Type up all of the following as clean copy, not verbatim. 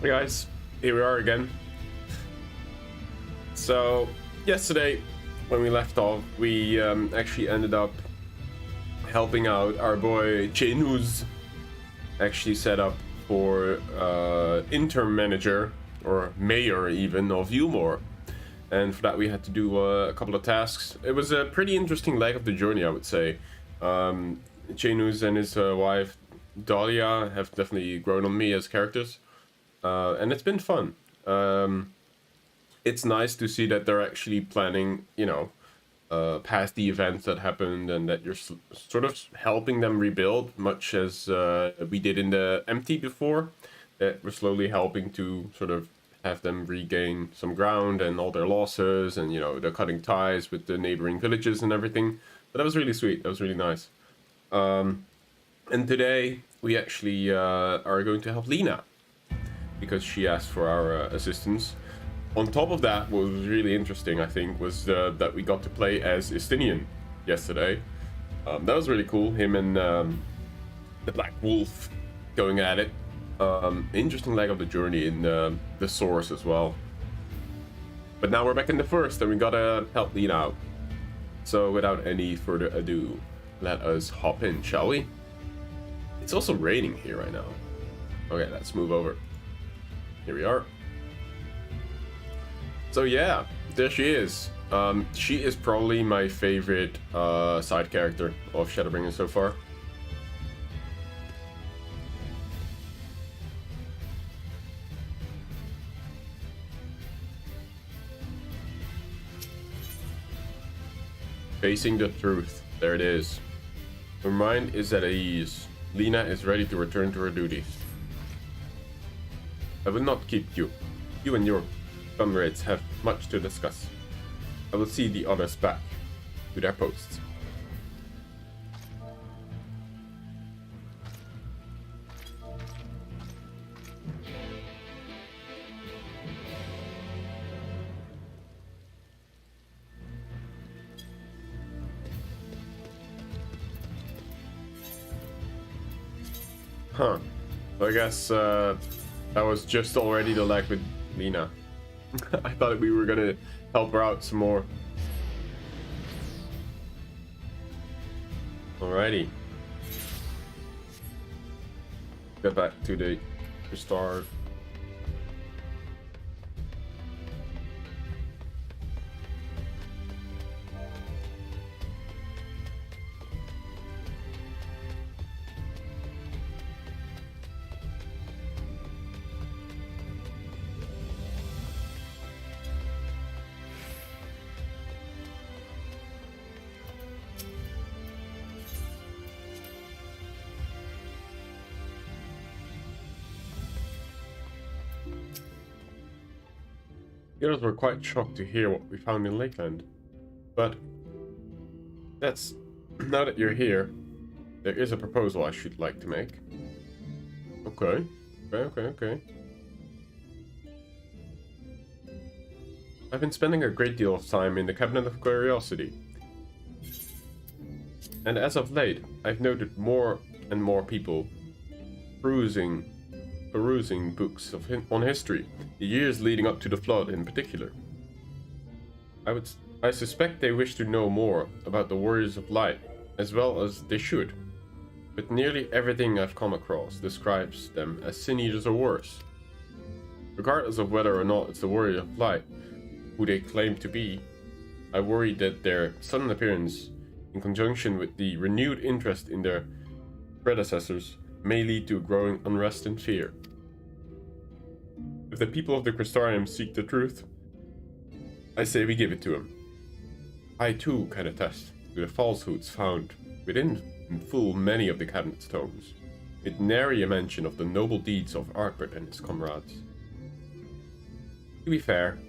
Hey guys, here we are again. So yesterday when we left off, we actually ended up helping out our boy Chai-Nuzz actually set up for interim manager or mayor even of Eulmore, and for that we had to do a couple of tasks. It was a pretty interesting leg of the journey, I would say. Chai-Nuzz and his wife Dahlia have definitely grown on me as characters. And it's been fun. It's nice to see that they're actually planning, past the events that happened, and that you're sort of helping them rebuild, much as we did in the MT before. That we're slowly helping to sort of have them regain some ground and all their losses, and they're cutting ties with the neighboring villages and everything. But that was really sweet. That was really nice. And today we actually are going to help Lyna, because she asked for our assistance. On top of that, what was really interesting, I think, was that we got to play as Estinian yesterday. That was really cool. Him and the Black Wolf going at it. Interesting leg of the journey in the source as well. But now we're back in the first, and we gotta help Lyna out. So without any further ado, let us hop in, shall we? It's also raining here right now. Okay, let's move over. Here we are. So yeah, there she is. She is probably my favorite side character of Shadowbringers so far. Facing the truth. There it is. Her mind is at ease. Lyna is ready to return to her duties. I will not keep you. You and your comrades have much to discuss. I will see the others back to their posts. Huh. So I guess that was just already the lag with Lyna. I thought we were gonna help her out some more. Alrighty. Get back to the start. The others were quite shocked to hear what we found in Lakeland. But that's... now that you're here, there is a proposal I should like to make. Okay. I've been spending a great deal of time in the Cabinet of Curiosity. And as of late, I've noted more and more people perusing books on history, the years leading up to the flood in particular. I suspect they wish to know more about the Warriors of Light, as well as they should. But nearly everything I've come across describes them as sin eaters or worse. Regardless of whether or not it's the Warrior of Light who they claim to be, I worry that their sudden appearance, in conjunction with the renewed interest in their predecessors, may lead to growing unrest and fear. If the people of the Crystarium seek the truth, I say we give it to them. I too can attest to the falsehoods found within full many of the cabinet's tomes, with nary a mention of the noble deeds of Artbert and his comrades. To be fair,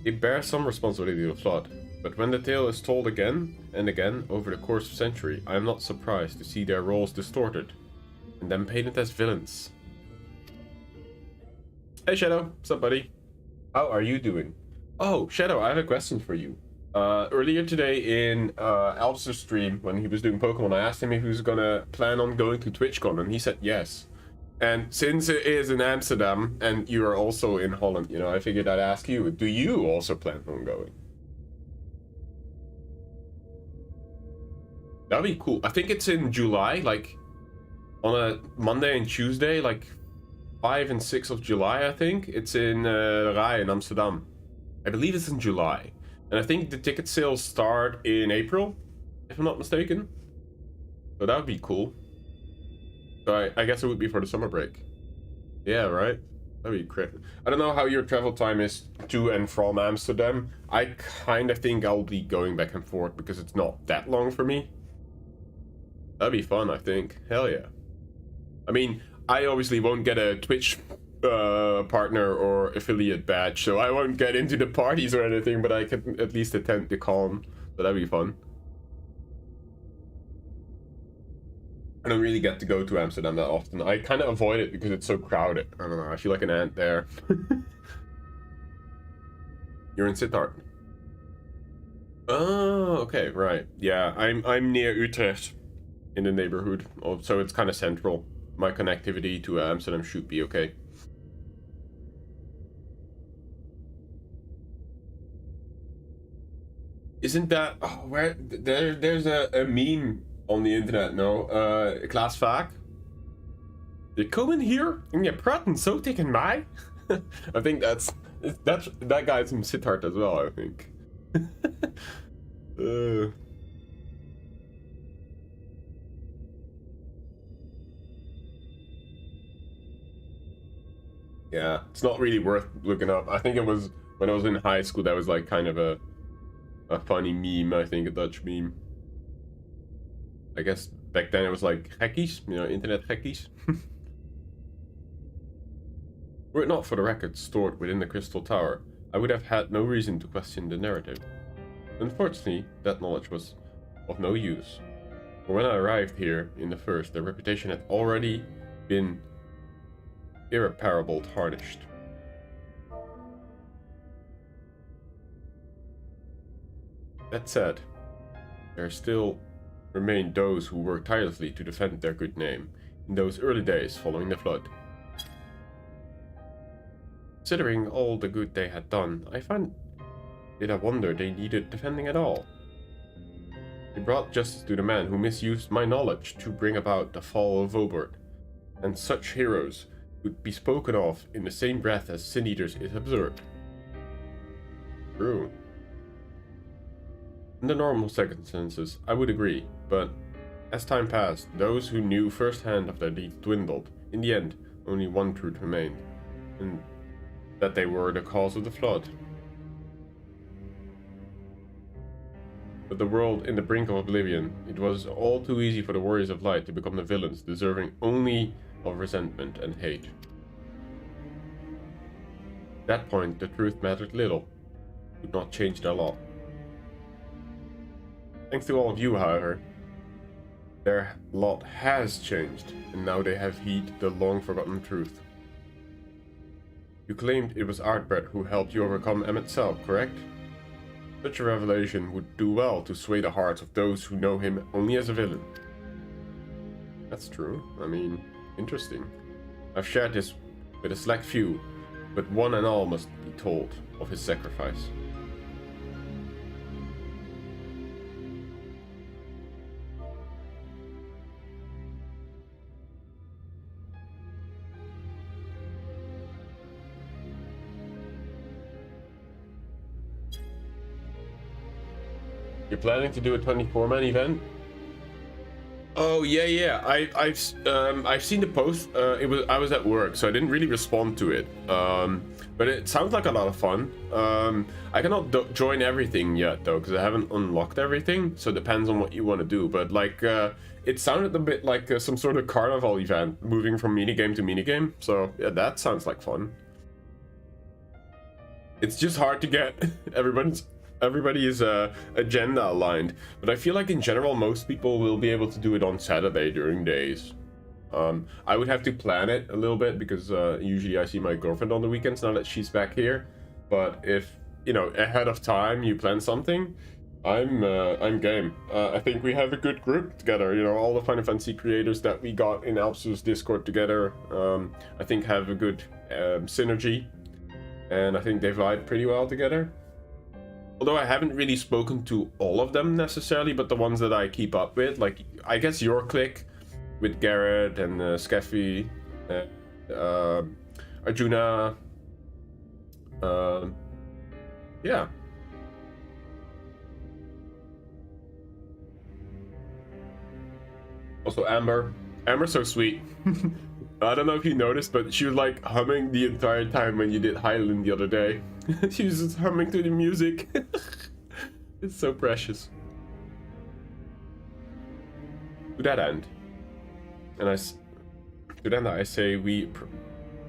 they bear some responsibility to the flood, but when the tale is told again and again over the course of century, I am not surprised to see their roles distorted and them painted as villains. Hey Shadow, what's up buddy? How are you doing? Oh, Shadow, I have a question for you. Earlier today in Alp's stream, when he was doing Pokemon, I asked him if he was gonna plan on going to TwitchCon, and he said yes. And since it is in Amsterdam and you are also in Holland, you know, I figured I'd ask you, do you also plan on going? That'd be cool. I think it's in July, like on a Monday and Tuesday, like 5 and 6 of July, I think. It's in Rai in Amsterdam. I believe it's in July. And I think the ticket sales start in April, if I'm not mistaken. So that would be cool. So I guess it would be for the summer break. Yeah, right? That'd be great. I don't know how your travel time is to and from Amsterdam. I kind of think I'll be going back and forth because it's not that long for me. That'd be fun, I think. Hell yeah. I mean, I obviously won't get a Twitch partner or affiliate badge, so I won't get into the parties or anything, but I can at least attend the con. So that'd be fun. I don't really get to go to Amsterdam that often. I kind of avoid it because it's so crowded. I don't know, I feel like an ant there. You're in Sittard. Oh, okay, right. Yeah, I'm near Utrecht in the neighborhood, so it's kind of central. My connectivity to Amsterdam should be okay. Isn't that... Oh, where... There's a meme on the internet, no? Klaas Vaak. Je komen hier en je praten zo tegen mij. I think that's that guy's from Sittard as well, I think. Yeah, it's not really worth looking up. I think it was when I was in high school, that was like kind of a funny meme, I think, a Dutch meme. I guess back then it was like hackies, you know, internet hackies. Were it not for the records stored within the Crystal Tower, I would have had no reason to question the narrative. Unfortunately, that knowledge was of no use. For when I arrived here in the first, their reputation had already been irreparably tarnished. That said, there still remain those who worked tirelessly to defend their good name in those early days following the flood. Considering all the good they had done, I found it a wonder they needed defending at all. They brought justice to the man who misused my knowledge to bring about the fall of Vobert, and such heroes would be spoken of in the same breath as Sin Eaters is absurd. True. In the normal circumstances, I would agree, but as time passed, those who knew firsthand of their deeds dwindled. In the end, only one truth remained, and that they were the cause of the flood. With the world in the brink of oblivion, it was all too easy for the Warriors of Light to become the villains, deserving only of resentment and hate. At that point, the truth mattered little. It would not change their lot. Thanks to all of you, however, their lot has changed, and now they have heeded the long-forgotten truth. You claimed it was Artbret who helped you overcome Emmet Self, correct? Such a revelation would do well to sway the hearts of those who know him only as a villain. That's true. I mean, interesting. I've shared this with a select few, but one and all must be told of his sacrifice. You're planning to do a 24-man event? Oh yeah. I've seen the post. I was at work, so I didn't really respond to it. But it sounds like a lot of fun. I cannot join everything yet though, because I haven't unlocked everything. So it depends on what you want to do. But like, it sounded a bit like some sort of carnival event, moving from minigame to minigame. So yeah, that sounds like fun. It's just hard to get everybody's agenda aligned, but I feel like in general most people will be able to do it on Saturday during days. I would have to plan it a little bit because usually I see my girlfriend on the weekends now that she's back here, but if, you know, ahead of time you plan something, I'm game. I think we have a good group together. You know, all the Final Fantasy creators that we got in Alpsus Discord together, I think have a good synergy, and I think they vibe pretty well together. Although I haven't really spoken to all of them necessarily, but the ones that I keep up with, like I guess your clique with Garrett and Skeffy, Arjuna, yeah. Also Amber. Amber's so sweet. I don't know if you noticed, but she was like humming the entire time when you did Highland the other day. She was just humming to the music. It's so precious. To that end, and I say we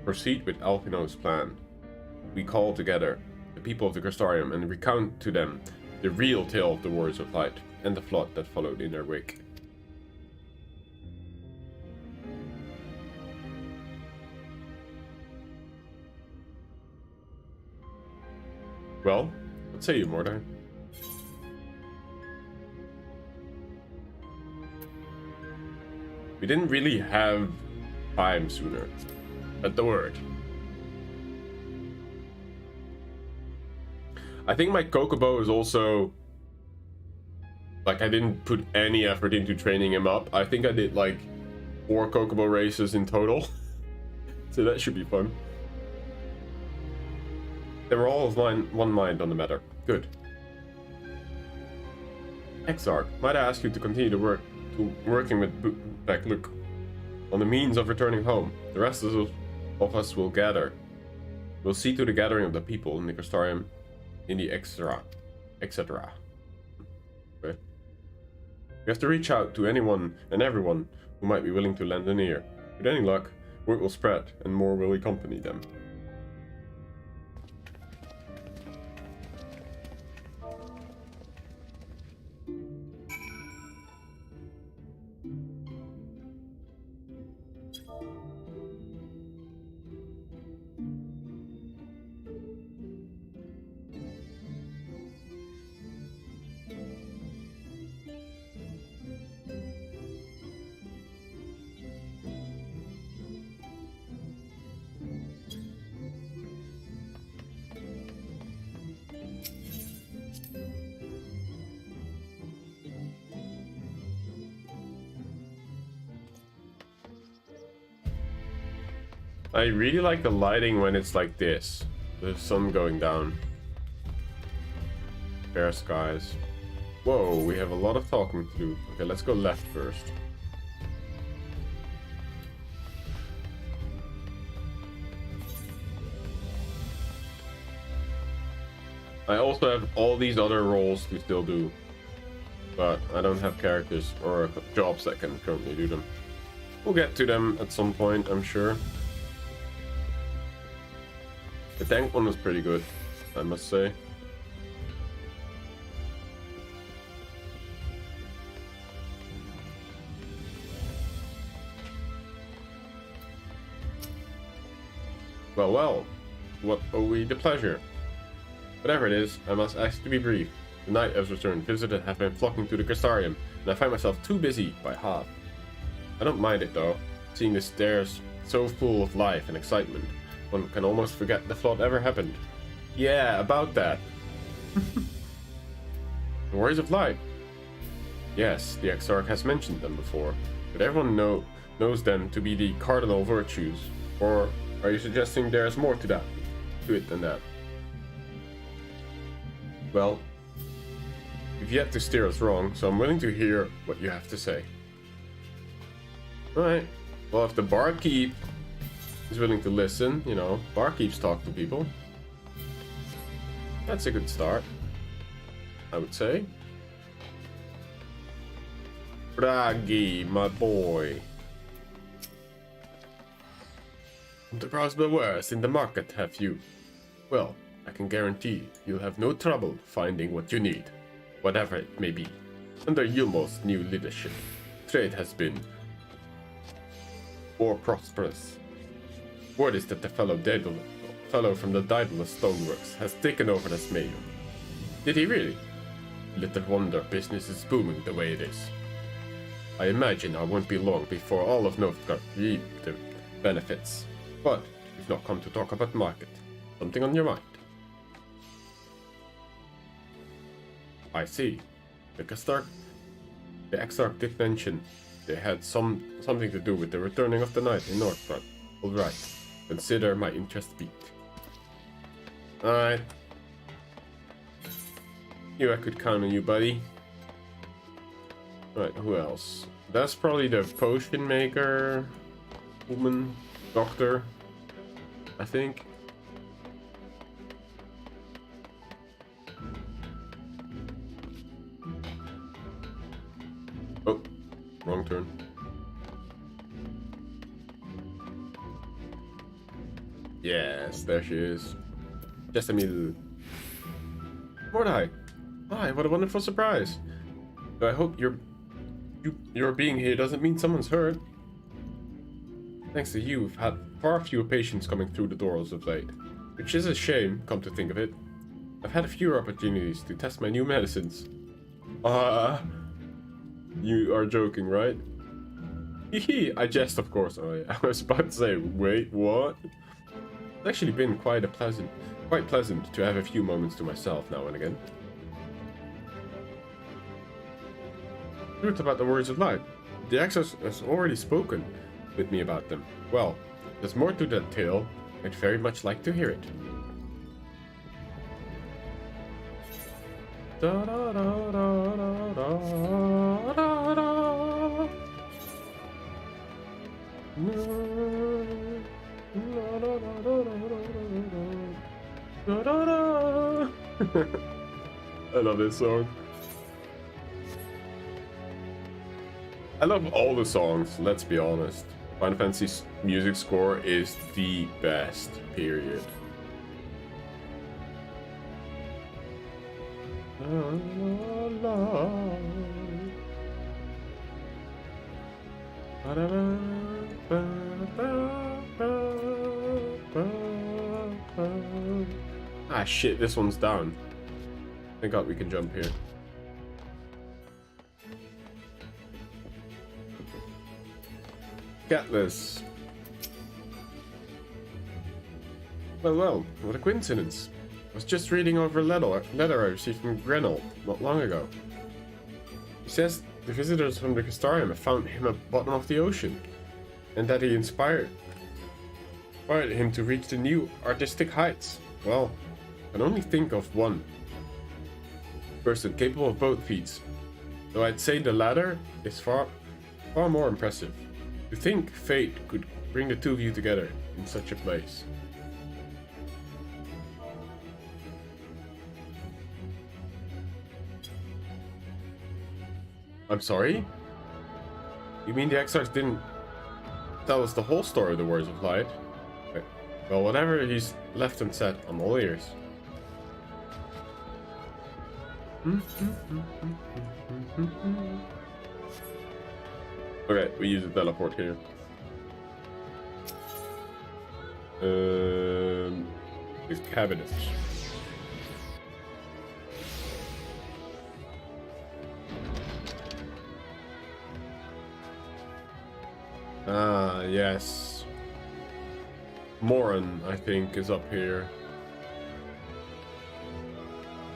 proceed with Alphino's plan. We call together the people of the Crystarium and recount to them the real tale of the Warriors of Light and the flood that followed in their wake. Well, what say you, Mordai? We didn't really have time sooner. At the word. I think my Kokobo is also... Like, I didn't put any effort into training him up. I think I did, like, 4 Kokobo races in total. So that should be fun. They were all of one mind on the matter. Good. Exarch, might I ask you to continue to working with Backlook on the means of returning home. The rest of us will gather. We'll see to the gathering of the people in the Crystarium, in the etc. Okay. We have to reach out to anyone and everyone who might be willing to lend an ear. With any luck, word will spread and more will accompany them. I really like the lighting when it's like this. The sun going down. Fair skies. Whoa, we have a lot of talking to do. Okay, let's go left first. I also have all these other roles to still do. But I don't have characters or jobs that can currently do them. We'll get to them at some point, I'm sure. The tank one was pretty good, I must say. Well, what owe we the pleasure? Whatever it is, I must ask to be brief. The night I've returned, visitors have been flocking to the Crystarium, and I find myself too busy by half. I don't mind it though, seeing the stairs so full of life and excitement. One can almost forget the flood ever happened. Yeah, about that. The Warriors of Light. Yes, the Exarch has mentioned them before, but everyone knows them to be the cardinal virtues. Or are you suggesting there's more to it than that? Well, you've yet to steer us wrong, so I'm willing to hear what you have to say. Alright, well if the barkeep is willing to listen, you know, barkeeps talk to people. That's a good start, I would say. Bragi, my boy. The possible worse in the market, have you? Well, I can guarantee you'll have no trouble finding what you need, whatever it may be. Under Eulmore's new leadership, trade has been more prosperous. Word is that the fellow from the Daedalus Stoneworks has taken over as mayor. Did he really? Little wonder business is booming the way it is. I imagine I won't be long before all of Novgorod reap the benefits. But you've not come to talk about market. Something on your mind? I see. The Exarch did mention they had something to do with the returning of the night in Northfront. Alright, consider my interest piqued. Alright. Here I could count on you, buddy. Right, who else? That's probably the potion maker, woman, doctor, I think. Oh, wrong turn. Yes, there she is. Just a minute. Mordai! Hi, what a wonderful surprise. I hope your being here doesn't mean someone's hurt. Thanks to you, we've had far fewer patients coming through the doors of late. Which is a shame, come to think of it. I've had fewer opportunities to test my new medicines. You are joking, right? Hehe, I jest, of course. Oh, yeah. I was about to say, wait, what? It's actually been quite pleasant to have a few moments to myself now and again. Truth about the words of light. The Exarch has already spoken with me about them. Well, there's more to that tale. I'd very much like to hear it. Da, da, da, da, da, da, da, da. I love this song. I love all the songs, let's be honest. Final Fantasy's music score is the best, period. Ah shit, this one's down. Thank God we can jump here. Catless. Well, what a coincidence. I was just reading over a letter I received from Grenold not long ago. He says the visitors from the Castarium have found him at the bottom of the ocean, and that he inspired him to reach the new artistic heights. Well, I can only think of one person capable of both feats, though I'd say the latter is far more impressive. To think fate could bring the two of you together in such a place. I'm sorry? You mean the Exarch didn't tell us the whole story of the Words of Light? Okay. Well, whatever he's left unsaid, I'm all ears. Okay, we use a teleport here. These cabinets. Ah, yes. Morin, I think, is up here.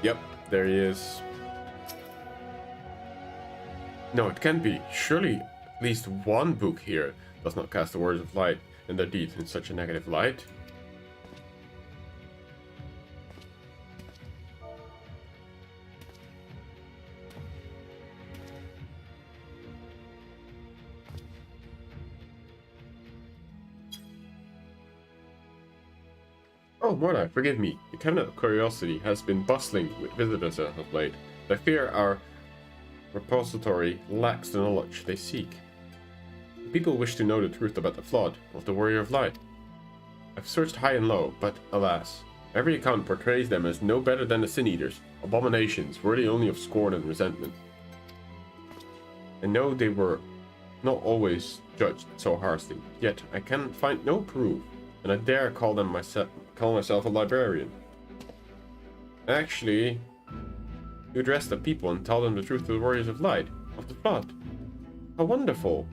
Yep, there he is. No, it can't be. Surely at least one book here does not cast the Words of Light and their deeds in such a negative light. Oh, Mordai, forgive me. The Cabinet of Curiosity has been bustling with visitors as of late. I fear our repository lacks the knowledge they seek. People wish to know the truth about the flood of the Warrior of Light. I've searched high and low, but alas, every account portrays them as no better than the Sin Eaters, abominations worthy only of scorn and resentment. I know they were not always judged so harshly, yet I can find no proof, and I dare call myself a librarian. Actually, You address the people and tell them the truth to the warriors of light, of the flood. How wonderful!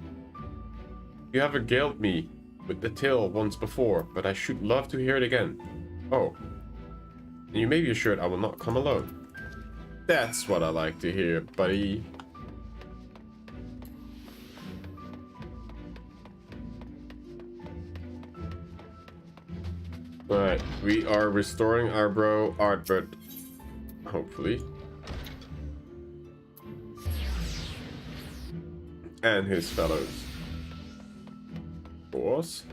You have regaled me with the tale once before, but I should love to hear it again. Oh. And you may be assured I will not come alone. That's what I like to hear, buddy. Alright, we are restoring our bro Ardbert. Hopefully. And his fellows. Boss.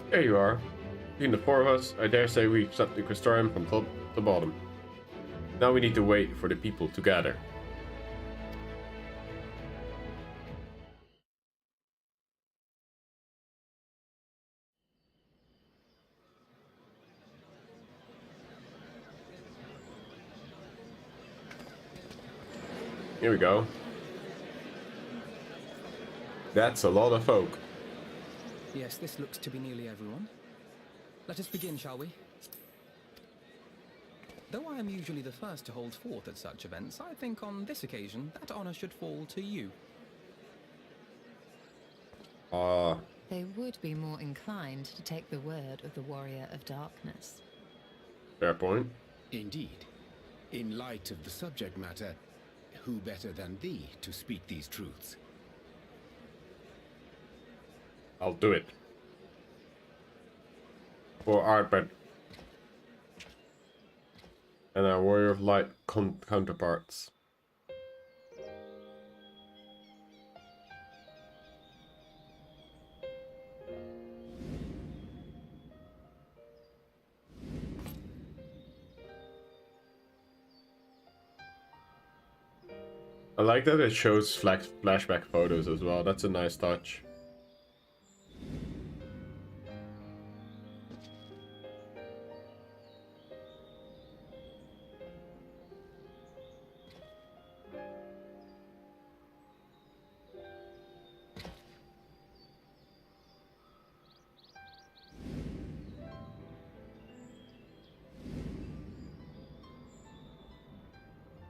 There you are. Between the four of us, I dare say we've set the Crystarium from top to bottom. Now we need to wait for the people to gather. Here we go. That's a lot of folk. Yes, this looks to be nearly everyone. Let us begin, shall we? Though I am usually the first to hold forth at such events, I think on this occasion that honor should fall to you. They would be more inclined to take the word of the Warrior of Darkness. Fair point. Indeed. In light of the subject matter, who better than thee to speak these truths? I'll do it. For Ardbert. And our Warrior of Light counterparts. I like that it shows flashback photos as well. That's a nice touch.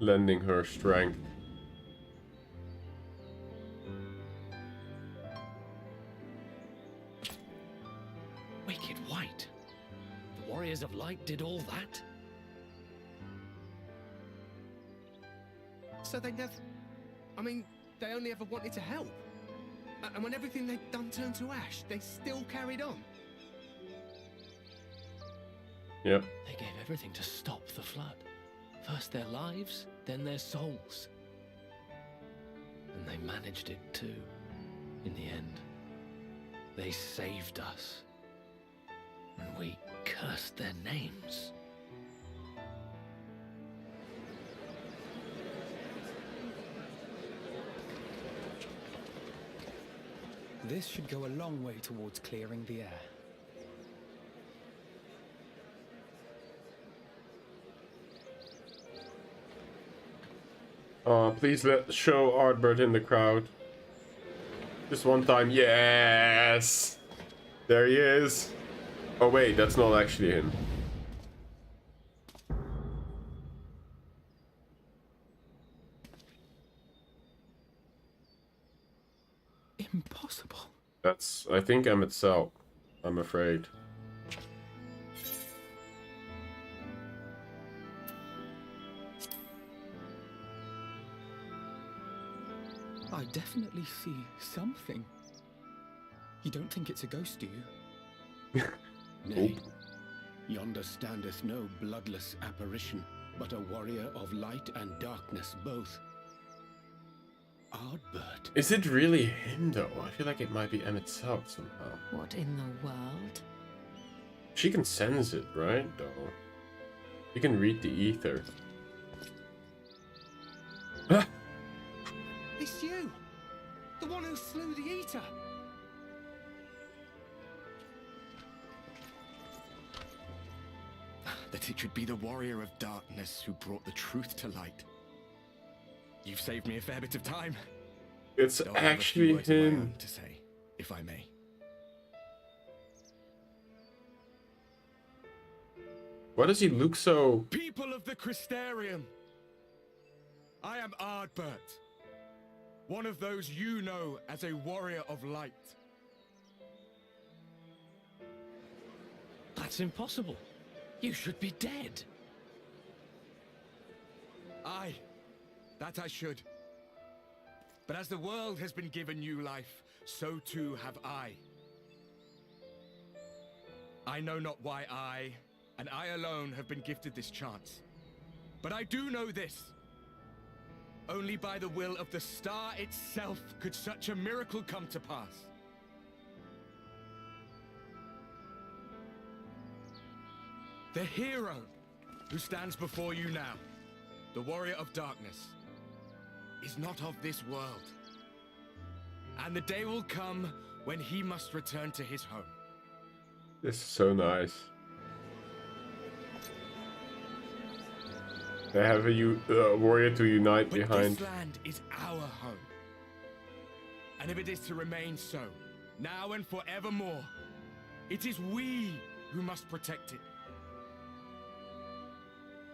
Lending her strength. Wicked White. The Warriors of Light did all that? So they never... I mean, they only ever wanted to help. And when everything they'd done turned to ash, they still carried on. Yep. They gave everything to stop the flood. First their lives, then their souls. And they managed it too, in the end. They saved us. And we cursed their names. This should go a long way towards clearing the air. Please show Ardbert in the crowd. Just one time. Yes! There he is. Oh wait, that's not actually him. Impossible. That's, I think, Emmett Selk. I'm afraid. I definitely see something. You don't think it's a ghost, do you? Nay, yonder standeth no bloodless apparition, but a warrior of light and darkness both. Ardbert. Is it really him though? I feel like it might be Emmett Selk somehow. What in the world? She can sense it, right? Though. You can read the ether. Ah! It's you! The one who slew the Eater! That it should be the Warrior of Darkness who brought the truth to light. You've saved me a fair bit of time. It's Though I have a few actually words of my him. own to say, if I may. Why does he look so... People of the Crystarium, I am Ardbert, one of those you know as a warrior of light. That's impossible. You should be dead. Aye, that I should. But as the world has been given new life, so too have I. I know not why I, and I alone, have been gifted this chance. But I do know this. Only by the will of the star itself could such a miracle come to pass. The hero who stands before you now, the warrior of darkness, is not of this world. And the day will come when he must return to his home. This is so nice. They have a warrior to unite But behind. this land is our home. And if it is to remain so, now and forevermore, it is we who must protect it.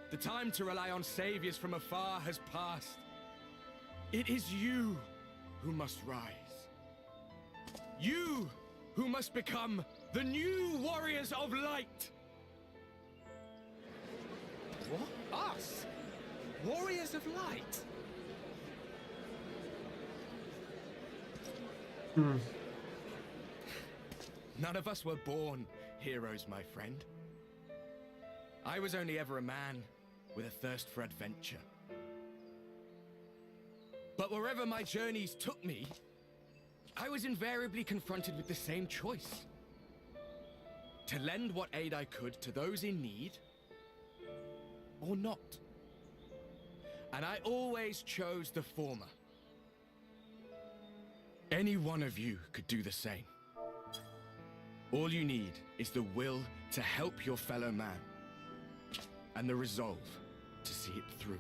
The time to rely on saviors from afar has passed. It is you who must rise. You who must become the new warriors of light. What? Us? Warriors of light? None of us were born heroes, my friend. I was only ever a man with a thirst for adventure. But wherever my journeys took me, I was invariably confronted with the same choice. To lend what aid I could to those in need, or not. And I always chose the former. Any one of you could do the same. All you need is the will to help your fellow man, and the resolve to see it through.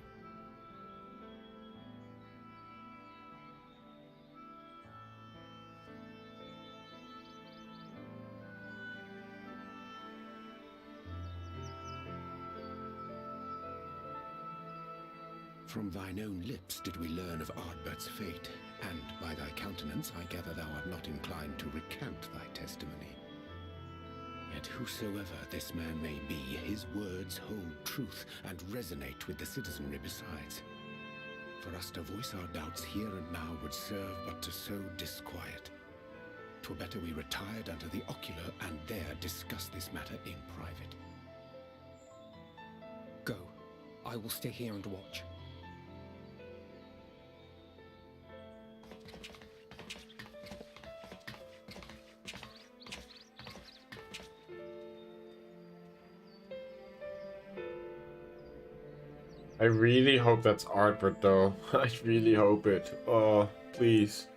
From thine own lips did we learn of Ardbert's fate, and by thy countenance I gather thou art not inclined to recant thy testimony. Yet whosoever this man may be, his words hold truth and resonate with the citizenry besides. For us to voice our doubts here and now would serve but to sow disquiet. 'Twere better we retired under the ocular and there discuss this matter in private. Go. I will stay here and watch. I really hope that's Ardbert though. I really hope it. Oh, please.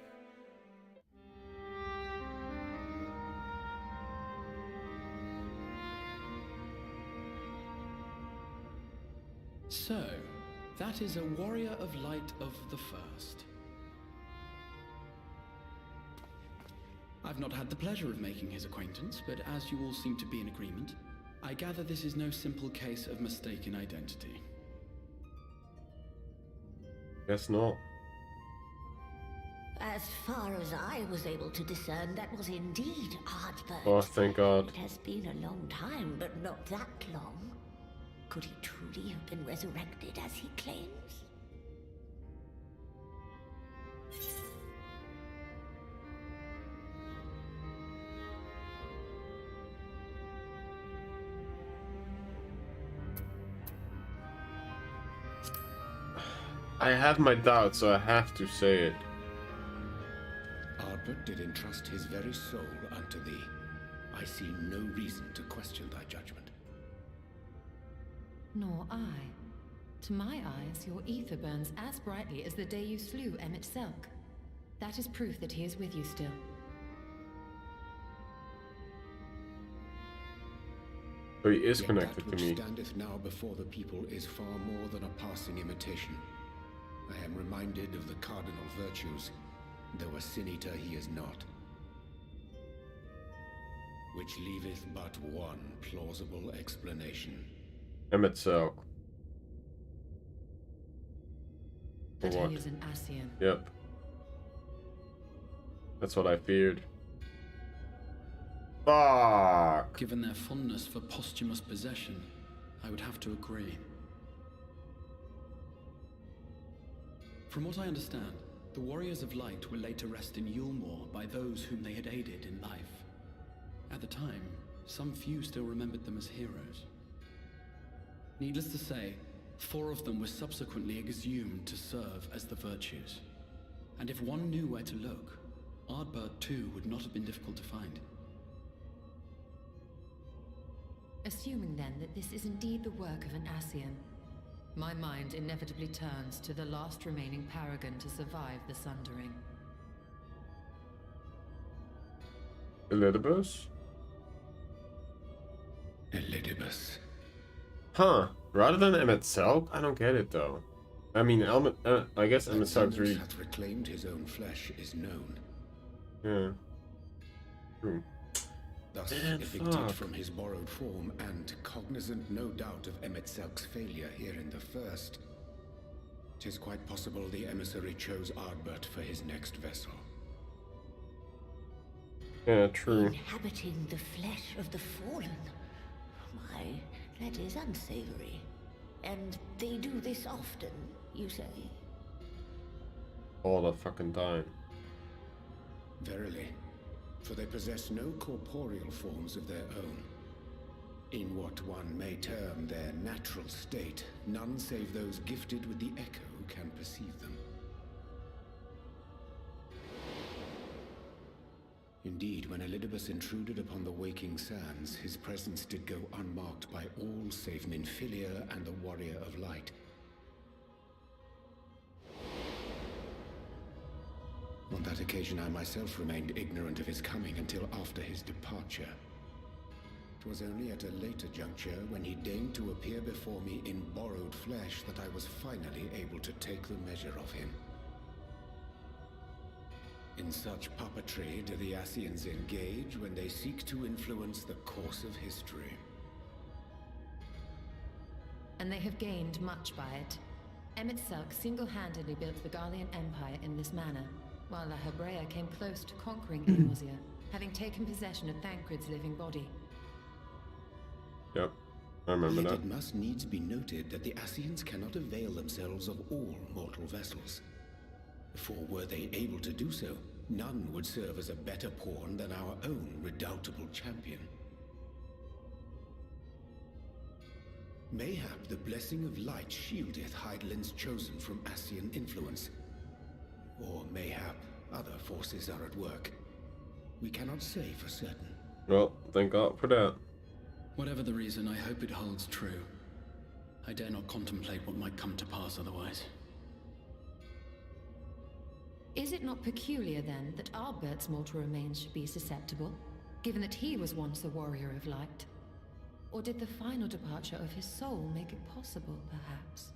So, that is a warrior of light of the first. I've not had the pleasure of making his acquaintance, but as you all seem to be in agreement, I gather this is no simple case of mistaken identity. Guess not. As far as I was able to discern, that was indeed Ardbert. Oh, thank God. It has been a long time, but not that long. Could he truly have been resurrected as he claims? I have my doubts, so I have to say it. Ardbert did entrust his very soul unto thee. I see no reason to question thy judgment. Nor I. To my eyes, your ether burns as brightly as the day you slew Emmett Selk. That is proof that he is with you still. So he is Yet connected that to which me. standeth now before the people is far more than a passing imitation. I am reminded of the cardinal virtues, though a sin eater he is not. Which leaveth but one plausible explanation. Emet-Selch. That what? he is an Ascian. Yep. That's what I feared. Fuck! Given their fondness for posthumous possession, I would have to agree. From what I understand, the Warriors of Light were laid to rest in Eulmore by those whom they had aided in life. At the time, some few still remembered them as heroes. Needless to say, 4 of them were subsequently exhumed to serve as the virtues. And if one knew where to look, Ardbert too would not have been difficult to find. Assuming then that this is indeed the work of an Ascian, my mind inevitably turns to the last remaining paragon to survive the Sundering. Elidibus? Elidibus. Huh. Rather than Emet-Selch? I don't get it though. I mean, I guess Emet-Selch's Xenos really... hath reclaimed his own flesh is known. Yeah. True. Thus Man, evicted fuck. from his borrowed form, and cognizant no doubt of Emet-Selch's failure here in the first, 'tis quite possible the emissary chose Ardbert for his next vessel. Yeah, true. Inhabiting the flesh of the fallen. My, that is unsavory. And they do this often, you say? All the fucking time. Verily, for they possess no corporeal forms of their own. In what one may term their natural state, none save those gifted with the echo can perceive them. Indeed, when Elidibus intruded upon the waking sands, his presence did go unmarked by all save Minfilia and the Warrior of Light. On that occasion, I myself remained ignorant of his coming until after his departure. It was only at a later juncture, when he deigned to appear before me in borrowed flesh, that I was finally able to take the measure of him. In such puppetry do the Ascians engage when they seek to influence the course of history. And they have gained much by it. Emet-Selch single-handedly built the Garlean Empire in this manner, while La Hebrea came close to conquering Eulmore, having taken possession of Thancred's living body. Yep. I remember Yet that. it must needs be noted that the Ascians cannot avail themselves of all mortal vessels. For were they able to do so, none would serve as a better pawn than our own redoubtable champion. Mayhap the blessing of light shieldeth Hydaelyn's chosen from Ascian influence. Or mayhap other forces are at work. We cannot say for certain. Well, thank God for that. Whatever the reason, I hope it holds true. I dare not contemplate what might come to pass otherwise. Is it not peculiar, then, that Ardbert's mortal remains should be susceptible, given that he was once a warrior of light? Or did the final departure of his soul make it possible, perhaps?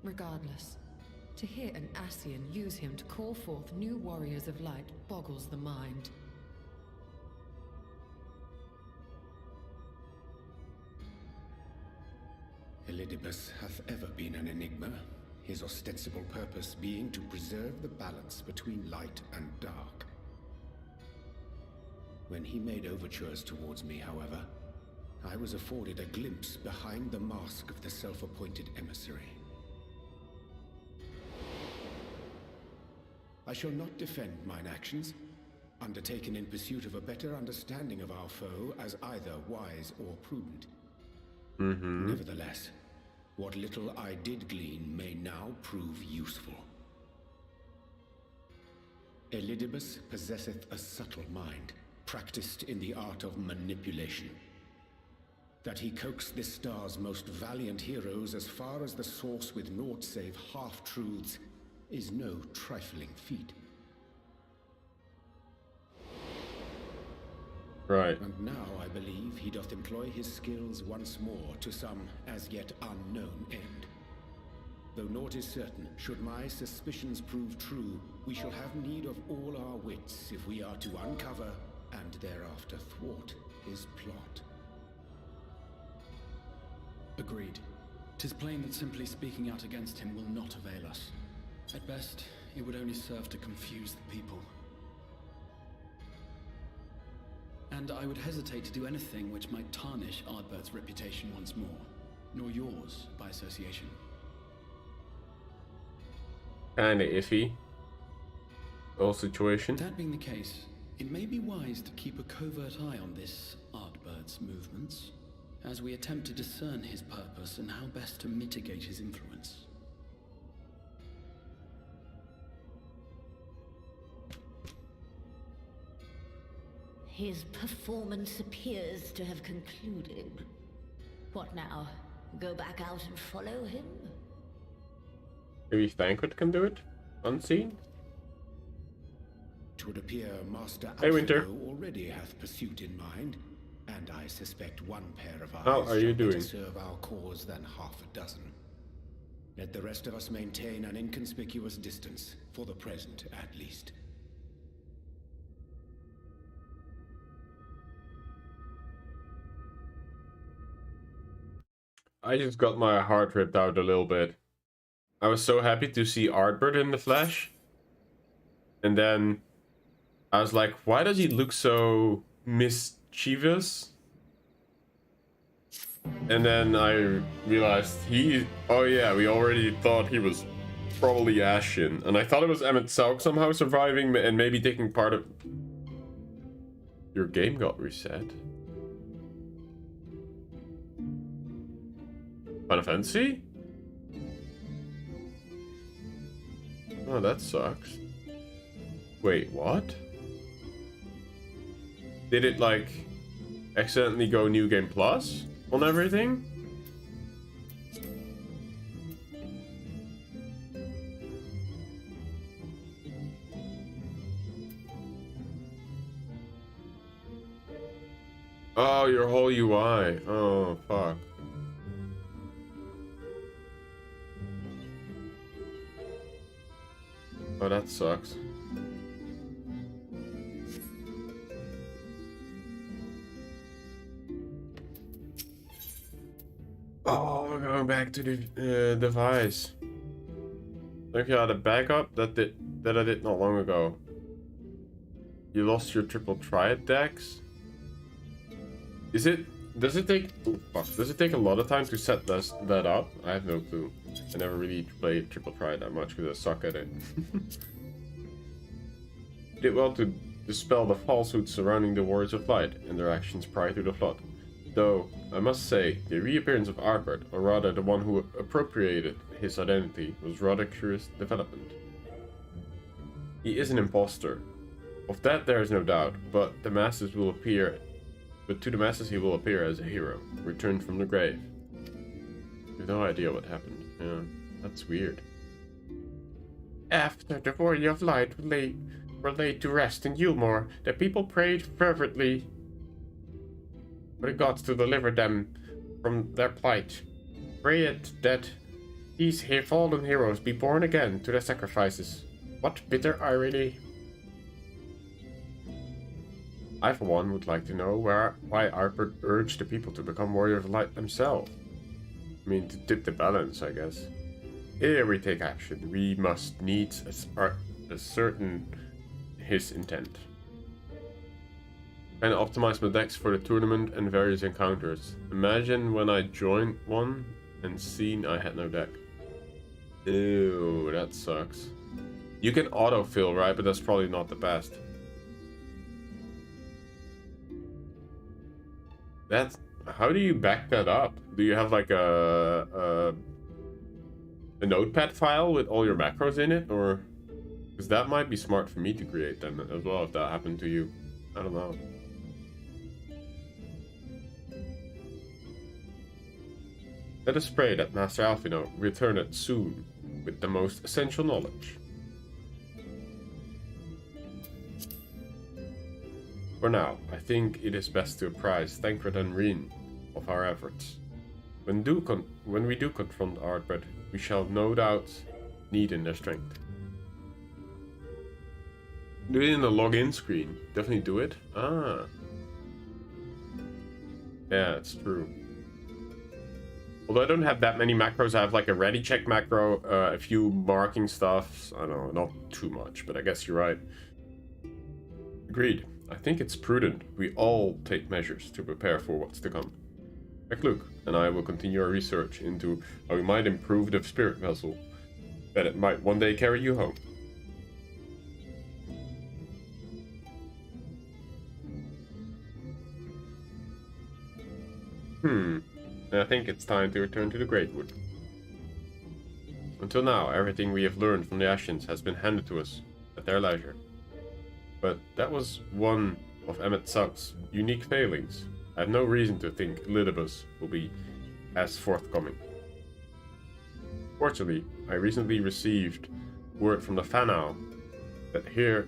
Regardless, to hear an Ascian use him to call forth new warriors of light boggles the mind. Elidibus hath ever been an enigma, his ostensible purpose being to preserve the balance between light and dark. When he made overtures towards me, however, I was afforded a glimpse behind the mask of the self-appointed emissary. I shall not defend mine actions, undertaken in pursuit of a better understanding of our foe as either wise or prudent. Nevertheless, what little I did glean may now prove useful. Elidibus possesseth a subtle mind, practiced in the art of manipulation. That he coaxed this star's most valiant heroes as far as the source with naught save half-truths is no trifling feat. Right. And now I believe he doth employ his skills once more to some as yet unknown end. Though naught is certain, should my suspicions prove true, we shall have need of all our wits if we are to uncover and thereafter thwart his plot. Agreed. 'Tis plain that simply speaking out against him will not avail us. At best, it would only serve to confuse the people. And I would hesitate to do anything which might tarnish Ardbert's reputation once more, nor yours by association. Kinda iffy. Whole situation. That being the case, it may be wise to keep a covert eye on this Ardbert's movements, as we attempt to discern his purpose and how best to mitigate his influence. His performance appears to have concluded. What now? Go back out and follow him? Maybe Thancred can do it? Unseen? It would appear Master Hey, Winter. Alfredo already hath pursuit in mind, and I suspect one pair of eyes How are you shall better doing? serve our cause than half a dozen. Let the rest of us maintain an inconspicuous distance, for the present at least. I just got my heart ripped out a little bit. I was so happy to see Ardbert in the flesh. And then I was like, why does he look so mischievous? And then I realized oh yeah, we already thought he was probably Ashen. And I thought it was Emmett Sauk somehow surviving and maybe taking part of... Your game got reset. Final Fantasy? Oh, that sucks. Wait, what? Did it, like, accidentally go New Game Plus on everything? Oh, your whole UI. Oh, fuck. Oh, that sucks. Oh, we're going back to the device. Look at the backup that I did not long ago. You lost your triple triad decks. Does it take a lot of time to set that up? I have no clue. I never really played triple triad that much because I suck at it. You did well to dispel the falsehoods surrounding the Warriors of Light and their actions prior to the flood. Though, I must say, the reappearance of Ardbert, or rather the one who appropriated his identity, was rather curious development. He is an impostor. Of that there is no doubt, but to the masses he will appear as a hero, returned from the grave. You have no idea what happened. Yeah, that's weird. After the Warrior of Light were laid to rest in Eulmore, the people prayed fervently for the gods to deliver them from their plight. Prayed that these fallen heroes be born again to their sacrifices. What bitter irony. I, for one, would like to know why Ardbert urged the people to become Warriors of Light themselves. I mean, to tip the balance, I guess. Ere we take action, we must needs ascertain his intent. And optimize my decks for the tournament and various encounters. Imagine when I joined one and seen I had no deck. Ew, that sucks. You can autofill, right? But that's probably not the best. How do you back that up? Do you have like a notepad file with all your macros in it, or because that might be smart for me to create them as well if that happened to you. I don't know. Let us pray that Master Alphino returneth soon with the most essential knowledge. For now, I think it is best to apprise Thancred and Reen of our efforts. When we do confront Ardbert, we shall no doubt need in their strength. Do it in the login screen. Definitely do it. Ah. Yeah, it's true. Although I don't have that many macros, I have like a ready check macro, a few marking stuff. I don't know, not too much, but I guess you're right. Agreed. I think it's prudent we all take measures to prepare for what's to come. Luke and I will continue our research into how we might improve the spirit vessel, that it might one day carry you home. I think it's time to return to the Greatwood. Until now, everything we have learned from the Ascians has been handed to us at their leisure. But that was one of Emmett Suck's unique failings. I have no reason to think Elidibus will be as forthcoming. Fortunately, I recently received word from the Fanau that here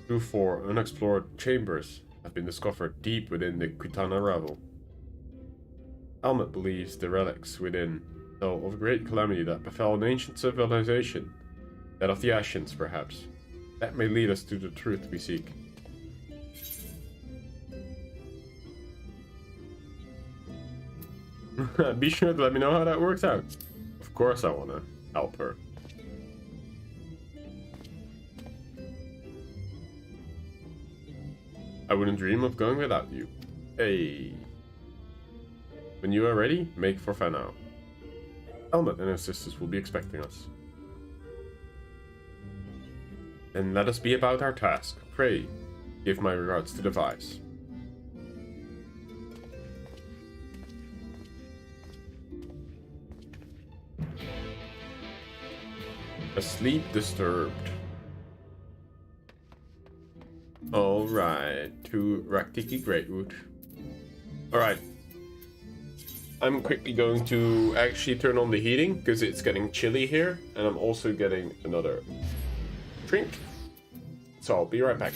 4 unexplored chambers have been discovered deep within the Quitana Ravel. Helmut believes the relics within tell of a great calamity that befell an ancient civilization, that of the Ascians, perhaps. That may lead us to the truth we seek. Be sure to let me know how that works out. Of course I want to help her. I wouldn't dream of going without you. Hey. When you are ready, make for Fanau. Helmut and his sisters will be expecting us. Then let us be about our task. Pray, give my regards to the Vice. Asleep disturbed. Alright, to Raktiki Greatwood. Alright. I'm quickly going to actually turn on the heating because it's getting chilly here, and I'm also getting another drink. So I'll be right back.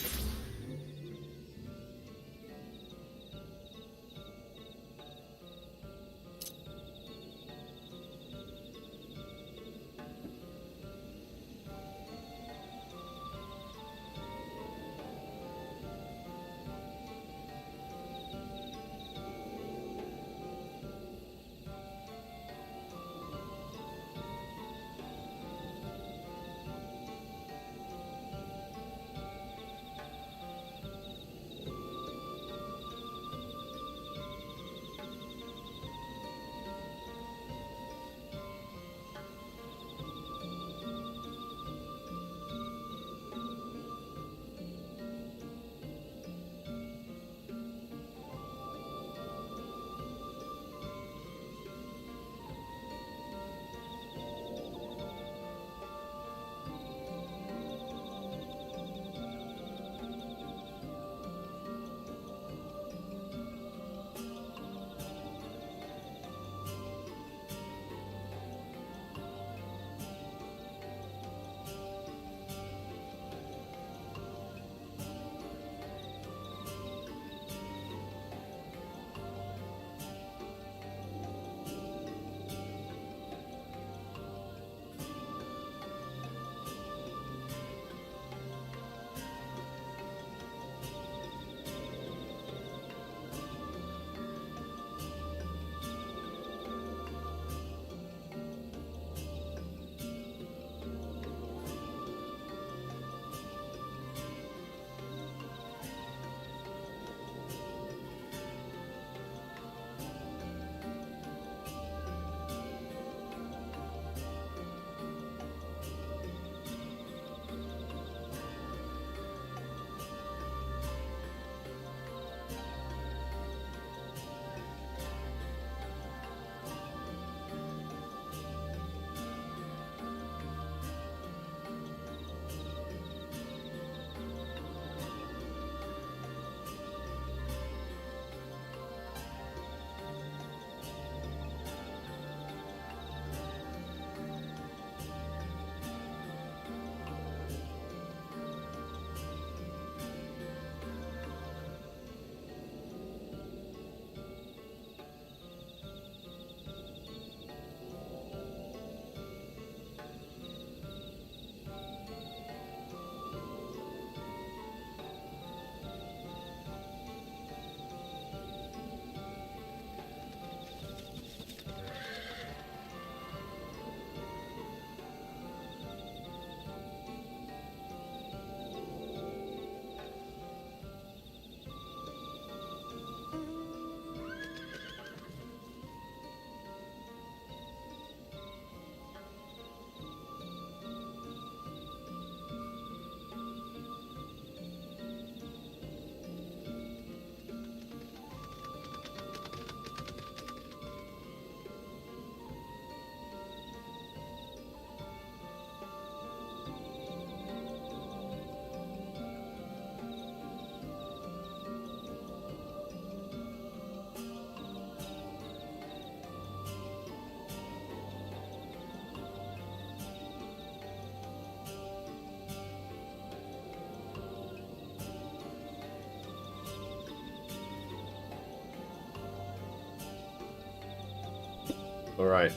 Alright,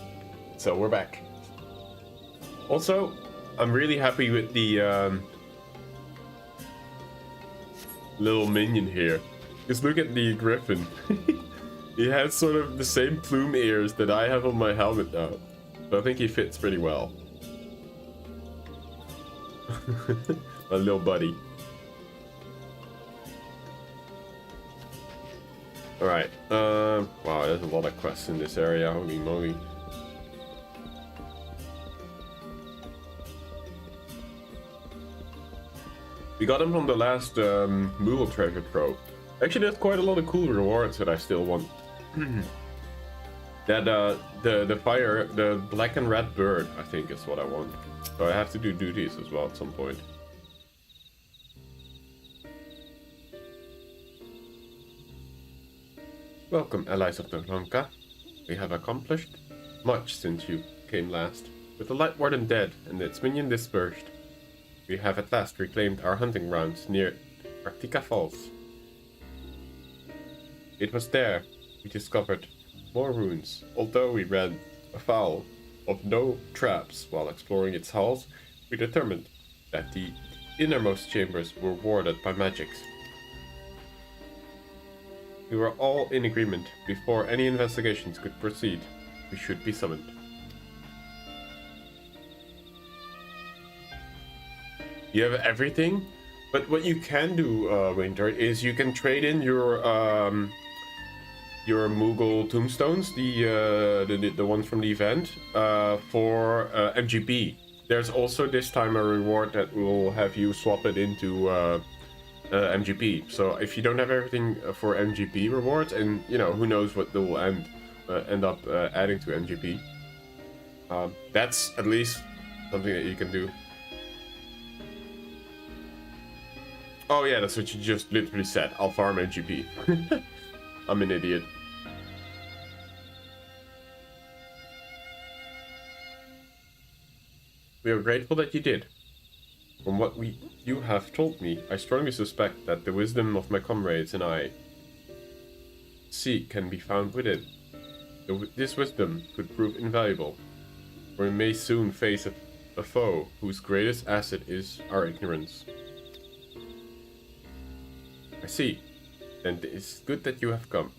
so we're back. Also, I'm really happy with the little minion here. Just look at the griffin. He has sort of the same plume ears that I have on my helmet now. So I think he fits pretty well. My little buddy. Alright, wow, there's a lot of quests in this area, holy moly. We got them from the last Moogle treasure trove. Actually, there's quite a lot of cool rewards that I still want. That the black and red bird, I think is what I want. So I have to do duties as well at some point. Welcome, allies of the Ronka. We have accomplished much since you came last. With the Light Warden dead and its minion dispersed, we have at last reclaimed our hunting grounds near Arctica Falls. It was there we discovered more ruins. Although we ran afoul of no traps while exploring its halls, we determined that the innermost chambers were warded by magics. We were all in agreement. Before any investigations could proceed, we should be summoned. You have everything, but what you can do, Winter, is you can trade in your Moogle tombstones, the ones from the event, for MGP. There's also this time a reward that will have you swap it into MGP. So if you don't have everything for MGP rewards, and you know, who knows what they will end up adding to MGP, that's at least something that you can do. Oh yeah, that's what you just literally said. I'll farm MGP. I'm an idiot. We are grateful that you did. From what you have told me, I strongly suspect that the wisdom of my comrades and I seek can be found within. This wisdom could prove invaluable, for we may soon face a foe whose greatest asset is our ignorance. I see. Then it is good that you have come.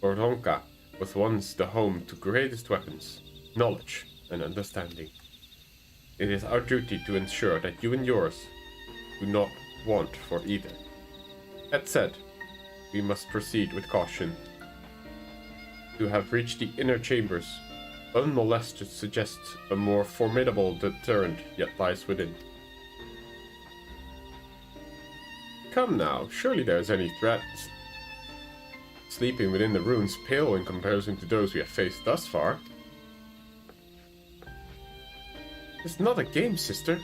Ronka was once the home to greatest weapons, knowledge, and understanding. It is our duty to ensure that you and yours do not want for either. That said, we must proceed with caution. To have reached the inner chambers unmolested suggests a more formidable deterrent yet lies within. Come now, surely there's any threats. Sleeping within the ruins pale in comparison to those we have faced thus far. It's not a game, sister.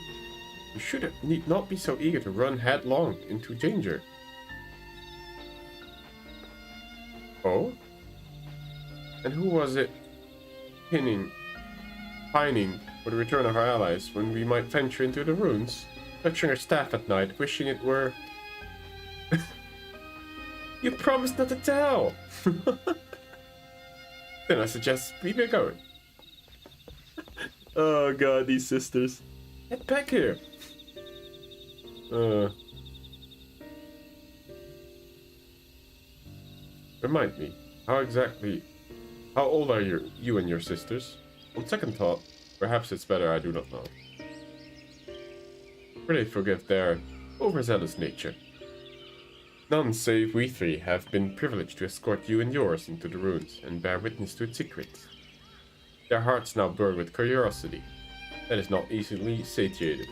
You need not be so eager to run headlong into danger. Oh? And who was it pining for the return of our allies when we might venture into the ruins, touching our staff at night, wishing it were... You promised not to tell! Then I suggest we get going. Oh god, these sisters. Get back here! Remind me, how old are you and your sisters? On second thought, perhaps it's better I do not know. Pray forgive their overzealous nature. None save we three have been privileged to escort you and yours into the ruins and bear witness to its secrets. Their hearts now burn with curiosity that is not easily satiated.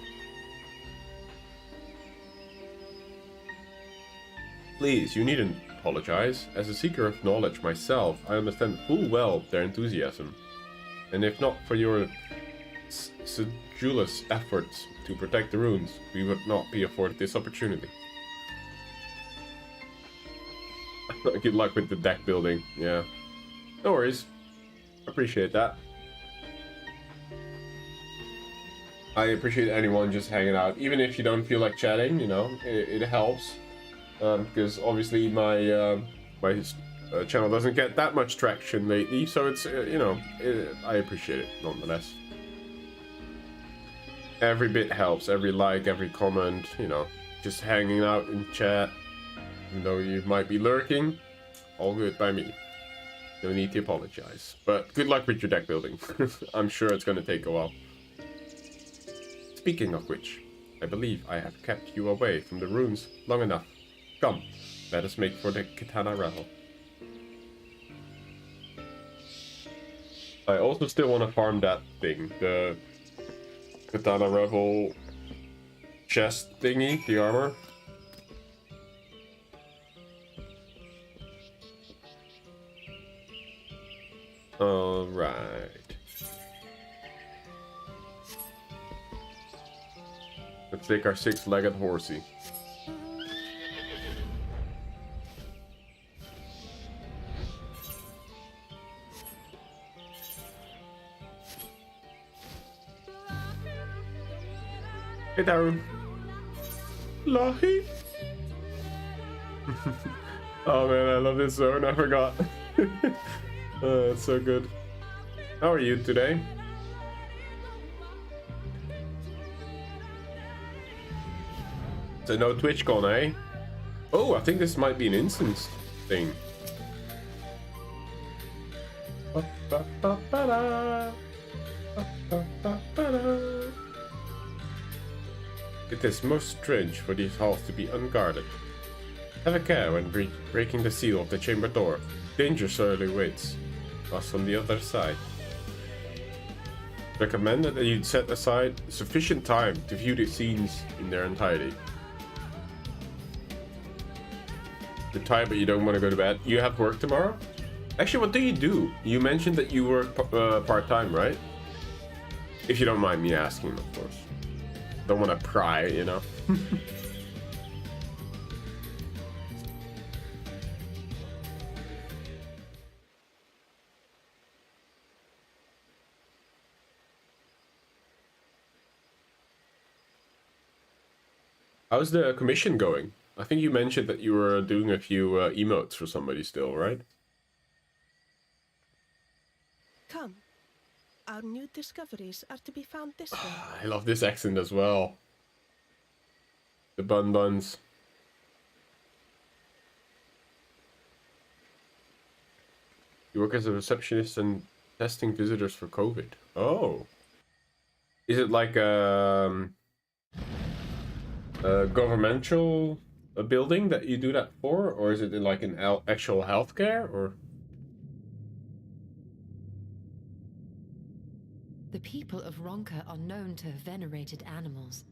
Please, you needn't apologize. As a seeker of knowledge myself, I understand full well their enthusiasm. And if not for your sedulous efforts to protect the ruins, we would not be afforded this opportunity. Good luck with the deck building, yeah. No worries. Appreciate that. I appreciate anyone just hanging out, even if you don't feel like chatting, you know, it helps. Because obviously my channel doesn't get that much traction lately, so it's, you know, I appreciate it nonetheless. Every bit helps, every like, every comment, you know, just hanging out in chat, even though you might be lurking, all good by me. No need to apologize. But good luck with your deck building. I'm sure it's going to take a while. Speaking of which, I believe I have kept you away from the runes long enough. Come, let us make for the katana revel. I also still want to farm that thing, the katana revel chest thingy, the armor. Alright. Let's take our 6-legged horsey. Hey Darren. Lahi. Oh man, I love this zone, I forgot. Oh, it's so good. How are you today? So no TwitchCon, eh? Oh, I think this might be an instance thing. It is most strange for these halls to be unguarded. Have a care when breaking the seal of the chamber door. Danger surely waits us on the other side. Recommended that you set aside sufficient time to view the scenes in their entirety. You're tired, but you don't want to go to bed. You have work tomorrow? Actually, what do you do? You mentioned that you work part-time, right? If you don't mind me asking, of course. Don't want to pry, you know? How's the commission going? I think you mentioned that you were doing a few emotes for somebody still, right? Come. Our new discoveries are to be found this way. I love this accent as well. The buns. You work as a receptionist and testing visitors for COVID. Oh. Is it like a governmental building that you do that for? Or is it in like an actual healthcare? Or... The people of Ronka are known to have venerated animals,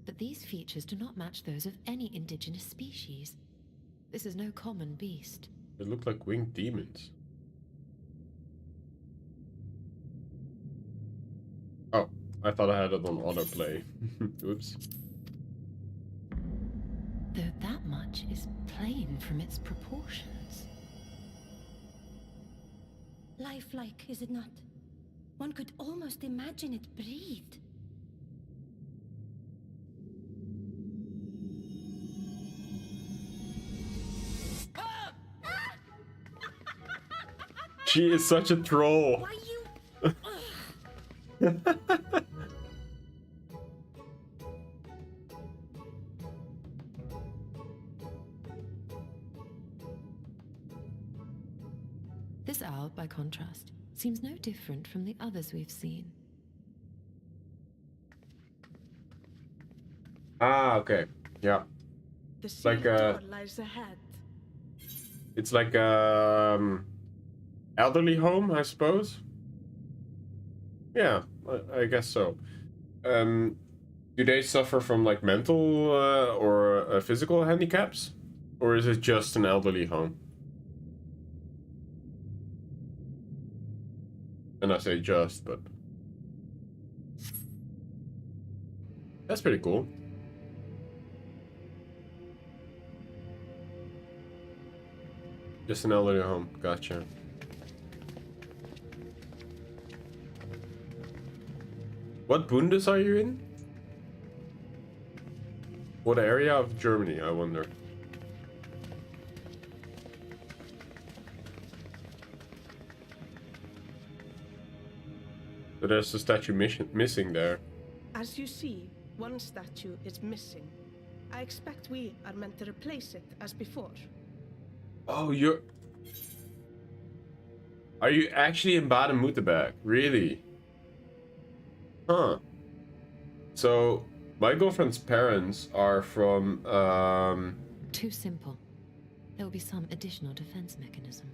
but these features do not match those of any indigenous species. This is no common beast. They look like winged demons. Oh, I thought I had it on autoplay. Oops. Though that much is plain from its proportions. Lifelike, is it not? One could almost imagine it breathed. She is such a troll. Why you... This owl, by contrast, seems no different from the others we've seen. Ah, okay. Yeah. The Like door lies ahead. It's like elderly home, I suppose. Yeah, I guess so. Do they suffer from like mental or physical handicaps? Or is it just an elderly home? And I say just, but... That's pretty cool. Just an elderly home, gotcha. What Bundes are you in? What area of Germany, I wonder? So there's a statue missing there. As you see, one statue is missing. I expect we are meant to replace it as before. Oh, Are you actually in Baden-Württemberg? Really? Huh. So, my girlfriend's parents are from, Too simple. There will be some additional defense mechanism.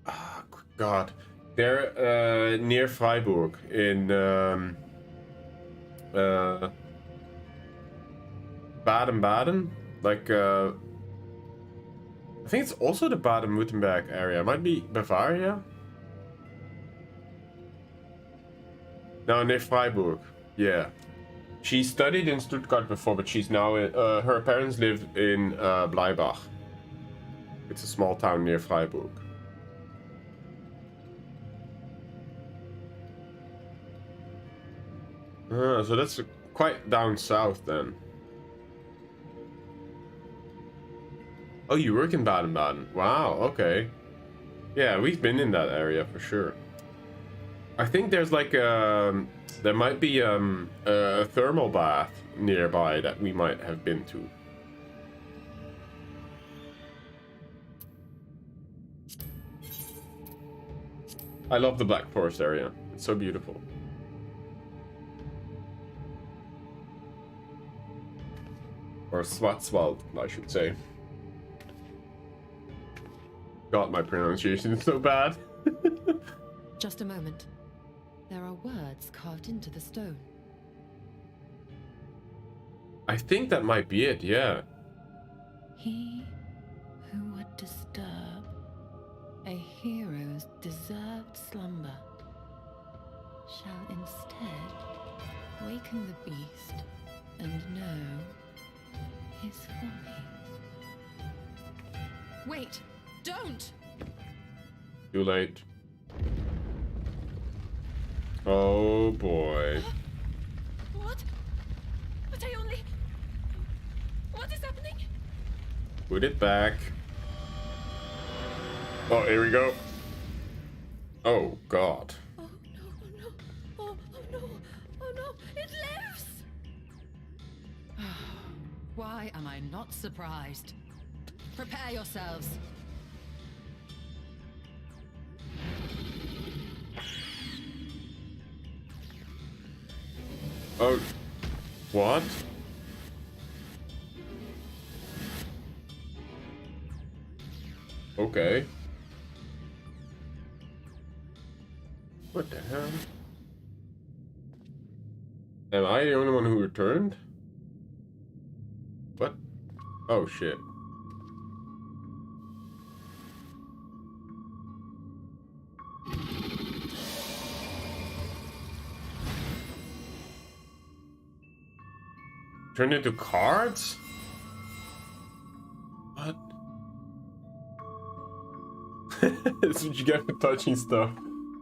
Oh, God. They're, near Freiburg in, Baden-Baden? Like, I think it's also the Baden-Württemberg area. It might be Bavaria? No, near Freiburg. Yeah. She studied in Stuttgart before, but she's now in, her parents live in Bleibach. It's a small town near Freiburg. So that's quite down south then. Oh, you work in Baden-Baden. Wow, okay. Yeah, we've been in that area for sure. I think there's like there might be a thermal bath nearby that we might have been to. I love the Black Forest area. It's so beautiful. Or Schwarzwald, I should say. God, my pronunciation is so bad. Just a moment. There are words carved into the stone. I think that might be it, yeah. He who would disturb a hero's deserved slumber shall instead waken the beast and know his folly. Wait! Don't! Too late. Oh boy. What? But I only... What is happening? Put it back. Oh, here we go. Oh god. Oh no, oh no, oh no, oh no, it lives! Why am I not surprised? Prepare yourselves. Oh, what? Okay. What the hell? Am I the only one who returned? What? Oh shit. Turned into cards? What? That's what you get for touching stuff.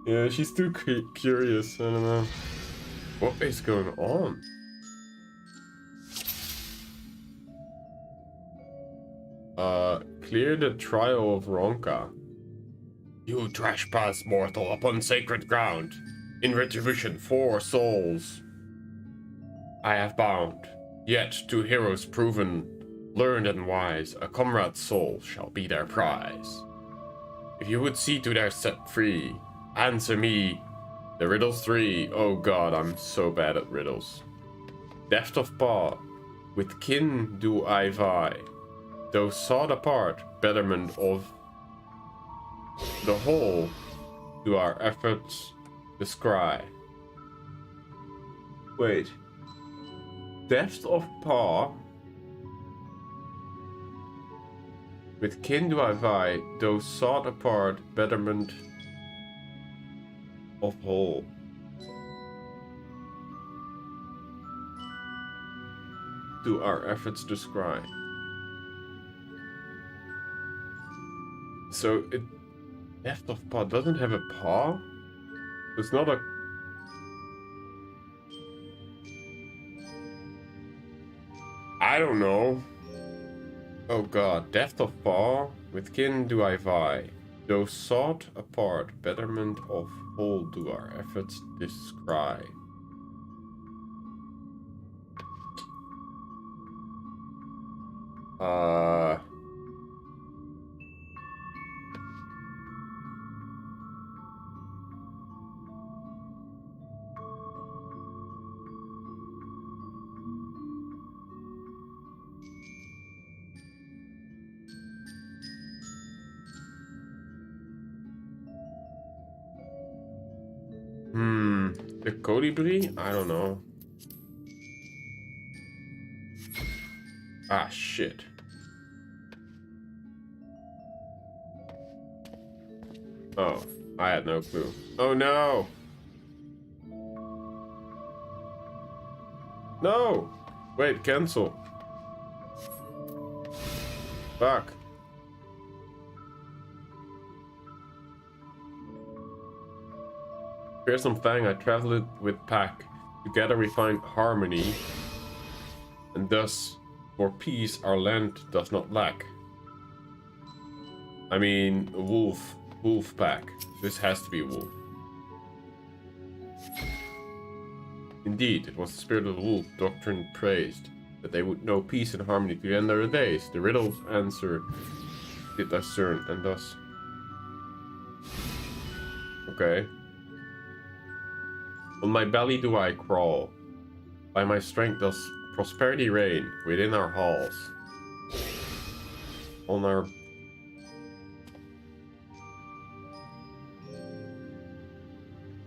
Yeah, she's too curious. I don't know. What is going on? Clear the trial of Ronka. You trespass, mortal, upon sacred ground. In retribution, 4 souls I have bound. Yet to heroes proven, learned and wise, a comrade's soul shall be their prize. If you would see to their set free, answer me the riddles 3. Oh god, I'm so bad at riddles. Deft of paw, with kin do I vie, though sought apart, betterment of the whole do our efforts descry. Wait. Deft of paw, with kin do I vie, though sought apart, betterment of whole. Do our efforts describe. So it deft of paw doesn't have a paw? It's not a... I don't know. Oh god, deft of paw, with kin do I vie. Though sought apart, betterment of whole do our efforts descry. The colibri? I don't know. Ah, shit. Oh, I had no clue. Oh no! No! Wait, cancel. Fuck. Fearsome Fang, I traveled with Pack. Together we find harmony, and thus, for peace, our land does not lack. I mean, wolf pack. This has to be a wolf. Indeed, it was the spirit of the wolf doctrine praised, that they would know peace and harmony to the end of their days. The riddle's answer did discern, and thus... Okay. On my belly do I crawl. By my strength does prosperity reign within our halls. On our...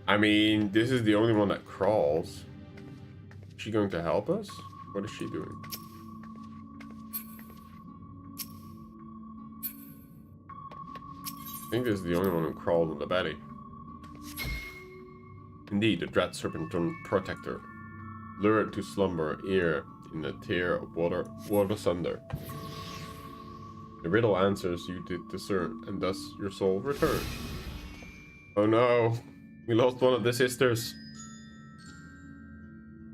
I mean, this is the only one that crawls. Is she going to help us? What is she doing? I think this is the only one who crawled on the belly. Indeed, the dread serpent protector, lured to slumber here in a tear of water asunder. The riddle answers you did discern, and thus your soul returned. Oh no, we lost one of the sisters.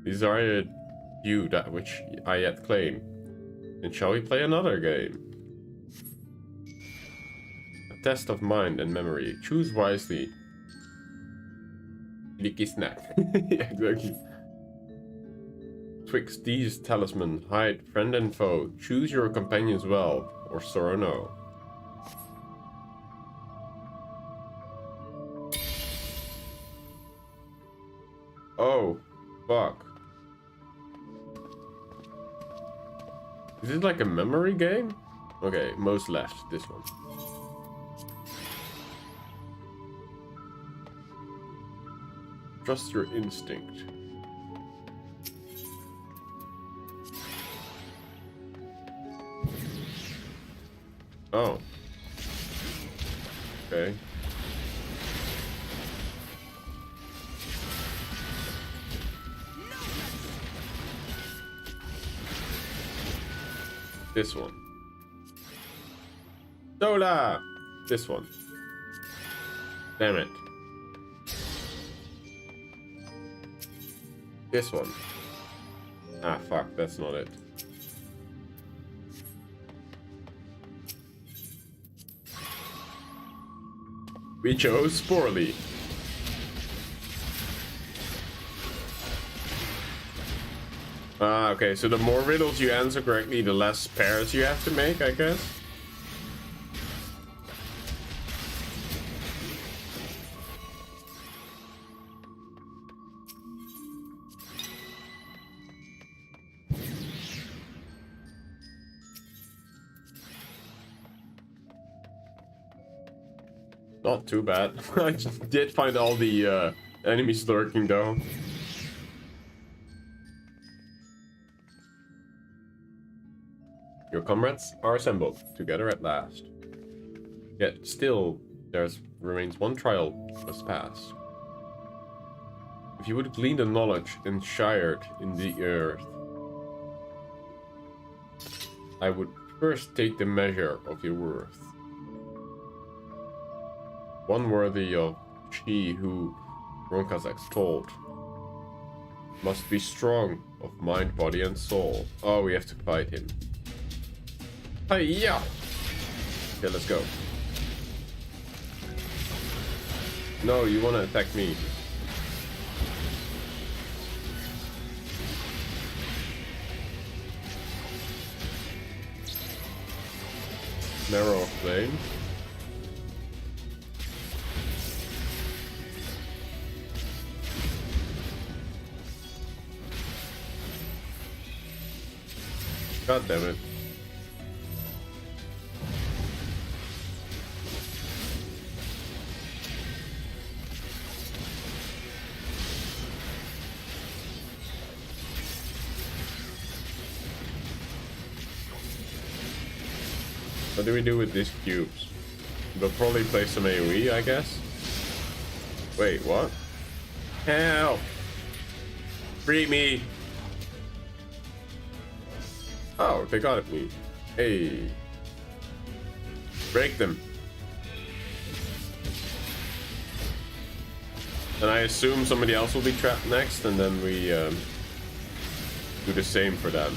Desired you that which I yet claim, and shall we play another game? A test of mind and memory. Choose wisely. Licky snack. Yeah, exactly. Twixt these talisman, hide friend and foe. Choose your companions well, or sorrow no. Oh, fuck. Is it like a memory game? Okay, most left, this one. Trust your instinct. Oh. Okay. This one. Sola! This one. Damn it. This one. Ah, fuck, that's not it. We chose poorly. Ah, okay, so the more riddles you answer correctly, the less pairs you have to make, I guess. Not too bad. I just did find all the enemies lurking though. Your comrades are assembled together at last. Yet still there remains one trial must pass. If you would glean the knowledge enshrined in the earth, I would first take the measure of your worth. One worthy of she who Ronkas extolled must be strong of mind, body, and soul. Oh, we have to fight him. Hey, yeah. Okay, let's go. No, you want to attack me. Narrow flame. God damn it. What do we do with these cubes? We'll probably play some AoE, I guess. Wait, what? Help! Free me! Oh, they got at me. Hey. Break them. And I assume somebody else will be trapped next, and then we do the same for them.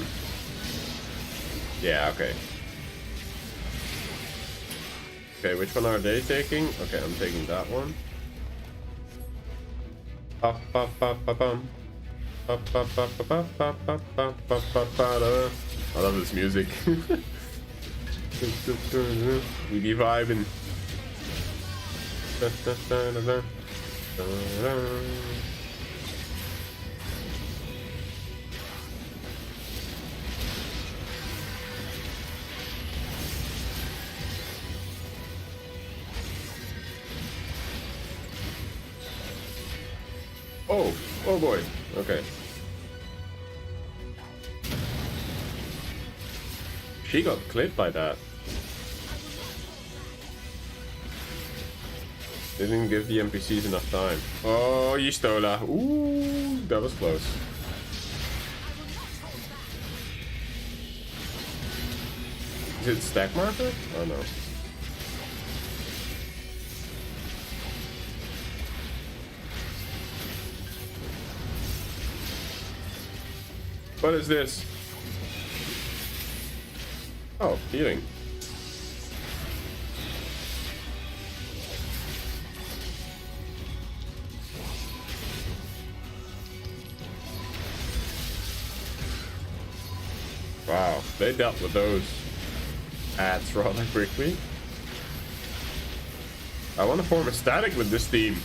Yeah, okay. Okay, which one are they taking? Okay, I'm taking that one. I love this music. We be vibing. Oh boy. Okay. She got clipped by that. Didn't give the NPCs enough time. Oh, Yistola. Ooh, that was close. Is it stack marker? Oh no. What is this? Oh, healing. Wow, they dealt with those ads rather quickly. I want to form a static with this team.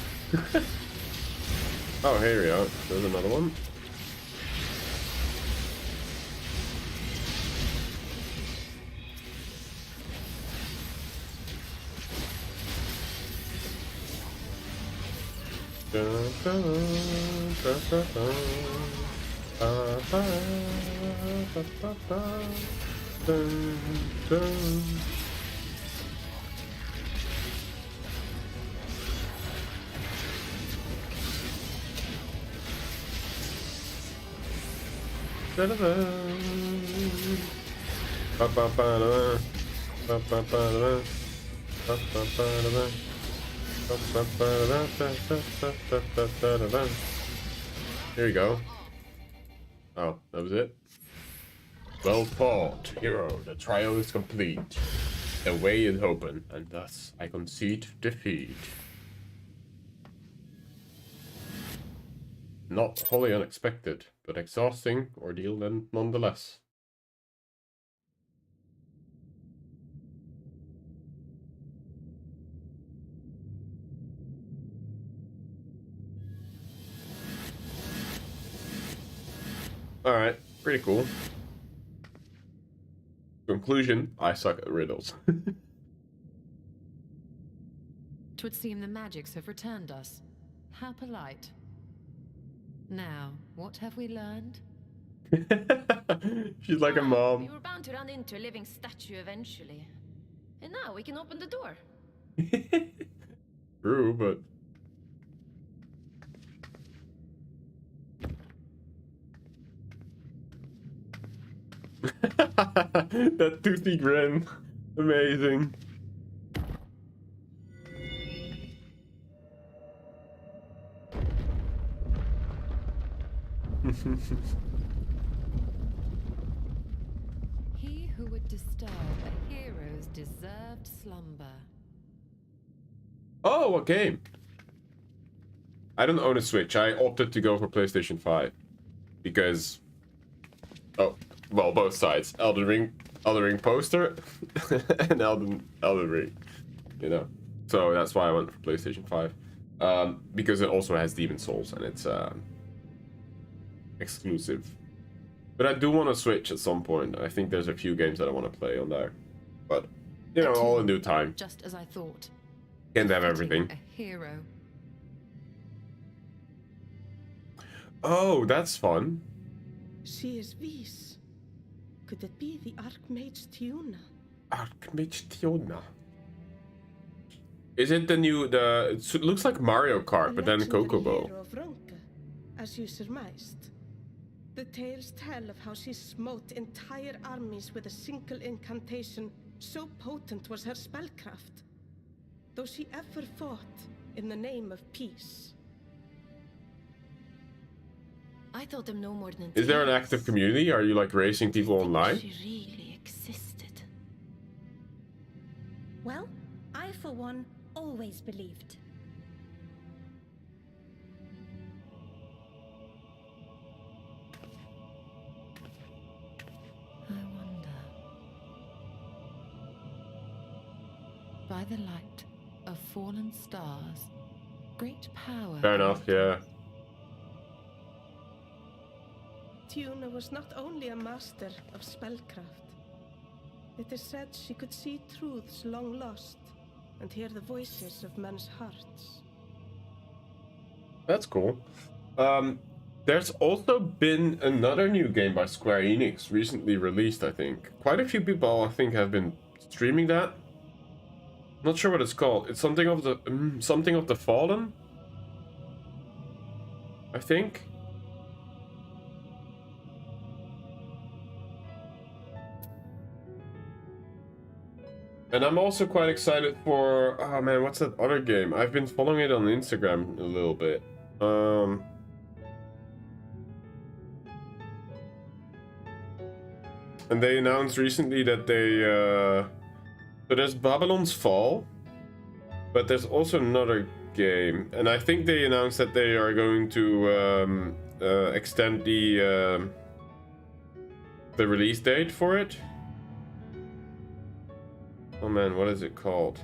Oh, here we go. There's another one. Here you go. Oh, that was it? Well fought, hero. The trial is complete. The way is open, and thus I concede defeat. Not wholly unexpected, but exhausting ordeal nonetheless. Alright, pretty cool. Conclusion, I suck at riddles. 'Twould seem the magics have returned us. How polite. Now, what have we learned? She's like a mom. We were bound to run into a living statue eventually. And now we can open the door. True, but... that toothy grin. Amazing. He who would disturb a hero's deserved slumber. Oh, what game? I don't own a Switch. I opted to go for PlayStation 5 because, oh, well, both sides. Elden Ring poster, and Elden Ring, you know. So that's why I went for PlayStation 5, because it also has Demon Souls and it's exclusive. But I do want to Switch at some point. I think there's a few games that I want to play on there, but you know, all in due time. Just as I thought. Can't have everything. A hero. Oh, that's fun. She is Whis. Could it be the Archmage Tiuna? Archmage Tiuna. Is it the new, it looks like Mario Kart, but then Kokobo. Hero of Ronka, as you surmised. The tales tell of how she smote entire armies with a single incantation, so potent was her spellcraft. Though she ever fought in the name of peace. I thought them no more than. Is there an active community? Are you like racing people online? She really existed. Well, I for one always believed. I wonder. By the light of fallen stars, great power. Fair enough, yeah. Tiuna was not only a master of spellcraft. It is said she could see truths long lost and hear the voices of men's hearts. That's cool. There's also been another new game by Square Enix recently released, I think. Quite a few people, I think, have been streaming that. Not sure what it's called. It's something of the Fallen, I think. And I'm also quite excited for, oh man, what's that other game? I've been following it on Instagram a little bit. And they announced recently that they, so there's Babylon's Fall, but there's also another game. And I think they announced that they are going to extend the release date for it. Oh man, what is it called?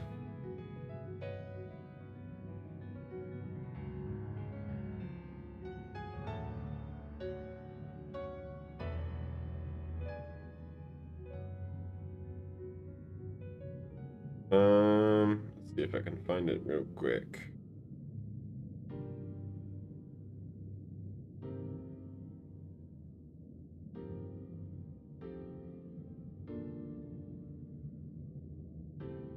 Let's see if I can find it real quick.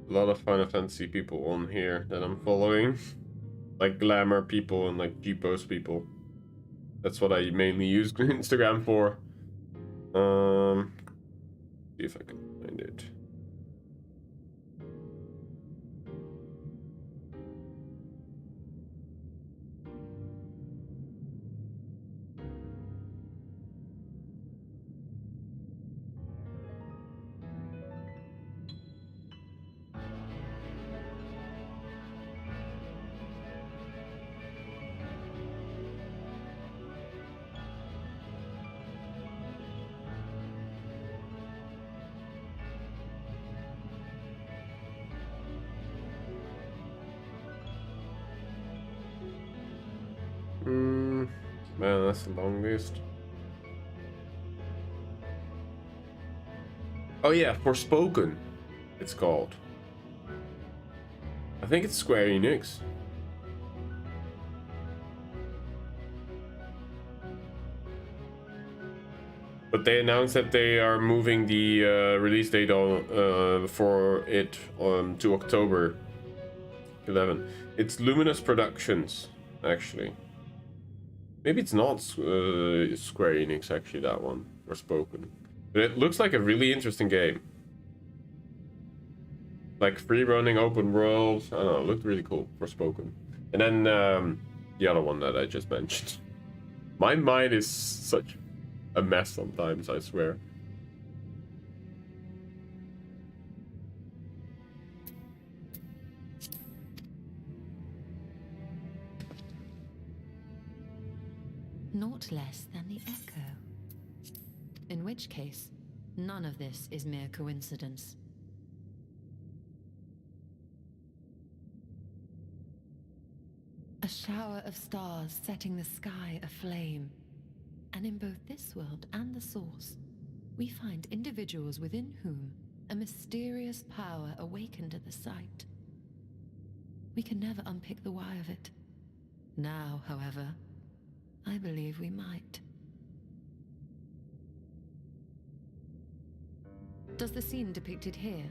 A lot of Final Fantasy people on here that I'm following. Like glamour people and like G-post people. That's what I mainly use Instagram for. See if I can find it. Man, that's a long list. Oh yeah, Forspoken, it's called. I think it's Square Enix. But they announced that they are moving the release date on, for it to October 11. It's Luminous Productions, actually. Maybe it's not Square Enix, actually, that one, Forspoken. But it looks like a really interesting game. Like free-running open world. I don't know, it looked really cool, Forspoken. And then the other one that I just mentioned. My mind is such a mess sometimes, I swear. naught less than the echo. In which case, none of this is mere coincidence. A shower of stars setting the sky aflame. And in both this world and the Source, we find individuals within whom a mysterious power awakened at the sight. We can never unpick the why of it. Now, however, I believe we might. Does the scene depicted here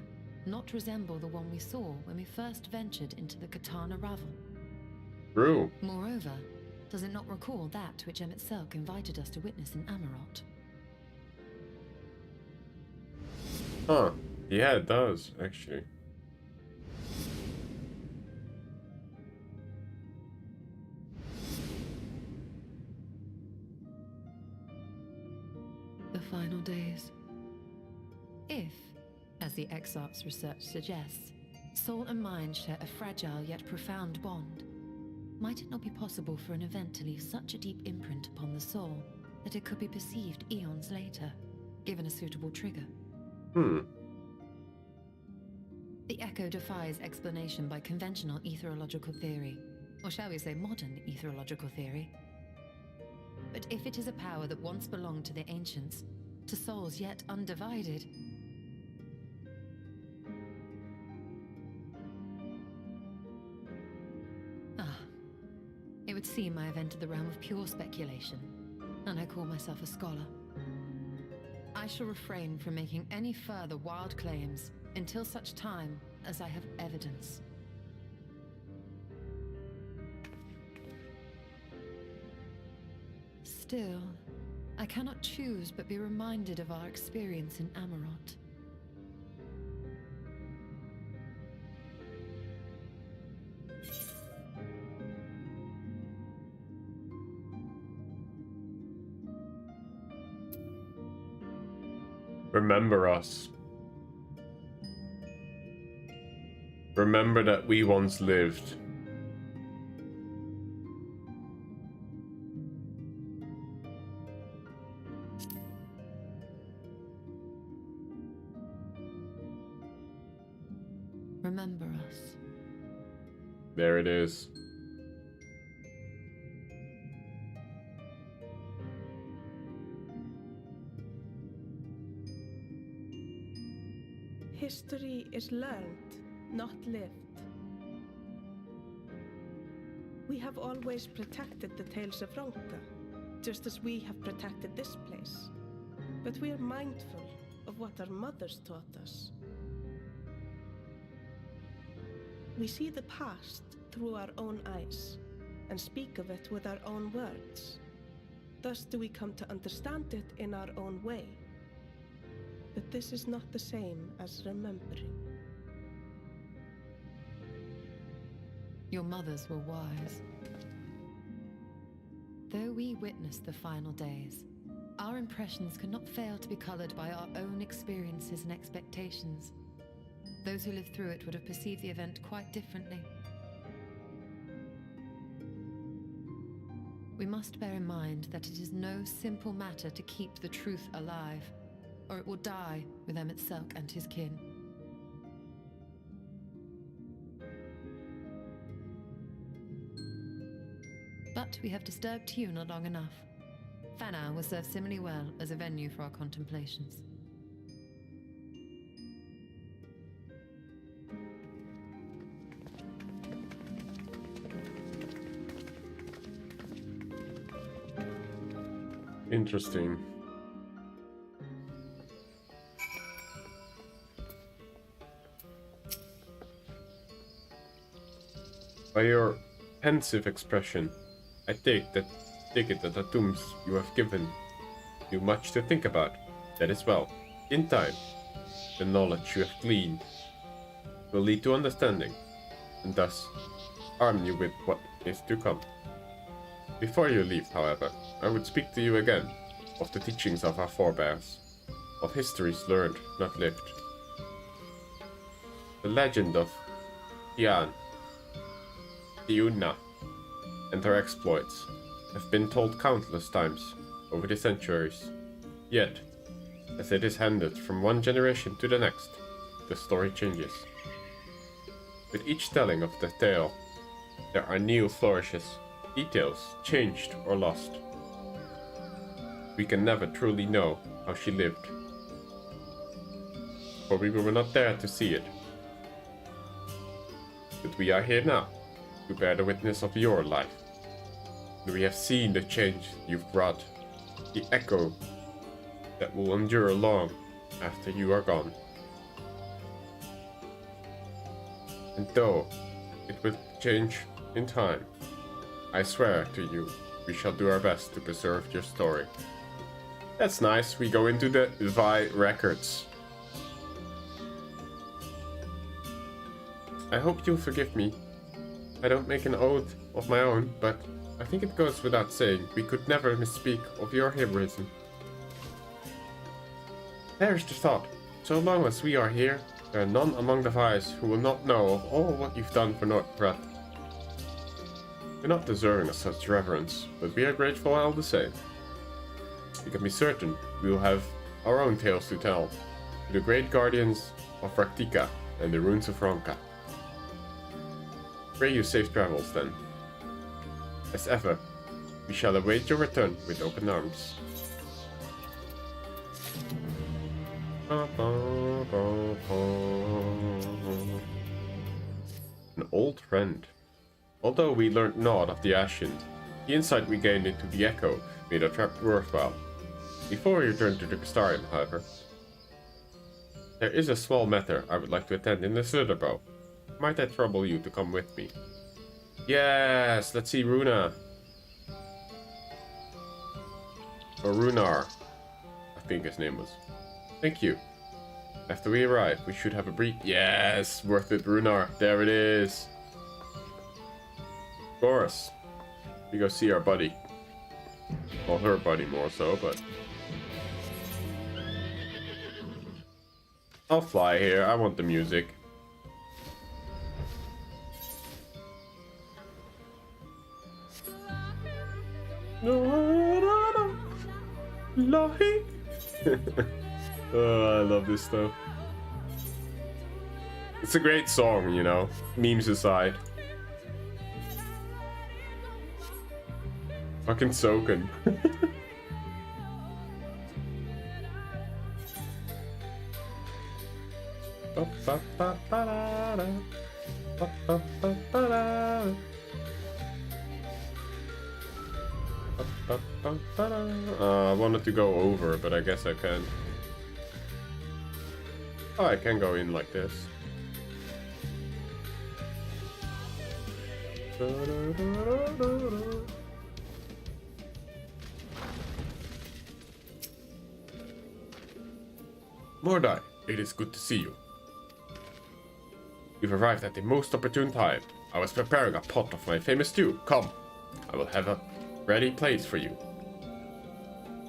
not resemble the one we saw when we first ventured into the Katana Ravel? True. Moreover, does it not recall that which Emet-Selch invited us to witness in Amarot? Huh. Yeah, it does, actually. The final days. If, as the Exarch's research suggests, soul and mind share a fragile yet profound bond, might it not be possible for an event to leave such a deep imprint upon the soul that it could be perceived eons later, given a suitable trigger? The echo defies explanation by conventional etherological theory, or shall we say modern etherological theory. But if it is a power that once belonged to the ancients, to souls yet undivided, it would seem I have entered the realm of pure speculation, and I call myself a scholar. I shall refrain from making any further wild claims until such time as I have evidence. Still, I cannot choose but be reminded of our experience in Amarot. Remember us. Remember that we once lived. Remember us. There it is. History is learned, not lived. We have always protected the tales of Ronka, just as we have protected this place. But we are mindful of what our mothers taught us. We see the past through our own eyes, and speak of it with our own words. Thus do we come to understand it in our own way. But this is not the same as remembering. Your mothers were wise. Though we witnessed the final days, our impressions cannot fail to be colored by our own experiences and expectations. Those who lived through it would have perceived the event quite differently. We must bear in mind that it is no simple matter to keep the truth alive, or it will die with Emet-Selch and his kin. But we have disturbed Tuna long enough. Fanau will serve similarly well as a venue for our contemplations. Interesting. By your pensive expression, I take it that the tombs you have given you much to think about. That is well. In time, the knowledge you have gleaned will lead to understanding, and thus arm you with what is to come. Before you leave, however, I would speak to you again of the teachings of our forebears, of histories learned, not lived. The legend of Tian, Tiuna, and her exploits, have been told countless times over the centuries. Yet, as it is handed from one generation to the next, the story changes. With each telling of the tale, there are new flourishes, details changed or lost. We can never truly know how she lived, for we were not there to see it. But we are here now, to bear the witness of your life. And we have seen the change you've brought, the echo that will endure long after you are gone. And though it will change in time, I swear to you, we shall do our best to preserve your story. That's nice. We go into the Vi records. I hope you'll forgive me. I don't make an oath of my own, but I think it goes without saying we could never misspeak of your heroism. Perish the thought. So long as we are here, there are none among the Vi's who will not know of all what you've done for Northrend. You're not deserving of such reverence, but we are grateful all the same. You can be certain we will have our own tales to tell to the great guardians of Raktika and the ruins of Ronka. Pray you safe travels then. As ever, we shall await your return with open arms. An old friend. Although we learned naught of the Ashen, the insight we gained into the Echo made our trip worthwhile. Before we return to the Crystarium, however, there is a small matter I would like to attend in the Slitherbow. Might I trouble you to come with me? Yes, let's see Runa. Or Runar, I think his name was. Thank you. After we arrive, we should have a brief... Yes, worth it, Runar. There it is. Of course. We go see our buddy. Well, her buddy more so, but... I'll fly here. I want the music. Oh, I love this stuff. It's a great song, you know, memes aside. Fucking soaking. I wanted to go over, but I guess I can. Oh, I can go in like this. Mordai, it is good to see you. You've arrived at the most opportune time. I was preparing a pot of my famous stew. Come, I will have a ready place for you.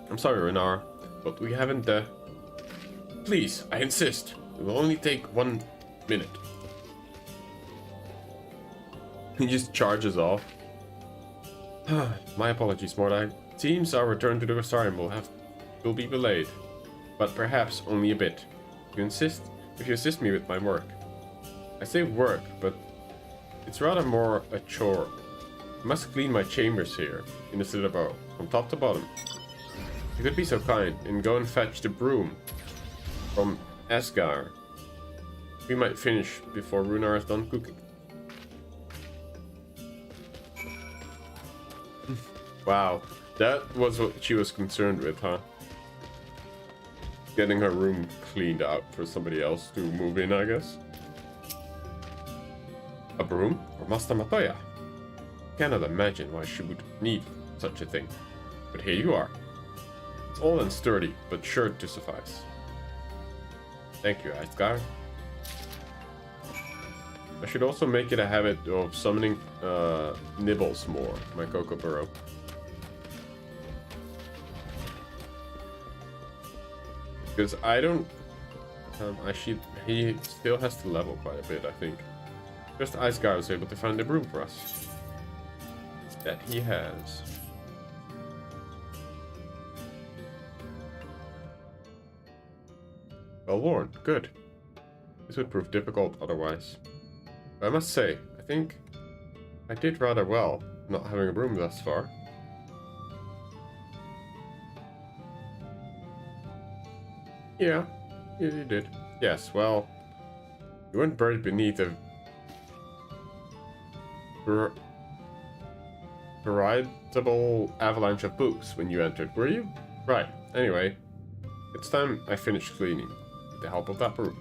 I'm sorry, Renar, but we haven't Please, I insist. It will only take 1 minute. He just charges off. My apologies, Mordai. Seems our return to the Crystarium will be delayed, but perhaps only a bit. If you assist me with my work. I say work, but it's rather more a chore. I must clean my chambers here in the Slitherbow, from top to bottom. You could be so kind and go and fetch the broom from Asgar. We might finish before Runar is done cooking. Wow, that was what she was concerned with, huh? Getting her room cleaned out for somebody else to move in, I guess. A broom for Master Matoya? Cannot imagine why she would need such a thing. But here you are. It's all unsturdy, but sure to suffice. Thank you, Asgar. I should also make it a habit of summoning Nibbles more, my Kookaburra. Because I don't... he still has to level quite a bit, I think. Just Asgar was able to find a broom for us. That he has. Well worn. Good. This would prove difficult otherwise. But I must say, I think I did rather well not having a broom thus far. Yeah, you did. Yes, well, you weren't buried beneath a veritable avalanche of books when you entered, were you? Right. Anyway, it's time I finished cleaning with the help of that broom.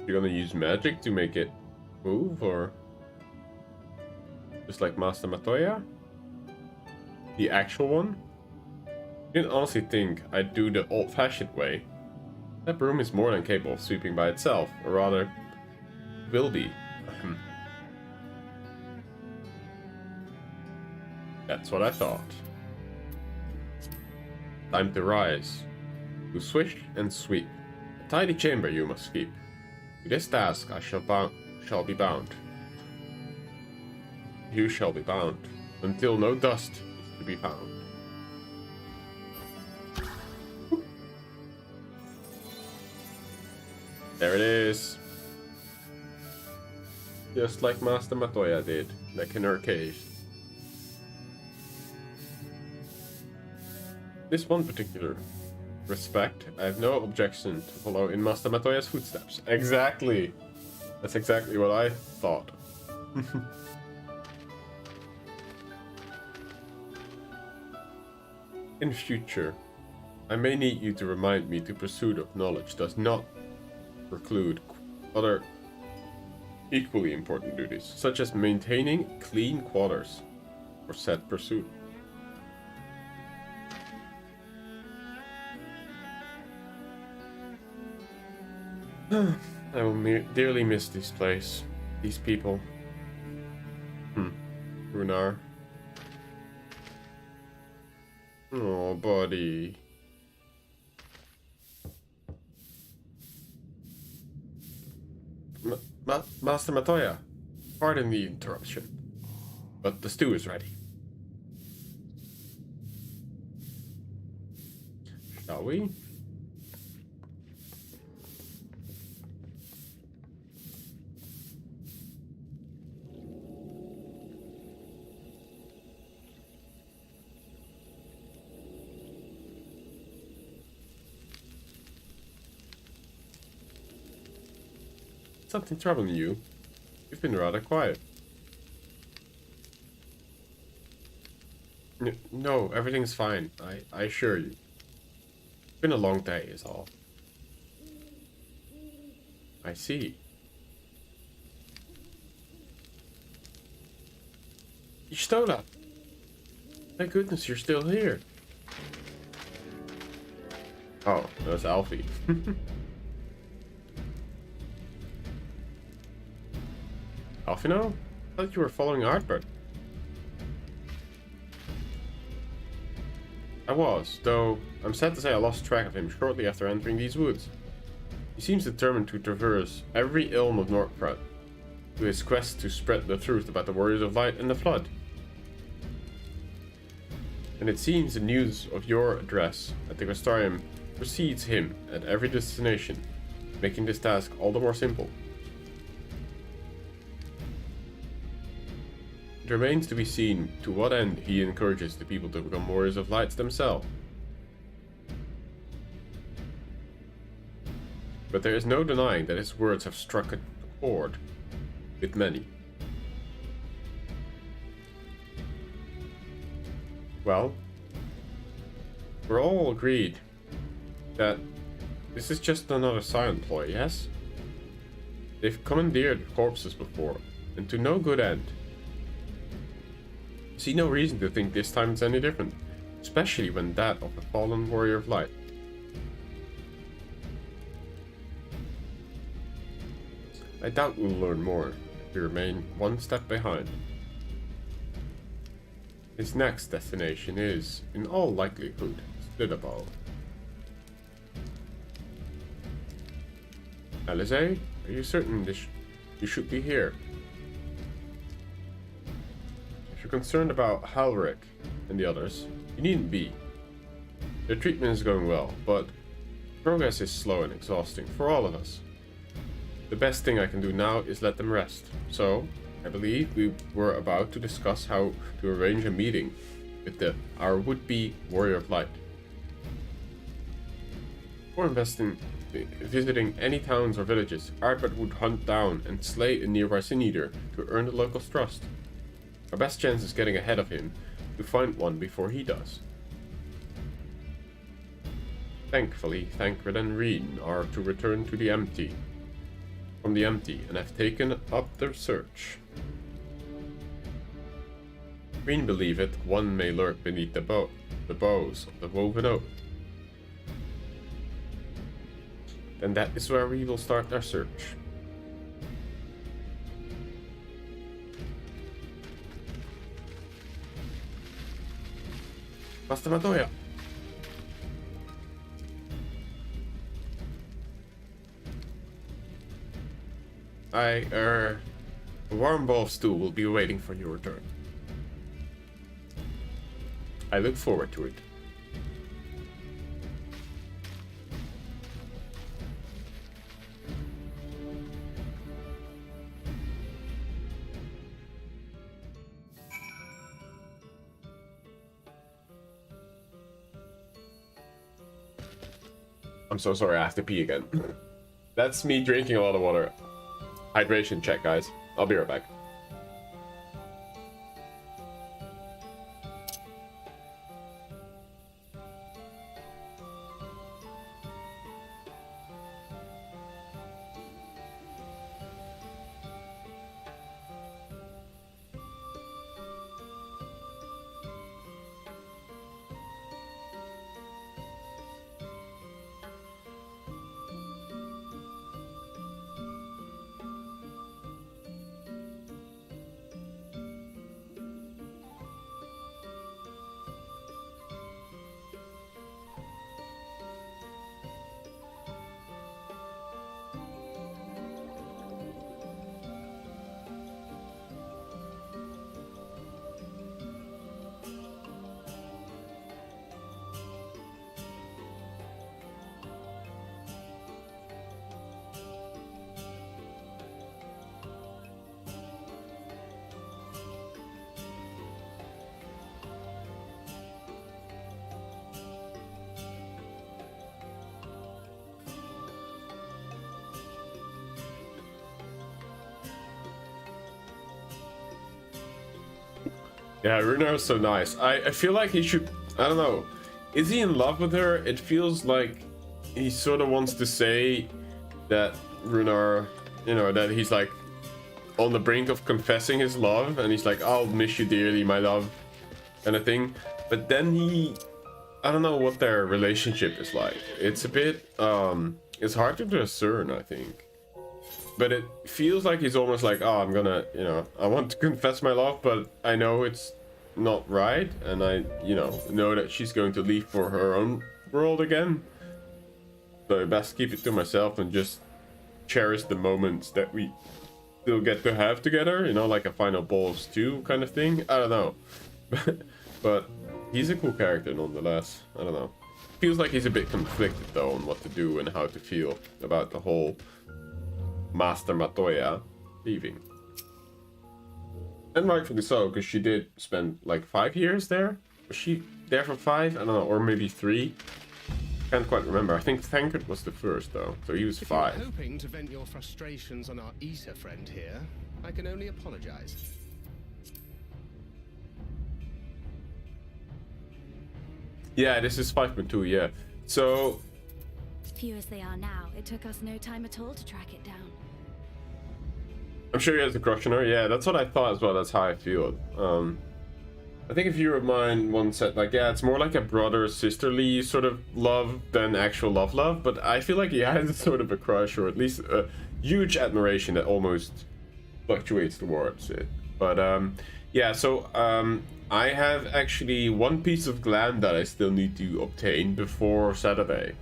You're gonna use magic to make it move, or just like Master Matoya? The actual one? I didn't honestly think I'd do the old-fashioned way. That broom is more than capable of sweeping by itself, or rather, will be. That's what I thought. Time to rise. To swish and sweep. A tidy chamber you must keep. To this task I shall be bound. You shall be bound, until no dust is to be found. There it is. Just like Master Matoya did, back in her cave. This one particular respect, I have no objection to follow in Master Matoya's footsteps. Exactly! That's exactly what I thought. In future, I may need you to remind me the pursuit of knowledge does not preclude other equally important duties, such as maintaining clean quarters for said pursuit. I will dearly miss this place, these people. Runar. Oh, buddy. Master Matoya, pardon the interruption, but the stew is ready. Shall we? Something troubling you? You've been rather quiet. No, everything's fine. I assure you. It's been a long day, is all. I see. Ishtola! Thank goodness you're still here. Oh, that's Alfie. Alfino? I thought you were following Artbert. I was, though I'm sad to say I lost track of him shortly after entering these woods. He seems determined to traverse every ilm of Northrend to his quest to spread the truth about the Warriors of Light and the Flood. And it seems the news of your address at the Vestarium precedes him at every destination, making this task all the more simple. It remains to be seen to what end he encourages the people to become Warriors of Light themselves. But there is no denying that his words have struck a chord with many. Well, we're all agreed that this is just another silent ploy, yes? They've commandeered corpses before, and to no good end. See no reason to think this time it's any different, especially when that of a fallen Warrior of Light. I doubt we'll learn more if we remain one step behind. His next destination is, in all likelihood, Stidabal. Alize, are you certain you should be here? If you're concerned about Halric and the others, you needn't be. Their treatment is going well, but progress is slow and exhausting for all of us. The best thing I can do now is let them rest. So, I believe we were about to discuss how to arrange a meeting with our would-be Warrior of Light. Before visiting any towns or villages, Ardbert would hunt down and slay a nearby Sin Eater to earn the locals' trust. Our best chance is getting ahead of him to find one before he does. Thankfully, Thancred and Reen are to return to the Empty, and have taken up their search. Reen believeth one may lurk beneath the boughs of the Woven Oak. Then that is where we will start our search. Basta Matoya! A warm bowl of stew will be waiting for your return. I look forward to it. I'm so sorry, I have to pee again. That's me drinking a lot of water. Hydration check, guys. I'll be right back. Yeah, Runar is so nice. I feel like he should... I don't know. Is he in love with her? It feels like he sort of wants to say that Runar, you know, that he's like on the brink of confessing his love. And he's like, I'll miss you dearly, my love, kind of thing. But then he... I don't know what their relationship is like. It's a bit... it's hard to discern, I think. But it feels like he's almost like, oh, I'm gonna, you know, I want to confess my love, but I know it's not right. And I, you know that she's going to leave for her own world again. So I best keep it to myself and just cherish the moments that we still get to have together. You know, like a final bowl of stew kind of thing. I don't know. But he's a cool character nonetheless. I don't know. Feels like he's a bit conflicted though on what to do and how to feel about the whole Master Matoya leaving. And rightfully so, because she did spend like 5 years there. Was she there for 5? I don't know, or maybe 3. Can't quite remember. I think Thancred was the first though, so he was 5. If you're hoping to vent your frustrations on our Issa friend here, I can only apologize. Yeah, this is 5.2, yeah. So... Few as they are now, it took us no time at all to track it down. I'm sure he has a crush on her. Yeah, that's what I thought as well. That's how I feel. I think a viewer of mine once said, like, yeah, it's more like a brother-sisterly sort of love than actual love. But I feel like he has sort of a crush, or at least a huge admiration that almost fluctuates towards it. But, yeah, so I have actually one piece of gland that I still need to obtain before Saturday.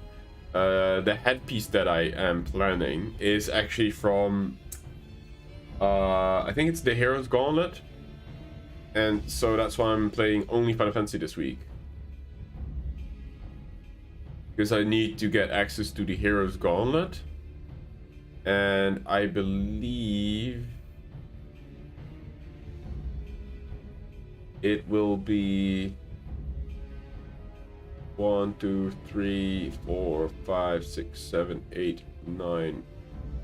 the headpiece that I am planning is actually from I think it's the Hero's Gauntlet, and so that's why I'm playing only Final Fantasy this week, because I need to get access to the Hero's Gauntlet, and I believe it will be 1, 2, 3, 4, 5, 6, 7, 8, 9.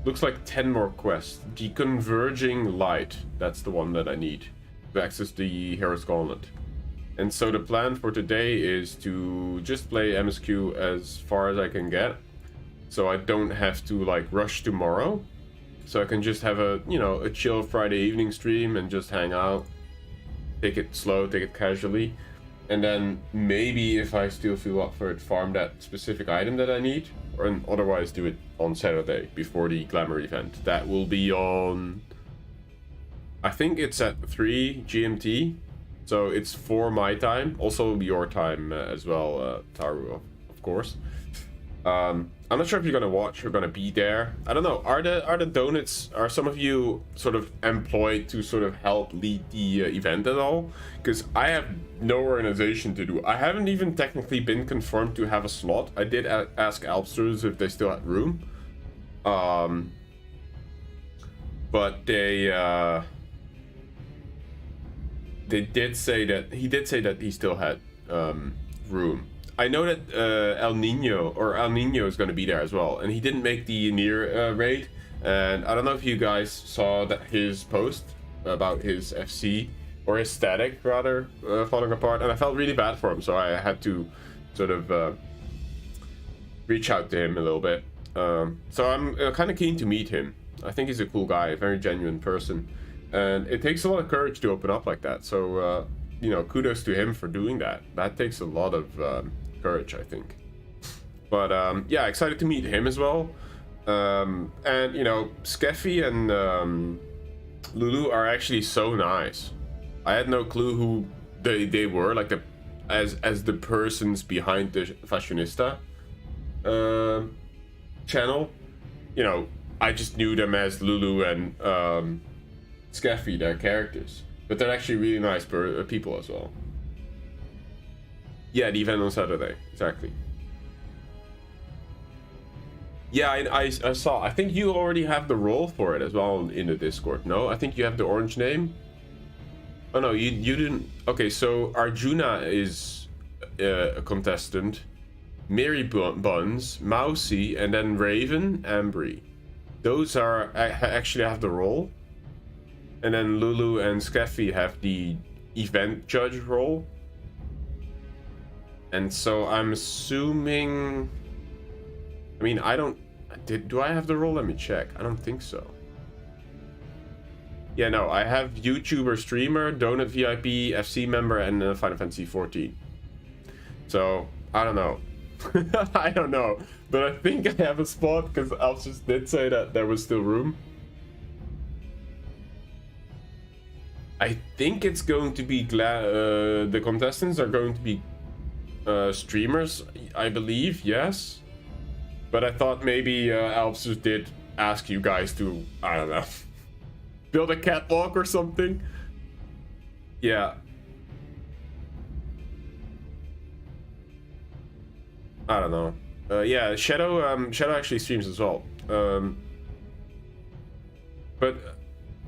Looks like 10 more quests. The Converging Light, that's the one that I need to access the Hero's Gauntlet. And so the plan for today is to just play MSQ as far as I can get, so I don't have to like rush tomorrow. So I can just have a, you know, a chill Friday evening stream and just hang out, take it slow, take it casually. And then maybe if I still feel up for it, farm that specific item that I need, or otherwise do it on Saturday before the Glamour event. That will be on, I think it's at 3 GMT, so it's 4 my time, also your time as well, Taru, of course. I'm not sure if you're gonna watch or gonna be there. I don't know. Are the donuts, are some of you sort of employed to sort of help lead the event at all? Because I have no organization to do. I haven't even technically been confirmed to have a slot. I did ask Alpsters if they still had room. But they did say that he still had room. I know that El Nino is going to be there as well, and he didn't make the near raid. And I don't know if you guys saw that his post about his FC, or his static rather, falling apart, and I felt really bad for him, so I had to sort of reach out to him a little bit. So I'm kind of keen to meet him. I think he's a cool guy, a very genuine person, and it takes a lot of courage to open up like that. So you know, kudos to him for doing that. That takes a lot of courage, I think. But yeah, excited to meet him as well. And you know, Skeffy and Lulu are actually so nice. I had no clue who they were, like as the persons behind the Fashionista channel. You know, I just knew them as Lulu and Skeffy, their characters. But they're actually really nice people as well. Yeah, the event on Saturday, exactly. Yeah, I saw. I think you already have the role for it as well in the Discord. No, I think you have the orange name. Oh no, you didn't. Okay, so Arjuna is a contestant. Mary Buns, Mousy, and then Raven, Ambry. Those are actually have the role. And then Lulu and Skeffy have the event judge role. And so I'm assuming... I mean, I don't... Do I have the role? Let me check. I don't think so. Yeah, no, I have YouTuber, streamer, Donut VIP, FC member, and Final Fantasy 14. So, I don't know. I don't know. But I think I have a spot, because Alf just did say that there was still room. I think it's going to be the contestants are going to be streamers, I believe, yes. But I thought maybe Alpsus did ask you guys to, I don't know, build a catwalk or something. Yeah. I don't know. Yeah, Shadow actually streams as well. But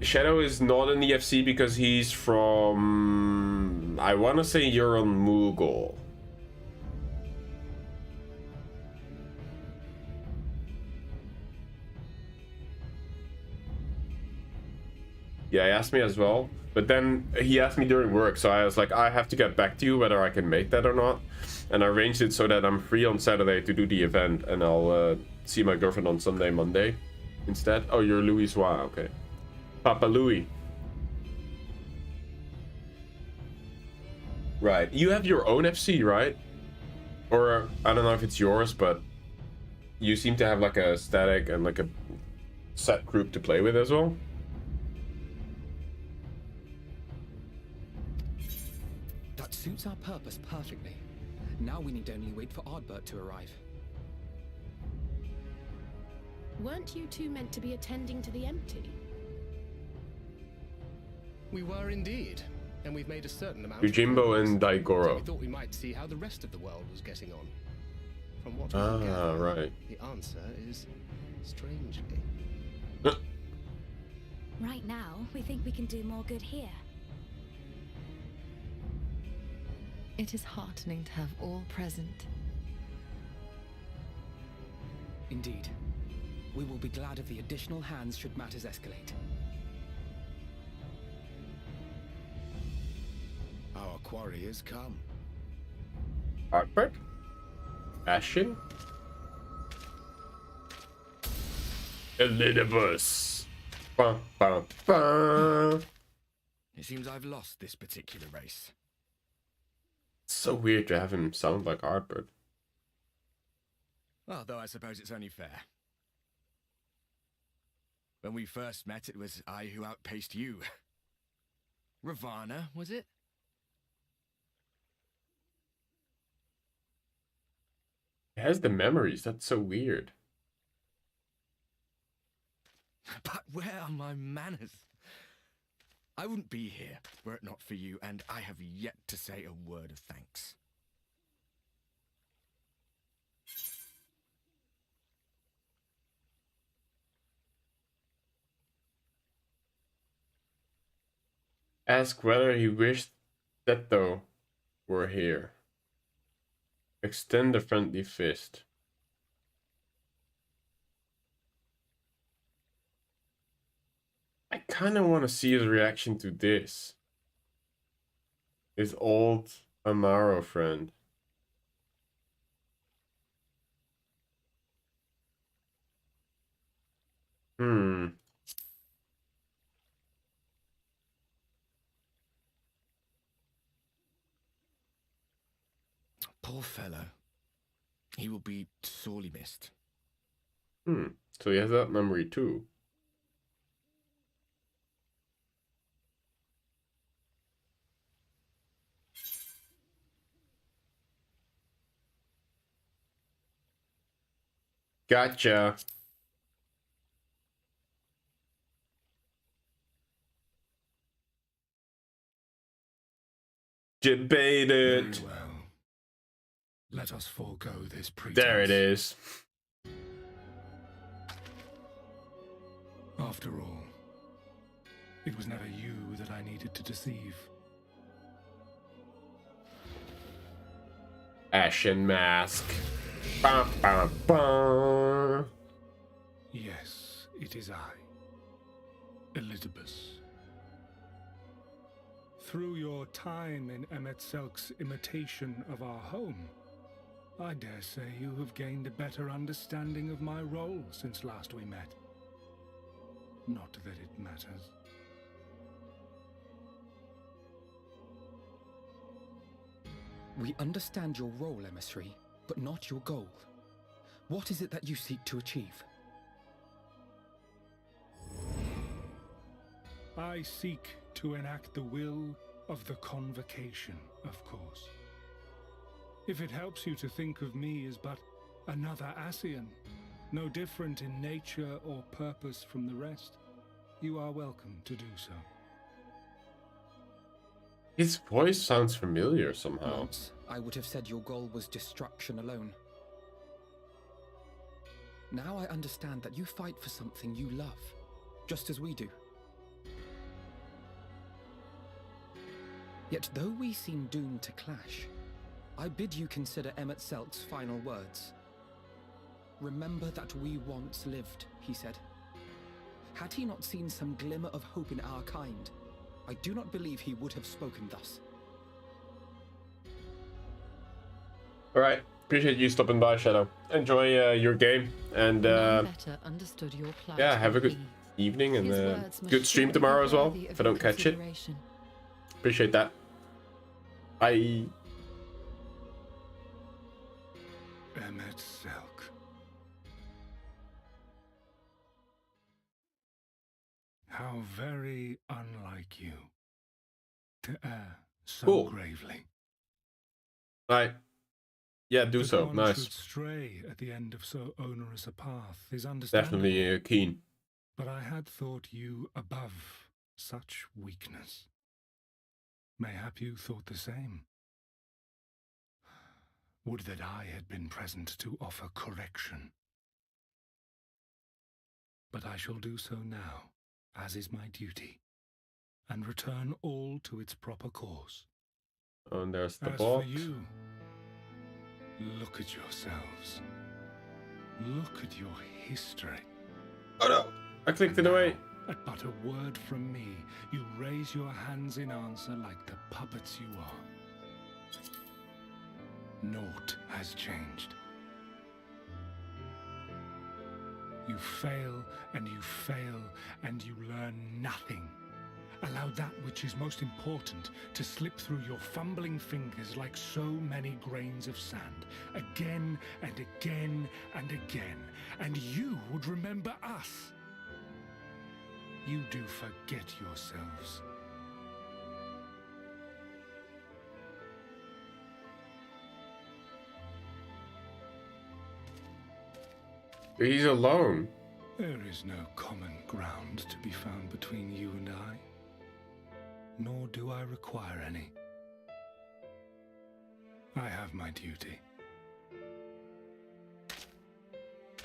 Shadow is not in the FC because he's from... I want to say you're on Moogle. Yeah, he asked me as well. But then he asked me during work, so I was like, I have to get back to you whether I can make that or not. And I arranged it so that I'm free on Saturday to do the event, and I'll see my girlfriend on Sunday, Monday instead. Oh, you're Louis Wa, okay. Papa Louis. Right. You have your own FC, right? Or I don't know if it's yours, but you seem to have like a static and like a set group to play with as well. That suits our purpose perfectly. Now we need only wait for Ardbert to arrive. Weren't you two meant to be attending to the empty? We were indeed, and we've made a certain amount Yojimbo of and progress. So Daigoro. we thought we might see how the rest of the world was getting on. From what we Ah, gather, right. the answer is strangely. Right now, we think we can do more good here. It is heartening to have all present. Indeed. We will be glad of the additional hands should matters escalate. Our quarry has come. Artwork? Ashen? Elidibus. Ba, ba, ba. It seems I've lost this particular race. It's so weird to have him sound like Artbird. Although I suppose it's only fair. When we first met, it was I who outpaced you. Ravana, was it? He has the memories. That's so weird. But where are my manners? I wouldn't be here were it not for you, and I have yet to say a word of thanks. Ask whether he wished Seto were here. Extend a friendly fist. I kind of want to see his reaction to this. His old Amaro friend. Poor fellow. He will be sorely missed. So he has that memory too. Gotcha. Debated. Very well. Let us forego this pretense. There it is. After all, it was never you that I needed to deceive. Ashen Mask. Ba, ba, ba. Yes, it is I, Elizabeth. Through your time in Emet-Selk's imitation of our home, I dare say you have gained a better understanding of my role since last we met. Not that it matters. We understand your role, emissary, but not your goal. What is it that you seek to achieve? I seek to enact the will of the Convocation, of course. If it helps you to think of me as but another Ascian, no different in nature or purpose from the rest, you are welcome to do so. His voice sounds familiar somehow. Once, I would have said your goal was destruction alone. Now I understand that you fight for something you love, just as we do. Yet though we seem doomed to clash, I bid you consider Emet-Selk's final words. Remember that we once lived, he said. Had he not seen some glimmer of hope in our kind, I do not believe he would have spoken thus. Alright, appreciate you stopping by, Shadow. Enjoy your game, and Better understood your plight yeah, have a than good he. evening, and His words must good stream surely tomorrow be as well, worthy of if I don't your catch it. consideration. Appreciate that. Bye. Emet-Selk. How very unlike you to err so Cool. gravely. Bye. Yeah, do That so. one Nice. should stray at the end of so onerous a path is understandable. Definitely keen. But I had thought you above such weakness. Mayhap you thought the same. Would that I had been present to offer correction. But I shall do so now, as is my duty, and return all to its proper course. Oh, and there's the As box. for you, look at yourselves. Look at your history. Oh no! I clicked it away. At but a word from me, you raise your hands in answer like the puppets you are. Naught has changed. You fail, and you fail, and you learn nothing. Allow that which is most important to slip through your fumbling fingers like so many grains of sand, again and again and again, and you would remember us. You do forget yourselves. He's alone. There is no common ground to be found between you and I, nor do I require any. I have my duty.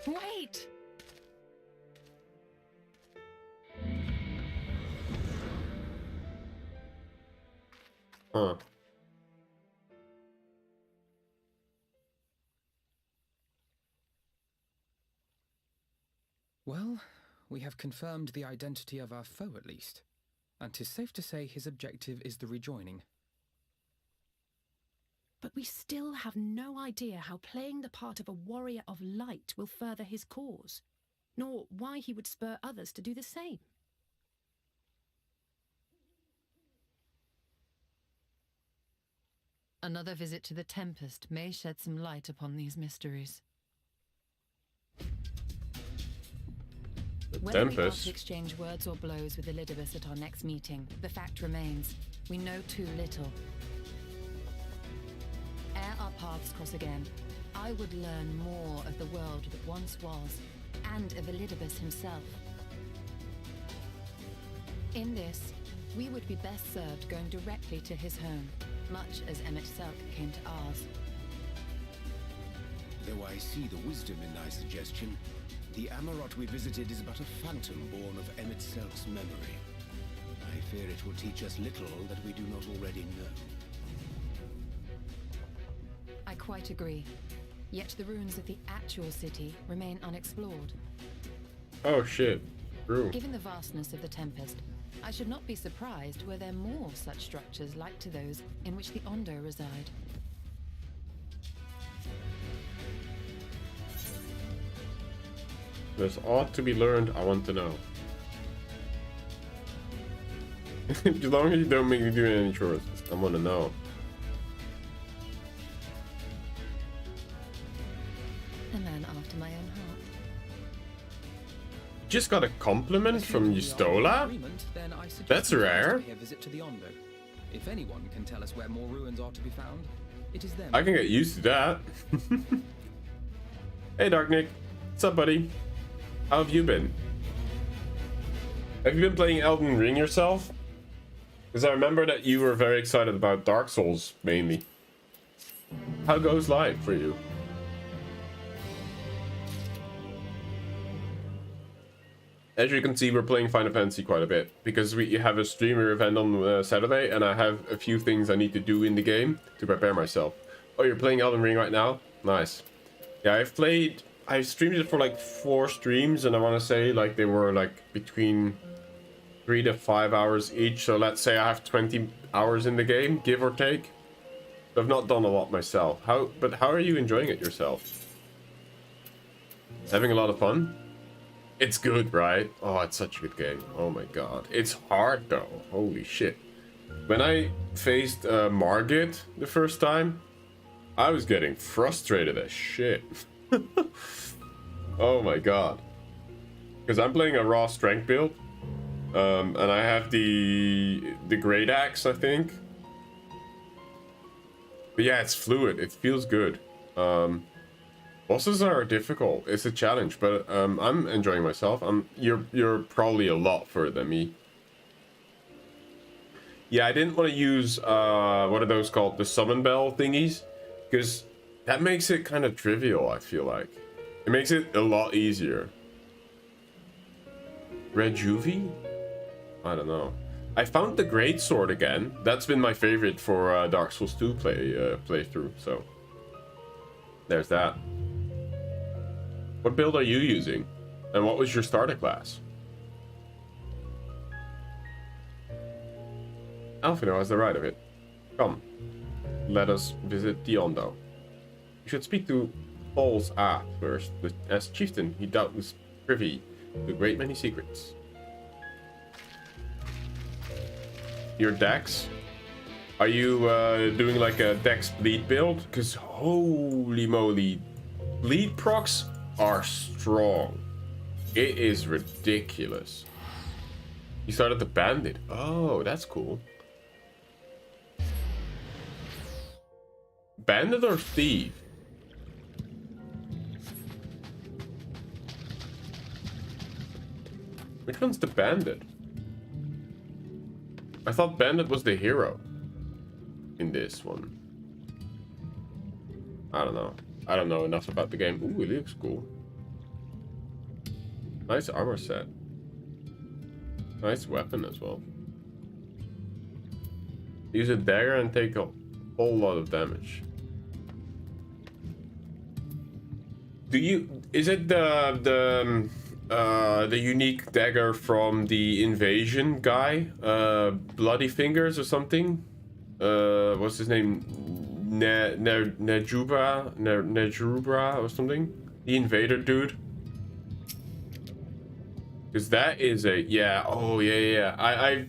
Wait! Huh. Well, we have confirmed the identity of our foe at least, and 'tis safe to say his objective is the rejoining. But we still have no idea how playing the part of a warrior of light will further his cause, nor why he would spur others to do the same. Another visit to the Tempest may shed some light upon these mysteries. Whether we are Tempest? to exchange words or blows with Elidibus at our next meeting, the fact remains, we know too little. Ere our paths cross again, I would learn more of the world that once was, and of Elidibus himself. In this, we would be best served going directly to his home, much as Emmett Selk came to ours. Though I see the wisdom in thy suggestion, the Amarot we visited is but a phantom born of Emmett Selk's memory. I fear it will teach us little that we do not already know. I quite agree. Yet the ruins of the actual city remain unexplored. Oh shit. True. Given the vastness of the Tempest, I should not be surprised were there more such structures like to those in which the Ondo reside. There's ought to be learned, I want to know. As long as you don't make me do any chores, I want to know. A man after my own heart. Just got a compliment from Yustola? Then I suggest That's we rare. pay a visit to the Ondo. If anyone can tell us where more ruins are to be found, it is them. I can get used to that. Hey Dark Nick, what's up buddy? How have you been? Have you been playing Elden Ring yourself? Because I remember that you were very excited about Dark Souls mainly. How goes life for you? As you can see, we're playing Final Fantasy quite a bit because we have a streamer event on Saturday, and I have a few things I need to do in the game to prepare myself. Oh, you're playing Elden Ring right now? Nice. Yeah, I've streamed it for like 4 streams, and I want to say like they were like between 3 to 5 hours each. So let's say I have 20 hours in the game, give or take. So I've not done a lot myself. But how are you enjoying it yourself? Having a lot of fun? It's good, right? Oh, it's such a good game. Oh my god. It's hard though. Holy shit. When I faced Margit the first time, I was getting frustrated as shit. Oh my god. Because I'm playing a raw strength build. And I have the great axe, I think. But yeah, it's fluid. It feels good. Bosses are difficult. It's a challenge, but I'm enjoying myself. You're probably a lot further than me. Yeah, I didn't want to use what are those called? The summon bell thingies, because that makes it kind of trivial. I feel like it makes it a lot easier. Rejuvi? I don't know. I found the Great Sword again. That's been my favorite for Dark Souls 2 playthrough. So there's that. What build are you using? And what was your starter class? Alfino has the right of it. Come, let us visit the Ondo. You should speak to Paul's first. As chieftain, he doubtless privy to a great many secrets. Your Dex? Are you doing like a Dex bleed build? Because holy moly, bleed procs are strong. It is ridiculous. You started the bandit. Oh, that's cool. Bandit or thief? Which one's the bandit? I thought bandit was the hero in this one. I don't know. I don't know enough about the game. Ooh, it looks cool. Nice armor set. Nice weapon as well. Use a dagger and take a whole lot of damage. Do you... Is it the unique dagger from the invasion guy? Bloody Fingers or something? What's his name? Nejubra or something? The invader dude? Because that is a... Yeah, oh yeah.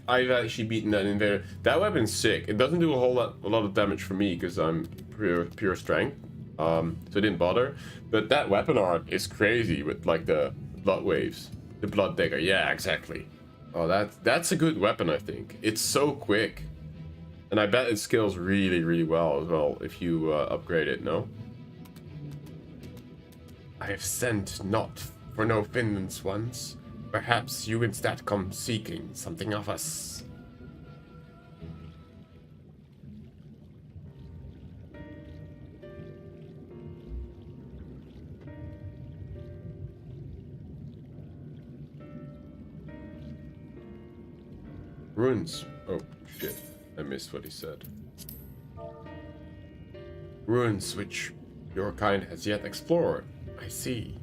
I've actually beaten that invader. That weapon's sick. It doesn't do a lot of damage for me because I'm pure strength. So it didn't bother. But that weapon art is crazy with like the blood waves. The blood dagger, yeah, exactly. Oh, that's a good weapon, I think. It's so quick. And I bet it scales really well as well if you upgrade it, no? I have sent not for no Finland's once. Perhaps you instead come seeking something of us. Runes. Oh, shit. I missed what he said. Runes which your kind has yet explored. I see.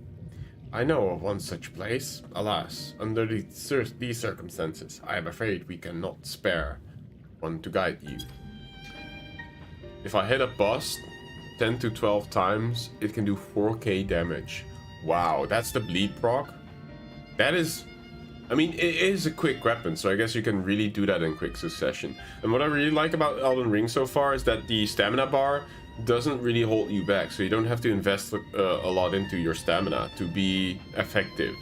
I know of one such place. Alas, under these circumstances, I am afraid we cannot spare one to guide you. If I hit a boss 10 to 12 times, it can do 4k damage. Wow, that's the bleed proc? That is... I mean, it is a quick weapon, so I guess you can really do that in quick succession. And what I really like about Elden Ring so far is that the stamina bar doesn't really hold you back, so you don't have to invest a lot into your stamina to be effective,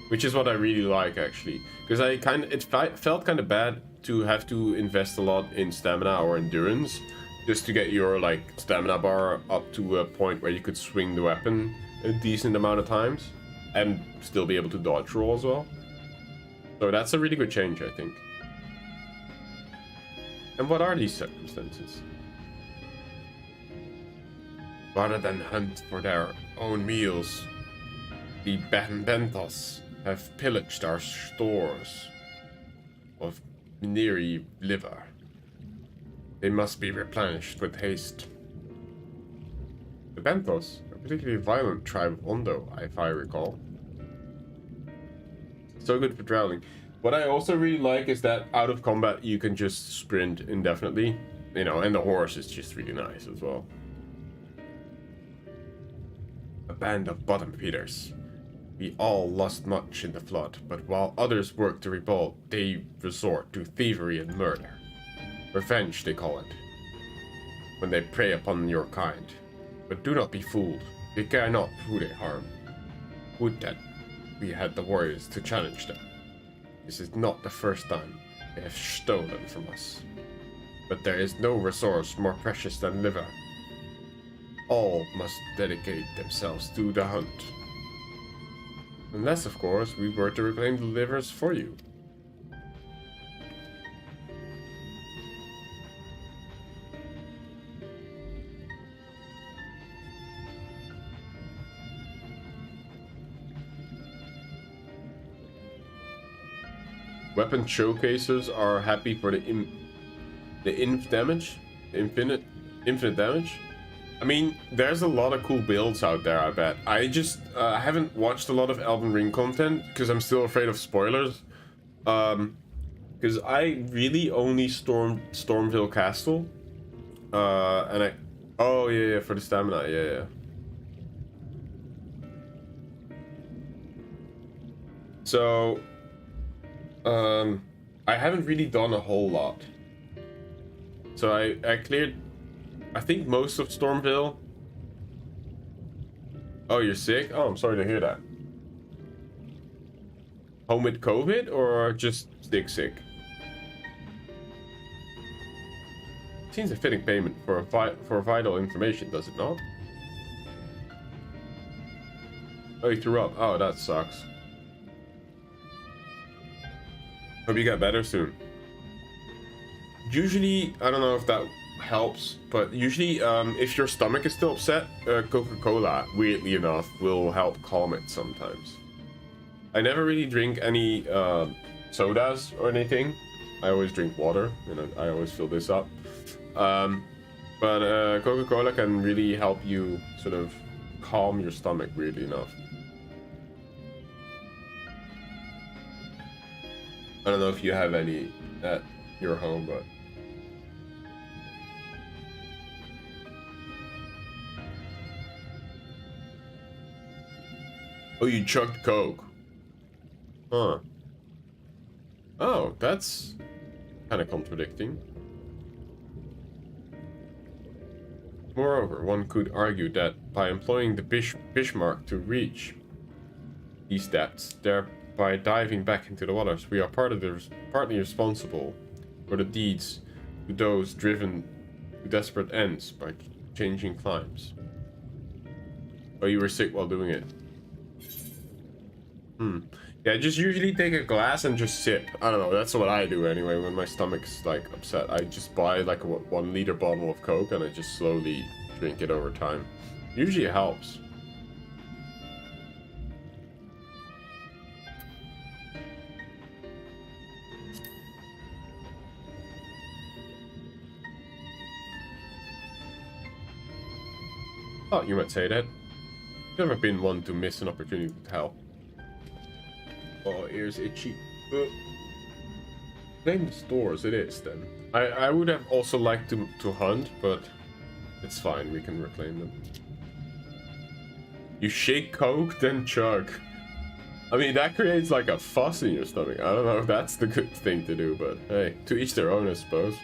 which is what I really like actually. Because it felt kind of bad to have to invest a lot in stamina or endurance just to get your like stamina bar up to a point where you could swing the weapon a decent amount of times and still be able to dodge roll as well. So that's a really good change, I think. And what are these circumstances? Rather than hunt for their own meals, the Bentos have pillaged our stores of Miniri liver. They must be replenished with haste. The Bentos, a particularly violent tribe of Ondo, if I recall. So good for traveling. What I also really like is that out of combat you can just sprint indefinitely, you know, and the horse is just really nice as well. A band of bottom feeders. We all lost much in the flood, but while others work to rebuild, they resort to thievery and murder. Revenge, they call it, when they prey upon your kind. But do not be fooled. They care not who they harm. Would that we had the warriors to challenge them. This is not the first time they have stolen from us. But there is no resource more precious than liver. all must dedicate themselves to the hunt. Unless, of course, we were to reclaim the livers for you. Weapon showcasers are happy for the inf damage, infinite damage. I mean, there's a lot of cool builds out there, I bet. I just haven't watched a lot of Elden Ring content because I'm still afraid of spoilers. Because I really only stormed Stormville Castle, and oh yeah, for the stamina, yeah. So. I haven't really done a whole lot. So I cleared, I think, most of Stormville. Oh, you're sick? Oh, I'm sorry to hear that. Home with COVID or just sick? Seems a fitting payment for vital information, does it not? Oh, you threw up. Oh, that sucks. Hope you get better soon. Usually, I don't know if that helps, but usually if your stomach is still upset, Coca-Cola, weirdly enough, will help calm it sometimes. I never really drink any sodas or anything. I always drink water, and I always fill this up. But Coca-Cola can really help you sort of calm your stomach, weirdly enough. I don't know if you have any at your home, but... Oh, you chugged Coke. Huh. Oh, that's kind of contradicting. Moreover, one could argue that by employing the Bismarck to reach these depths, by diving back into the waters, we are partly responsible for the deeds to those driven to desperate ends by changing climes. Oh, you were sick while doing it. Yeah, just usually take a glass and just sip. I don't know, that's what I do anyway when my stomach's like upset. I just buy like a 1 liter bottle of Coke and I just slowly drink it over time. Usually it helps. Thought you might say that. Never been one to miss an opportunity to help. Oh, ears itchy. Claim the stores, it is then. I would have also liked to hunt, but it's fine, we can reclaim them. You shake Coke, then chug. I mean, that creates like a fuss in your stomach. I don't know if that's the good thing to do, but hey, to each their own, I suppose.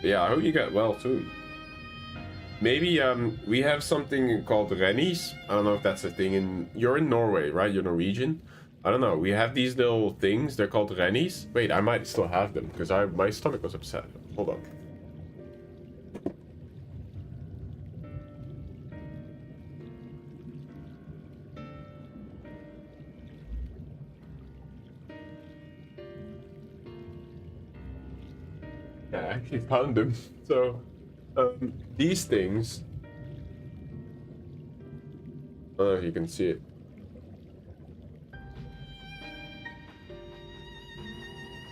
But yeah, I hope you get well soon. Maybe we have something called Rennies. I don't know if that's a thing in... You're in Norway, right? You're Norwegian? I don't know. We have these little things. They're called Rennies. Wait, I might still have them because my stomach was upset. Hold on. Yeah, I actually found them. So... these things, I don't know if you can see it.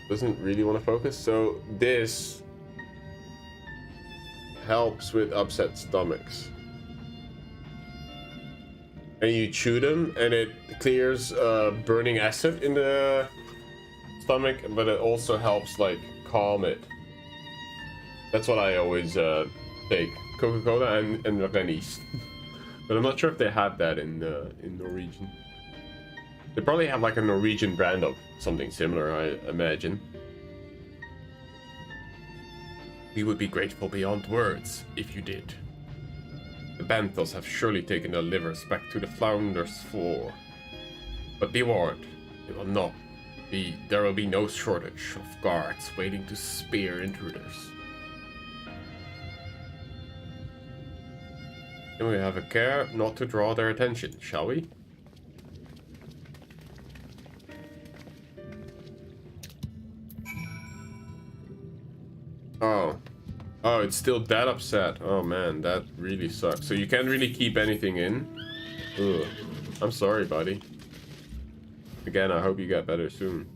Doesn't really want to focus. So this helps with upset stomachs. And you chew them and it clears burning acid in the stomach, but it also helps like calm it. That's what I always take, Coca-Cola and Rennies. But I'm not sure if they have that in Norwegian. They probably have like a Norwegian brand of something similar, I imagine. We would be grateful beyond words if you did. The Banthos have surely taken their livers back to the Flounder's floor. But be warned, there will be no shortage of guards waiting to spear intruders. And we have a care not to draw their attention, shall we? Oh. Oh, it's still that upset. Oh man, that really sucks. So you can't really keep anything in? Ugh. I'm sorry, buddy. Again, I hope you get better soon.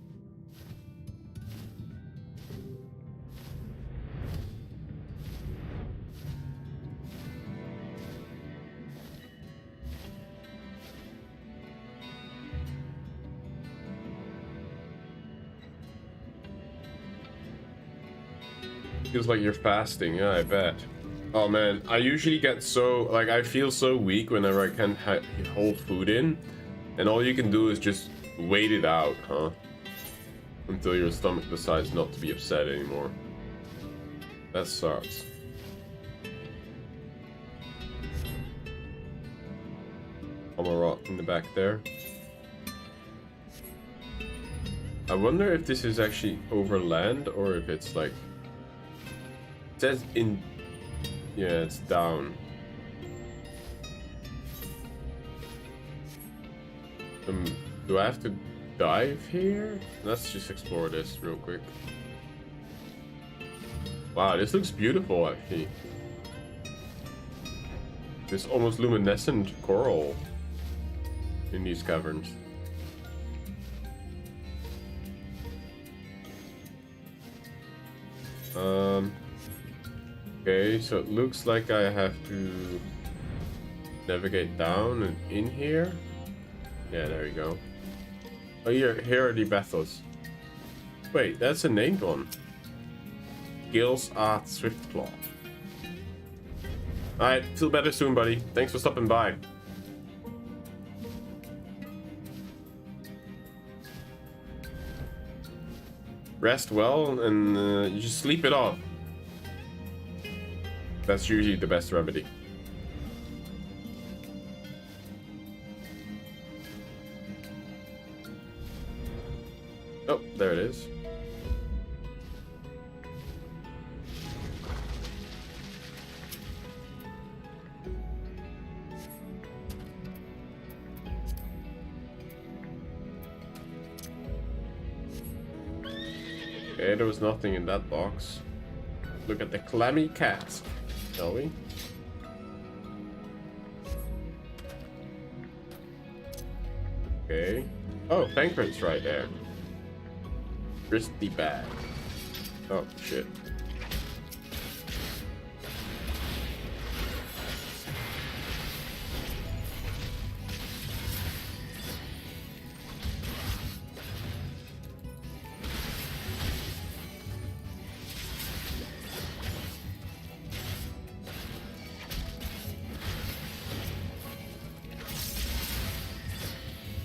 Feels like you're fasting, yeah, I bet. Oh man, I usually get so, like, I feel so weak whenever I can't hold food in. And all you can do is just wait it out, huh? Until your stomach decides not to be upset anymore. That sucks. I'm a rock in the back there. I wonder if this is actually over land or if it's like... It says in... Yeah, it's down. Do I have to dive here? Let's just explore this real quick. Wow, this looks beautiful actually. This almost luminescent coral in these caverns. Okay, so it looks like I have to navigate down and in here. Yeah, there you go. Oh, here are the Bethels. Wait, that's a named one. Gil's Art Swiftclaw. Alright, feel better soon, buddy. Thanks for stopping by. Rest well and you just sleep it off. That's usually the best remedy. Oh, there it is. Okay, there was nothing in that box. Look at the clammy cat, shall we? Okay. Oh, Thancred's right there. Crispy bag. Oh, shit.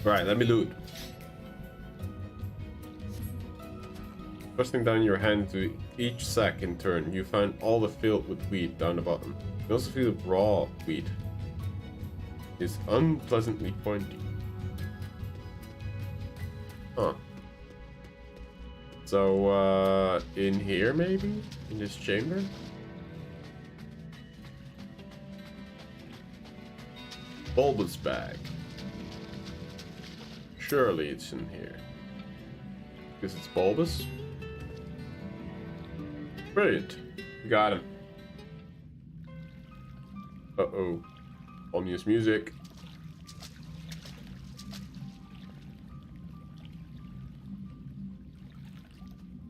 Right, let me loot. Pressing down your hand to each sack in turn, you find all the filled with wheat down the bottom. You also feel raw wheat. It's unpleasantly pointy. Huh. So, in here maybe? In this chamber? Bulbous bag. Surely it's in here. Because it's bulbous? Brilliant. Got him. Uh-oh. Ominous music.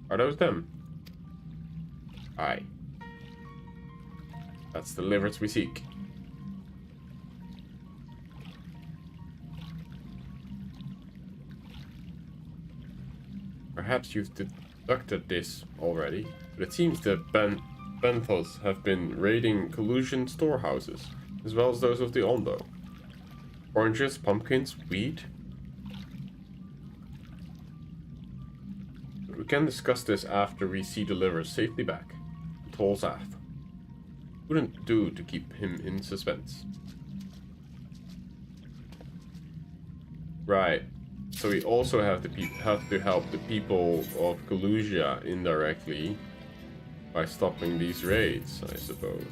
Are those them? Aye. That's the deliverance we seek. Perhaps you've deducted this already, but it seems that Benthos have been raiding collusion storehouses, as well as those of the Ondo. Oranges, pumpkins, wheat. But we can discuss this after we see Deliver safely back to Tolzath. Wouldn't do to keep him in suspense. Right. So we also have to help the people of Kalusia indirectly by stopping these raids, I suppose.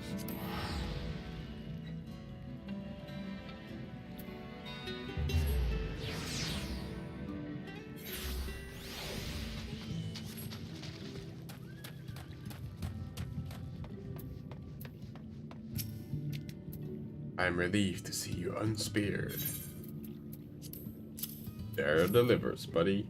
I'm relieved to see you unspared. There delivers, buddy.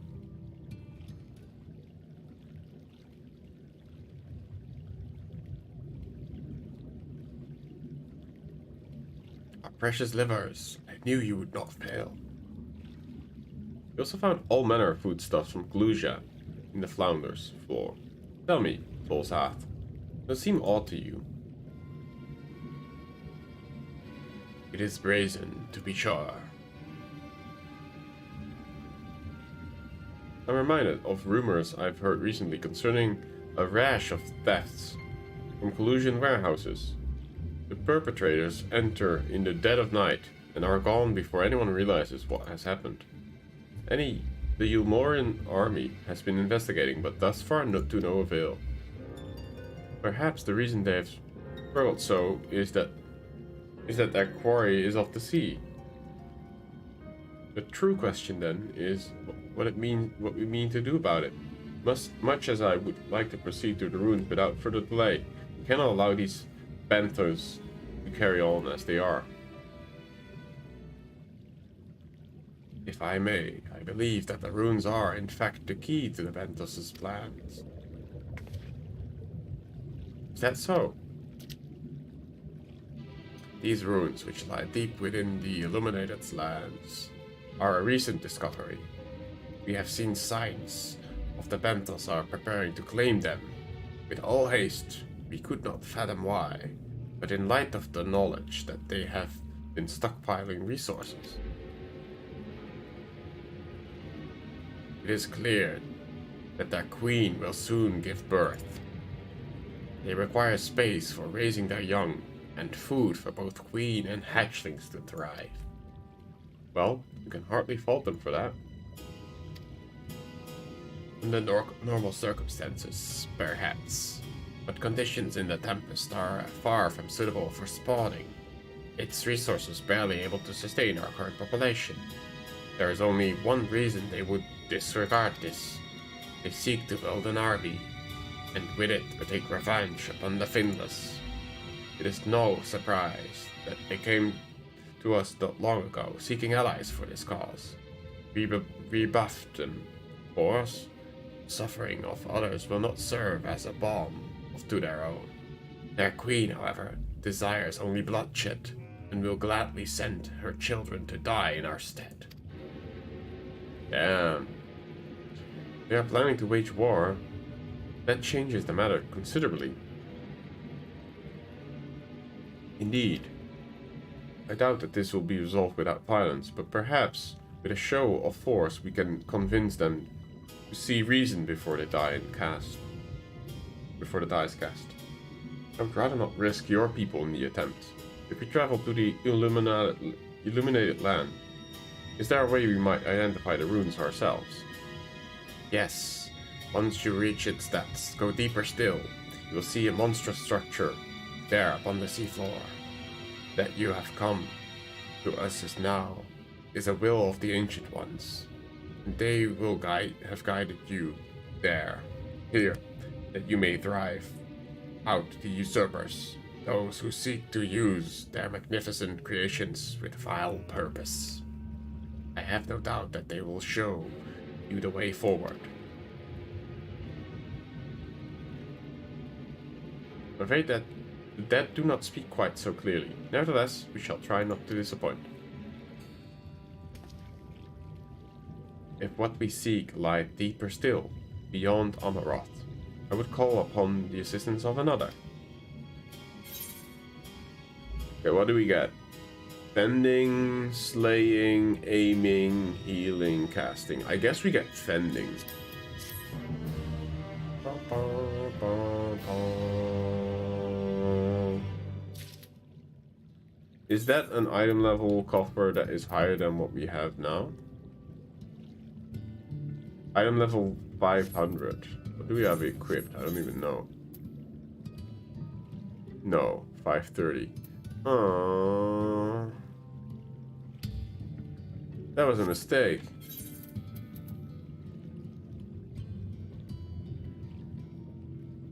Our precious livers. I knew you would not fail. We also found all manner of foodstuffs from Gluja in the Flounder's floor. Tell me, Soul's Heart, does it seem odd to you? It is brazen, to be sure. I'm reminded of rumors I've heard recently concerning a rash of thefts from collusion warehouses. The perpetrators enter in the dead of night and are gone before anyone realizes what has happened. The Eulmorean army has been investigating, but thus far to no avail. Perhaps the reason they have struggled so is that their quarry is off the sea. The true question then is what we mean to do about it. Much as I would like to proceed to the ruins without further delay, we cannot allow these banthos to carry on as they are. If I may, I believe that the runes are, in fact, the key to the Ventus' plans. Is that so? These runes, which lie deep within the Illuminated lands, are a recent discovery. We have seen signs of the Ventus are preparing to claim them. With all haste, we could not fathom why, but in light of the knowledge that they have been stockpiling resources, it is clear that their queen will soon give birth. They require space for raising their young, and food for both queen and hatchlings to thrive. Well, you can hardly fault them for that. Under normal circumstances, perhaps, but conditions in the Tempest are far from suitable for spawning. Its resources barely able to sustain our current population. There is only one reason they would disregard this. They seek to build an army, and with it take revenge upon the Finless. It is no surprise that they came to us not long ago, seeking allies for this cause. We rebuffed them. Of course, suffering of others will not serve as a balm to their own. Their queen, however, desires only bloodshed, and will gladly send her children to die in our stead. Damn. They are planning to wage war. That changes the matter considerably. Indeed. I doubt that this will be resolved without violence, but perhaps with a show of force we can convince them to see reason before the die is cast. I would rather not risk your people in the attempt. If we travel to the illuminated land, is there a way we might identify the ruins ourselves? Yes. Once you reach its depths, go deeper still. You will see a monstrous structure there upon the seafloor. That you have come to us as now is a will of the Ancient Ones, and they will have guided you here, that you may drive out the usurpers, those who seek to use their magnificent creations with vile purpose. I have no doubt that they will show you the way forward. I'm afraid that the dead do not speak quite so clearly. Nevertheless, we shall try not to disappoint. If what we seek lie deeper still, beyond Amaroth, I would call upon the assistance of another. Okay, what do we get? Fending, slaying, aiming, healing, casting. I guess we get fending. Is that an item level coffer that is higher than what we have now? Item level 500. What do we have equipped? I don't even know. No, 530. That was a mistake.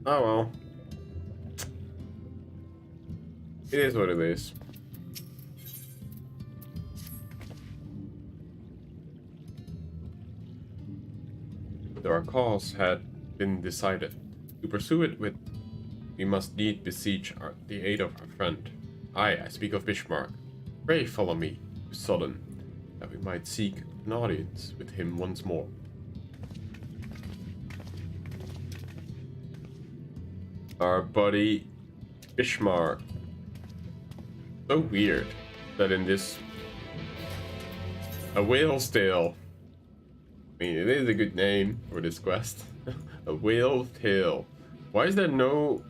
Oh well. It is what it is. our cause had been decided. To pursue it with, we must need beseech the aid of our friend. I speak of Bismarck. Pray follow me to Sodden, that we might seek an audience with him once more. Our buddy Bismarck. So weird that in this a whale's tail. I mean, it is a good name for this quest. A whale tail. Why is there no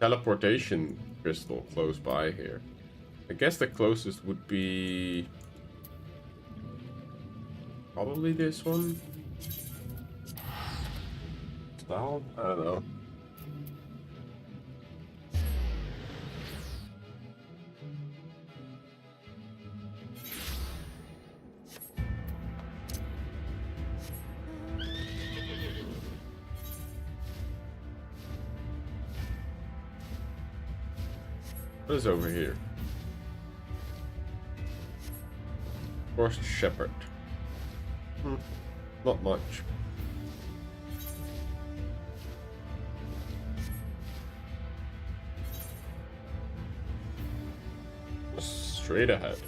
teleportation crystal close by here? I guess the closest would be probably this one. Style? I don't know. What is over here? Forced Shepherd. Not much. Straight ahead.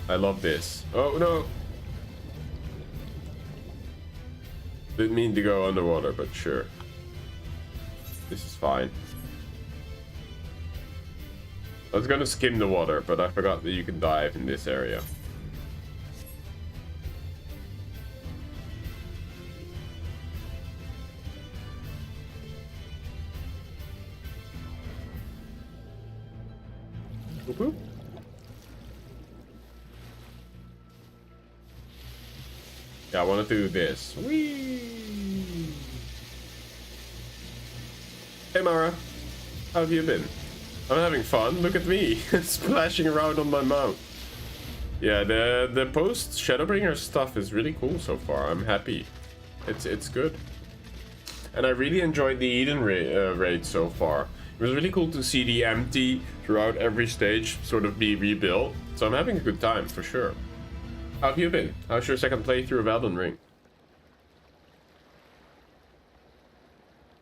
I love this. Oh no! Didn't mean to go underwater, but sure. This is fine. I was gonna skim the water, but I forgot that you can dive in this area. Whoop. Yeah, I want to do this. Whee! Hey Mara, how have you been? I'm having fun. Look at me, splashing around on my mount. Yeah, the post Shadowbringers stuff is really cool so far. I'm happy. It's good, and I really enjoyed the Eden raid so far. It was really cool to see the empty throughout every stage sort of be rebuilt. So I'm having a good time for sure. How have you been? How's your second playthrough of Elden Ring?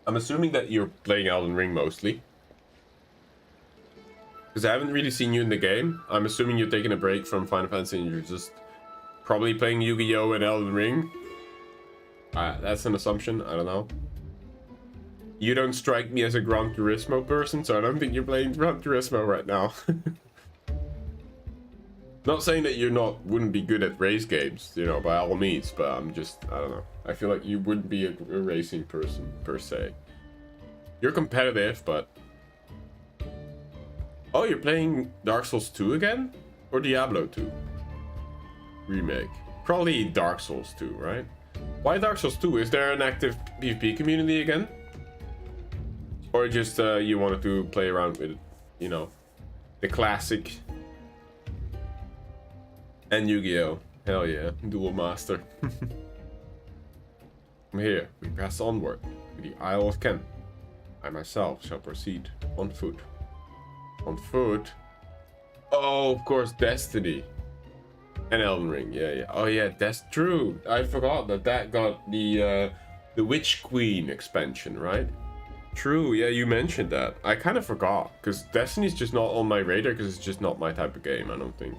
I'm assuming that you're playing Elden Ring mostly. Because I haven't really seen you in the game. I'm assuming you're taking a break from Final Fantasy and you're just probably playing Yu-Gi-Oh! And Elden Ring. That's an assumption, I don't know. You don't strike me as a Gran Turismo person, so I don't think you're playing Gran Turismo right now. Not saying that you wouldn't be good at race games, you know, by all means, but I don't know. I feel like you wouldn't be a racing person, per se. You're competitive, but... Oh, you're playing Dark Souls 2 again? Or Diablo 2? Remake. Probably Dark Souls 2, right? Why Dark Souls 2? Is there an active PvP community again? Or just you wanted to play around with, you know, the classic... And Yu-Gi-Oh! Hell yeah, Duel Master. From here, we press onward to the Isle of Ken. I myself shall proceed on foot. On foot? Oh, of course, Destiny. And Elden Ring, yeah. Oh yeah, that's true. I forgot that got the Witch Queen expansion, right? True, yeah, you mentioned that. I kind of forgot, because Destiny's just not on my radar, because it's just not my type of game, I don't think.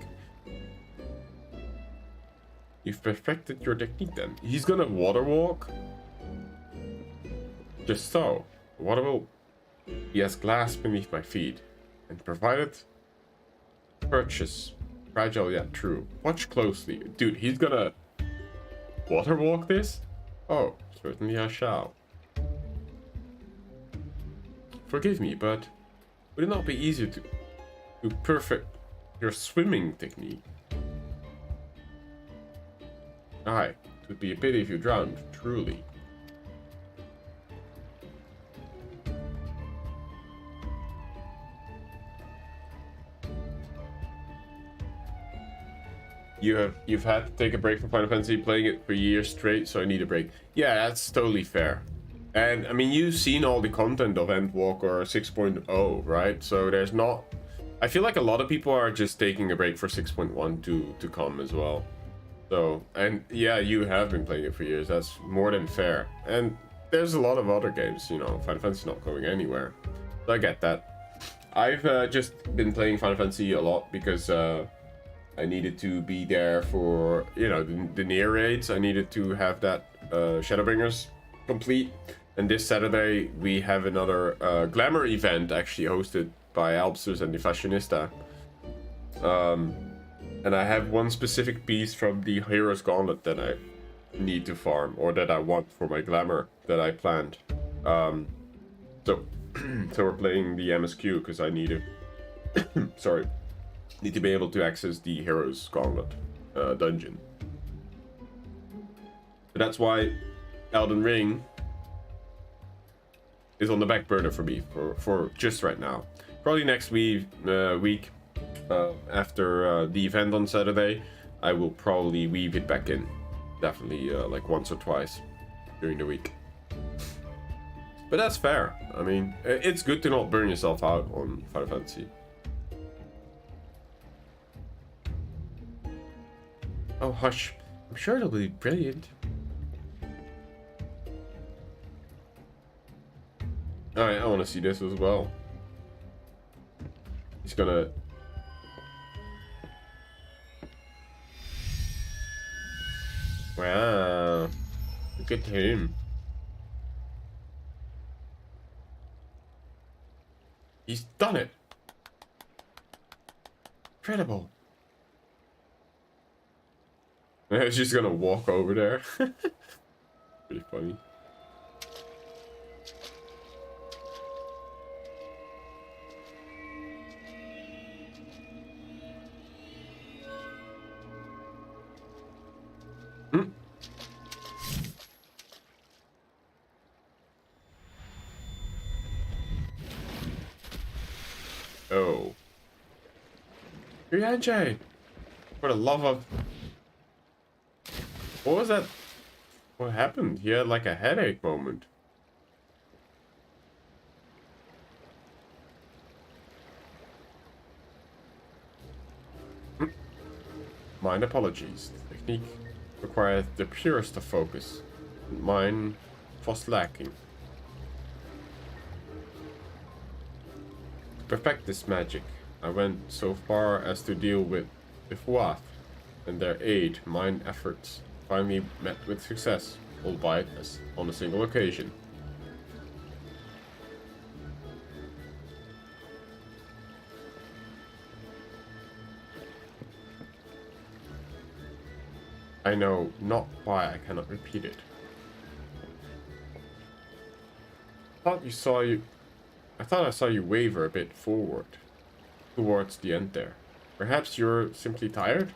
You've perfected your technique then. He's gonna water walk? Just so. Water will... He has glass beneath my feet. And provided... Purchase. Fragile yet true. Watch closely. Dude, he's gonna... Water walk this? Oh, certainly I shall. Forgive me, but... Would it not be easier to perfect your swimming technique? Aye, it would be a pity if you drowned, truly. you've had to take a break from Final Fantasy, playing it for years straight, so I need a break. Yeah, that's totally fair. And I mean, you've seen all the content of Endwalker 6.0, right? So there's not. I feel like a lot of people are just taking a break for 6.1 to come as well. So, and yeah, you have been playing it for years. That's more than fair. And there's a lot of other games, you know, Final Fantasy's not going anywhere. So I get that. I've just been playing Final Fantasy a lot because I needed to be there for, you know, the near raids. I needed to have that Shadowbringers complete. And this Saturday we have another Glamour event actually hosted by Alpsters and the Fashionista. And I have one specific piece from the Hero's Gauntlet that I need to farm, or that I want for my Glamour that I planned. So we're playing the MSQ because I need to sorry, need to be able to access the Hero's Gauntlet dungeon. But that's why Elden Ring is on the back burner for me for just right now. Probably next week after the event on Saturday, I will probably weave it back in. Definitely like once or twice during the week. But that's fair. I mean, it's good to not burn yourself out on Final Fantasy. Oh, hush. I'm sure it'll be brilliant. Alright, I want to see this as well. He's gonna... Wow. Look at him. He's done it. Incredible. He's just gonna walk over there. Pretty funny. Oh. Ryujay! For the love of... What was that? What happened? He had like a headache moment. Mine apologies. The technique requires the purest of focus. Mine was lacking. To perfect this magic, I went so far as to deal with the FFXIV and their aid. Mine efforts finally met with success, albeit on a single occasion. I know not why I cannot repeat it. I thought I saw you waver a bit forward, towards the end there. Perhaps you're simply tired?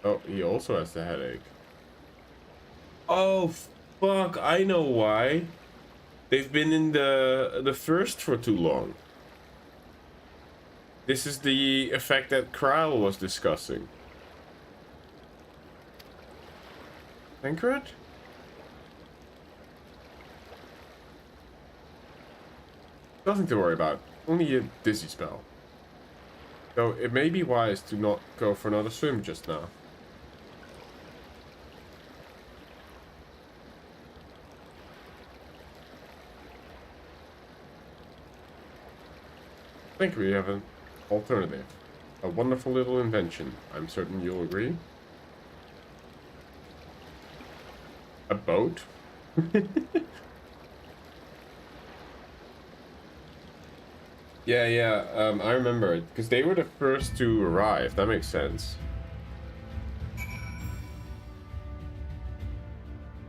Oh, he also has the headache. Oh, fuck, I know why. They've been in the first for too long. This is the effect that Kral was discussing. Thancred? Nothing to worry about. Only a dizzy spell. Though it may be wise to not go for another swim just now. I think we have an alternative. A wonderful little invention. I'm certain you'll agree. A boat? Yeah, I remember it, because they were the first to arrive. That makes sense.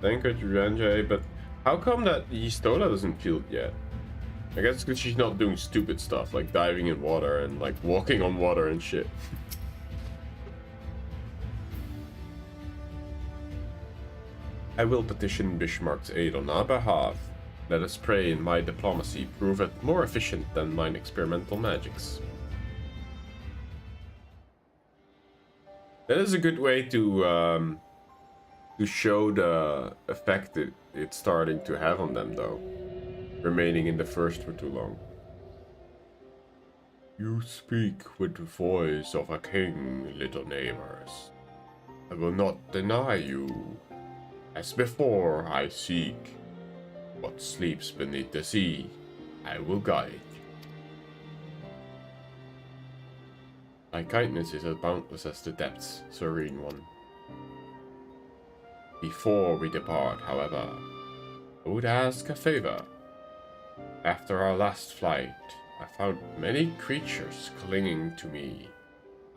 Thank you, Ryujay, but how come that Yistola doesn't feel it yet? I guess it's because she's not doing stupid stuff, like diving in water and like walking on water and shit. I will petition Bismarck's aid on our behalf. Let us pray in my diplomacy proveth more efficient than mine experimental magics. That is a good way to show the effect it's starting to have on them, though. Remaining in the first for too long. You speak with the voice of a king, little neighbors. I will not deny you. As before, I seek what sleeps beneath the sea. I will guide. Thy kindness is as boundless as the depths, serene one. Before we depart, however, I would ask a favor. After our last flight, I found many creatures clinging to me.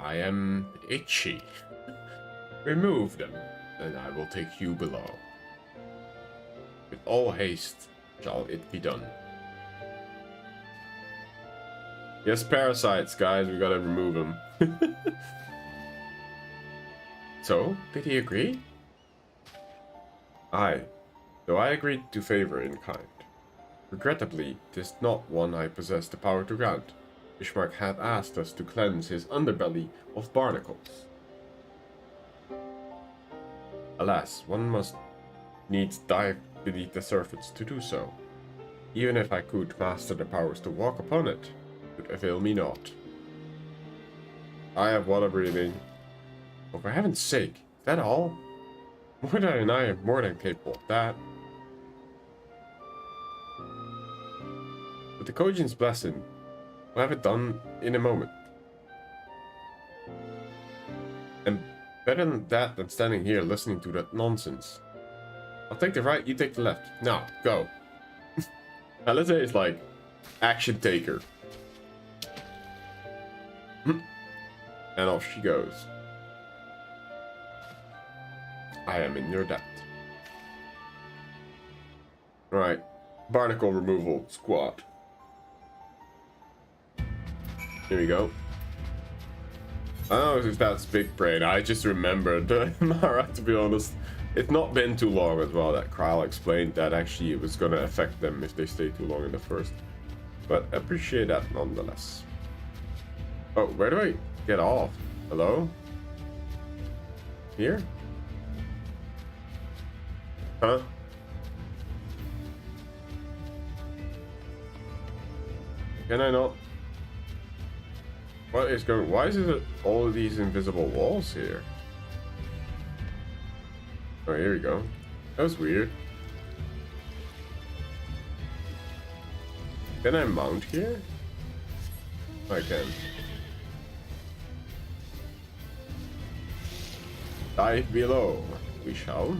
I am itchy. Remove them, and I will take you below. With all haste shall it be done. Yes, parasites, guys, we gotta remove them. So, did he agree? Aye, though I agreed to favor in kind. Regrettably, 'tis not one I possess the power to grant. Bismarck had asked us to cleanse his underbelly of barnacles. Alas, one must needs dive beneath the surface to do so. Even if I could master the powers to walk upon it, it would avail me not. I have water breathing. Oh, for heaven's sake, is that all? Moira and I are more than capable of that. With the Kojin's blessing, we'll have it done in a moment. And better than that than standing here listening to that nonsense. I'll take the right, you take the left. Now, go. Alice is like action taker. And off she goes. I am in your debt. Right. Barnacle removal squad. Here we go. I don't know if that's big brain. I just remembered, Mara, to be honest. It's not been too long as well that Kyle explained that actually it was going to affect them if they stay too long in the first. But I appreciate that nonetheless. Oh, where do I get off? Hello? Here? Huh? Can I not? What is going? Why is it all of these invisible walls here? Oh, here we go. That was weird. Can I mount here? I can. Dive below. We shall.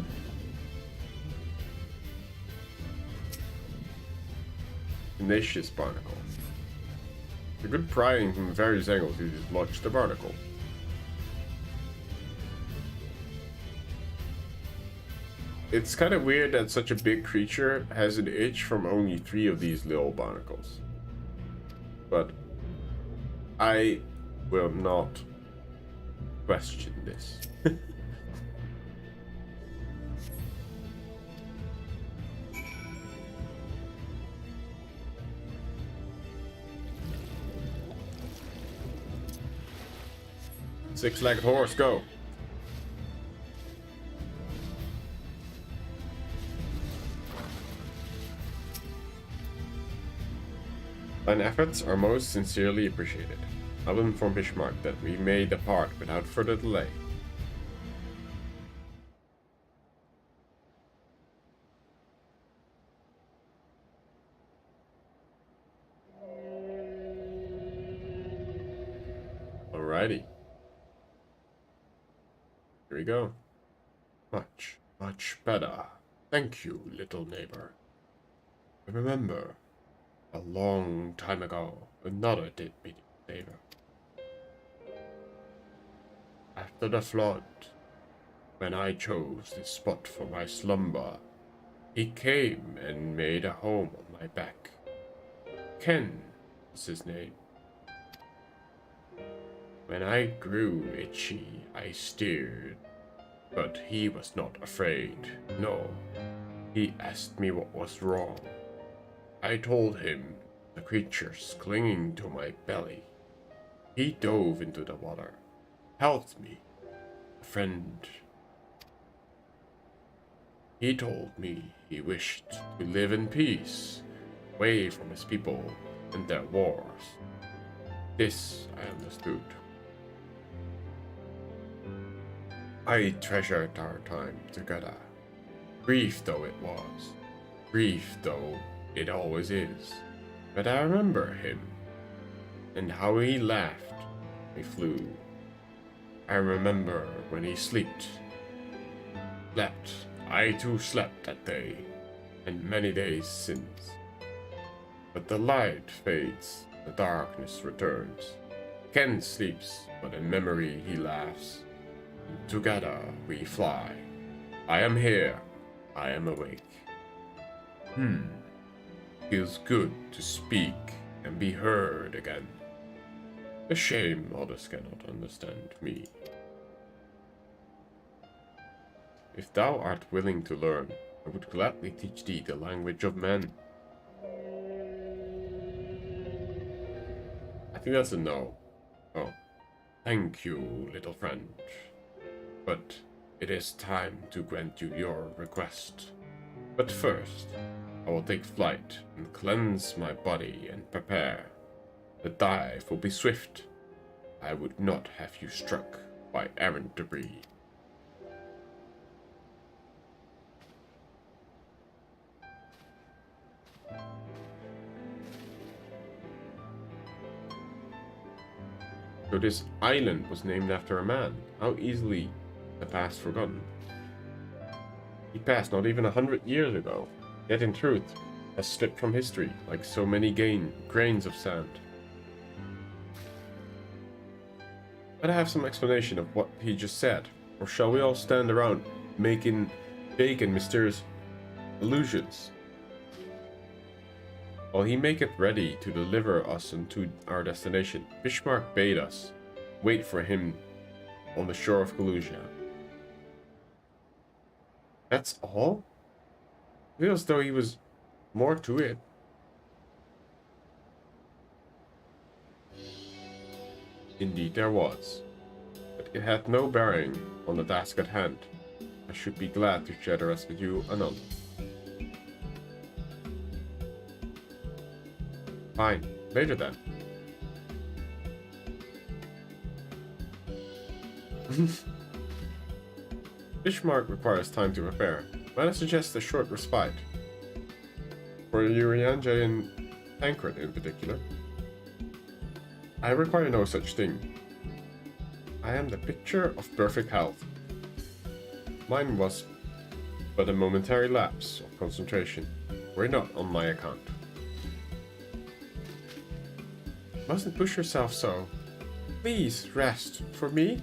Tenacious barnacle. A good prying from various angles, you just launch the barnacle. It's kind of weird that such a big creature has an itch from only 3 of these little barnacles. But I will not question this. Six-legged horse, go. Thine efforts are most sincerely appreciated. I will inform Bismarck that we may depart without further delay. Alrighty. Here we go. Much, much better. Thank you, little neighbor. I remember, a long time ago, another did me a favor. After the flood, when I chose this spot for my slumber, he came and made a home on my back. Ken was his name. When I grew itchy, I steered, but he was not afraid. No, he asked me what was wrong. I told him the creatures clinging to my belly. He dove into the water, helped me, friend. He told me he wished to live in peace, away from his people and their wars. This I understood. I treasured our time together, brief though it was, brief though it always is. But I remember him, and how he laughed when he flew. I remember when he slept. I too slept that day, and many days since. But the light fades, the darkness returns. Ken sleeps, but in memory he laughs. And together we fly. I am here, I am awake. Feels good to speak and be heard again. A shame others cannot understand me. If thou art willing to learn, I would gladly teach thee the language of men. I think that's a no. Oh. Thank you, little friend. But it is time to grant you your request. But first, I will take flight and cleanse my body and prepare. The dive will be swift. I would not have you struck by errant debris. So this island was named after a man. How easily the past forgotten. He passed not even 100 years ago, yet in truth has slipped from history like so many grains of sand. But I have some explanation of what he just said, or shall we all stand around making vague and mysterious allusions? While he maketh ready to deliver us unto our destination, Bismarck bade us wait for him on the shore of Kalusia. That's all? I feel as though he was more to it. Indeed there was, but it had no bearing on the task at hand. I should be glad to share the rest with you anon. Fine, later then. Bismarck requires time to prepare. Might I suggest a short respite? For Urianja and Tancred in particular. I require no such thing. I am the picture of perfect health. Mine was but a momentary lapse of concentration. Worry not on my account. Mustn't push yourself so. Please rest for me.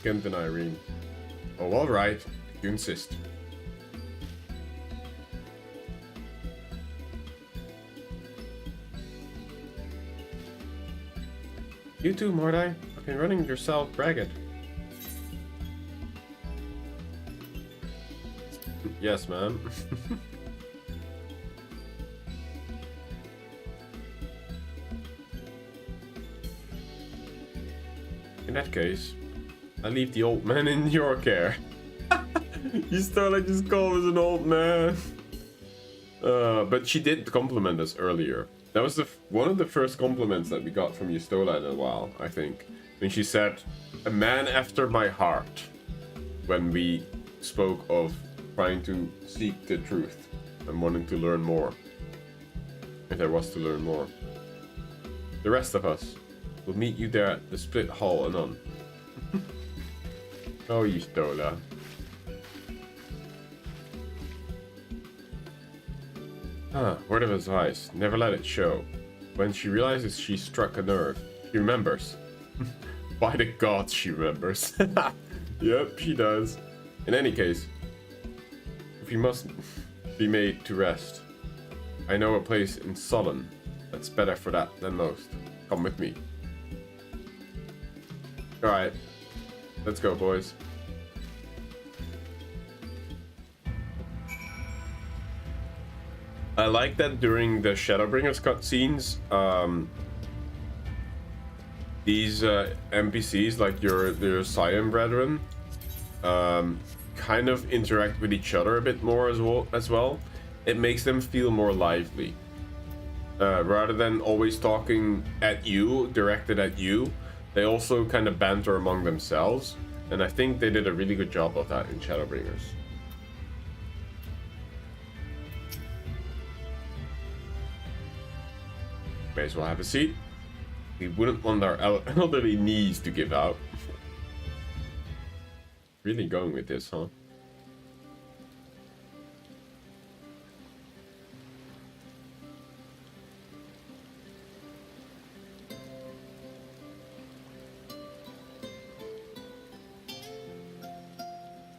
Kent and Irene. Oh, all right, if you insist. You too, Mordai. I've been running yourself ragged. Yes, ma'am. In that case, I leave the old man in your care. You start like just call him as an old man. But she did compliment us earlier. That was one of the first compliments that we got from Yustola in a while, I think. When she said, a man after my heart. When we spoke of trying to seek the truth and wanting to learn more. If there was to learn more. The rest of us will meet you there at the split hall anon. Oh, Yustola. Word of advice, never let it show. When she realizes she struck a nerve, she remembers. By the gods, she remembers. Yep, she does. In any case, if you must be made to rest, I know a place in Solon that's better for that than most. Come with me. Alright, let's go, boys. I like that during the Shadowbringers cutscenes, these NPCs, like your Cyan brethren, kind of interact with each other a bit more as well. It makes them feel more lively. Rather than always talking at you, directed at you, they also kind of banter among themselves. And I think they did a really good job of that in Shadowbringers. May as well have a seat. We wouldn't want our elderly knees to give out. Really going with this, huh?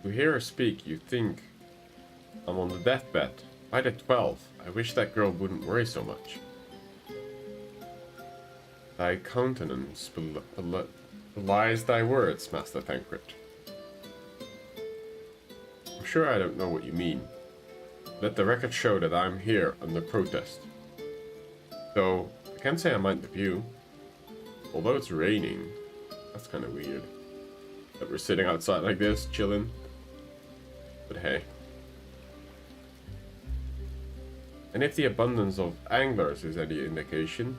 To hear her speak, you think I'm on the deathbed. Right at 12. I wish that girl wouldn't worry so much. Thy countenance belies thy words, Master Tancred. I'm sure I don't know what you mean. Let the record show that I'm here under protest. Though, I can't say I mind the view. Although it's raining, that's kind of weird. That we're sitting outside like this, chilling. But hey. And if the abundance of anglers is any indication,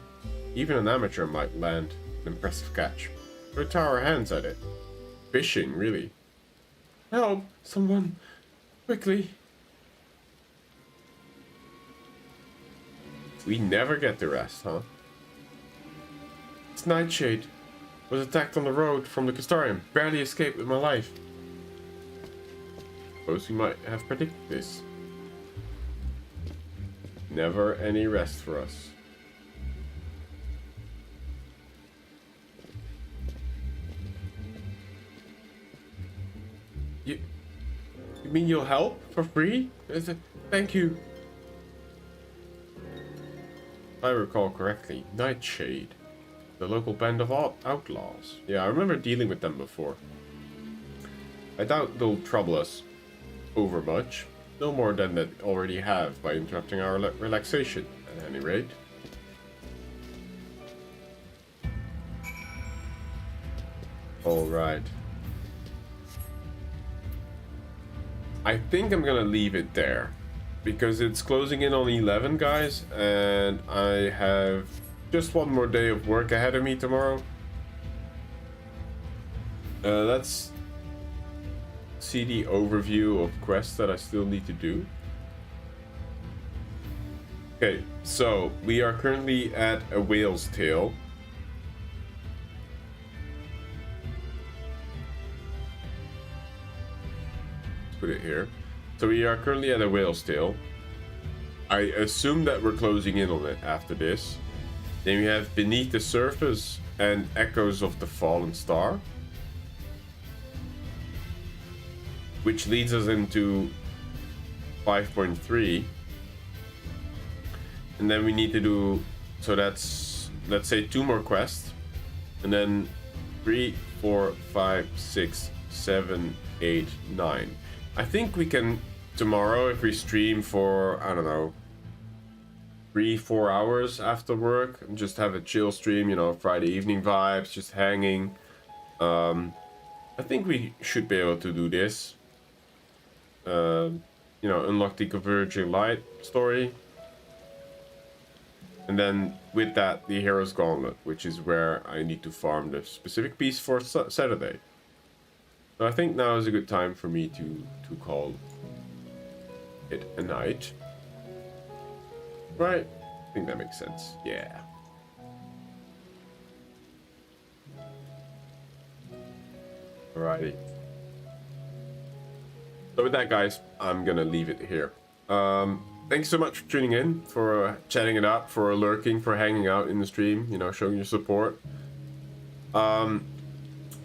even an amateur might land an impressive catch. Or tie our hands at it. Fishing, really. Help! Someone! Quickly! We never get to rest, huh? It's Nightshade. Was attacked on the road from the Castarian. Barely escaped with my life. Suppose we might have predicted this. Never any rest for us. You mean you'll help for free? Thank you. If I recall correctly, Nightshade, the local band of outlaws. Yeah, I remember dealing with them before. I doubt they'll trouble us over much. No more than they already have by interrupting our relaxation, at any rate. Alright. I think I'm gonna leave it there. Because it's closing in on 11, guys. And I have just one more day of work ahead of me tomorrow. Let's see the overview of quests that I still need to do. Okay, so we are currently at a whale's tail. Let's put it here. So we are currently at a whale's tail. I assume that we're closing in on it after this. Then we have Beneath the Surface and Echoes of the Fallen Star, which leads us into 5.3. And then we need to do, so that's, let's say 2 more quests. And then 3, 4, 5, 6, 7, 8, 9. I think we can, tomorrow, if we stream for, I don't know, 3-4 hours after work, and just have a chill stream, you know, Friday evening vibes, just hanging. I think we should be able to do this. You know, unlock the Converging Light story. And then with that, the Hero's Gauntlet, which is where I need to farm the specific piece for Saturday. So I think now is a good time for me to call it a night. Right? I think that makes sense. Yeah. Alrighty. So with that, guys, I'm gonna leave it here. Thanks so much for tuning in, for chatting it up, for lurking, for hanging out in the stream, you know, showing your support.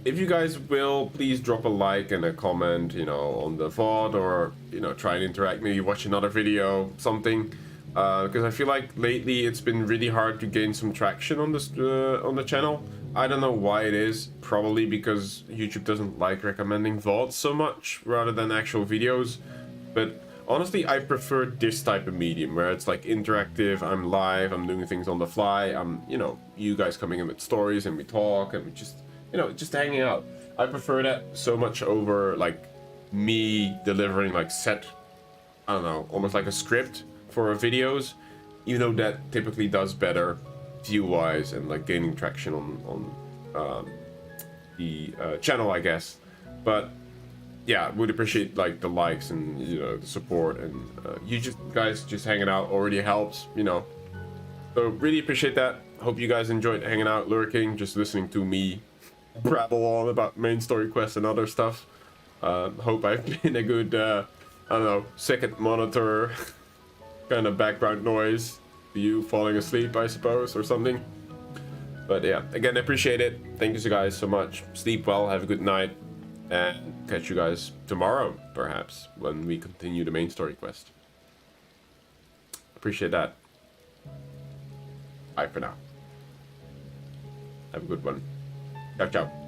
If you guys will, please drop a like and a comment, you know, on the VOD, or, you know, try and interact, maybe watch another video, something. Because I feel like lately it's been really hard to gain some traction on this on the channel. I don't know why it is. Probably because YouTube doesn't like recommending VODs so much rather than actual videos. But honestly, I prefer this type of medium where it's like interactive. I'm live, I'm doing things on the fly. I'm, you know, you guys coming in with stories and we talk and we just, you know, just hanging out. I prefer that so much over like me delivering like set, I don't know, almost like a script for videos, even though that typically does better view-wise and like gaining traction on the channel, I guess. But yeah, would appreciate like the likes and, you know, the support, and you guys just hanging out already helps, you know. So really appreciate that. Hope you guys enjoyed hanging out, lurking, just listening to me babble on about main story quests and other stuff. Hope I've been a good, I don't know, second monitor kind of background noise for you falling asleep, I suppose, or something. But yeah, again, I appreciate it. Thank you guys so much. Sleep well, have a good night, and catch you guys tomorrow, perhaps, when we continue the main story quest. Appreciate that. Bye for now. Have a good one. Ciao, ciao.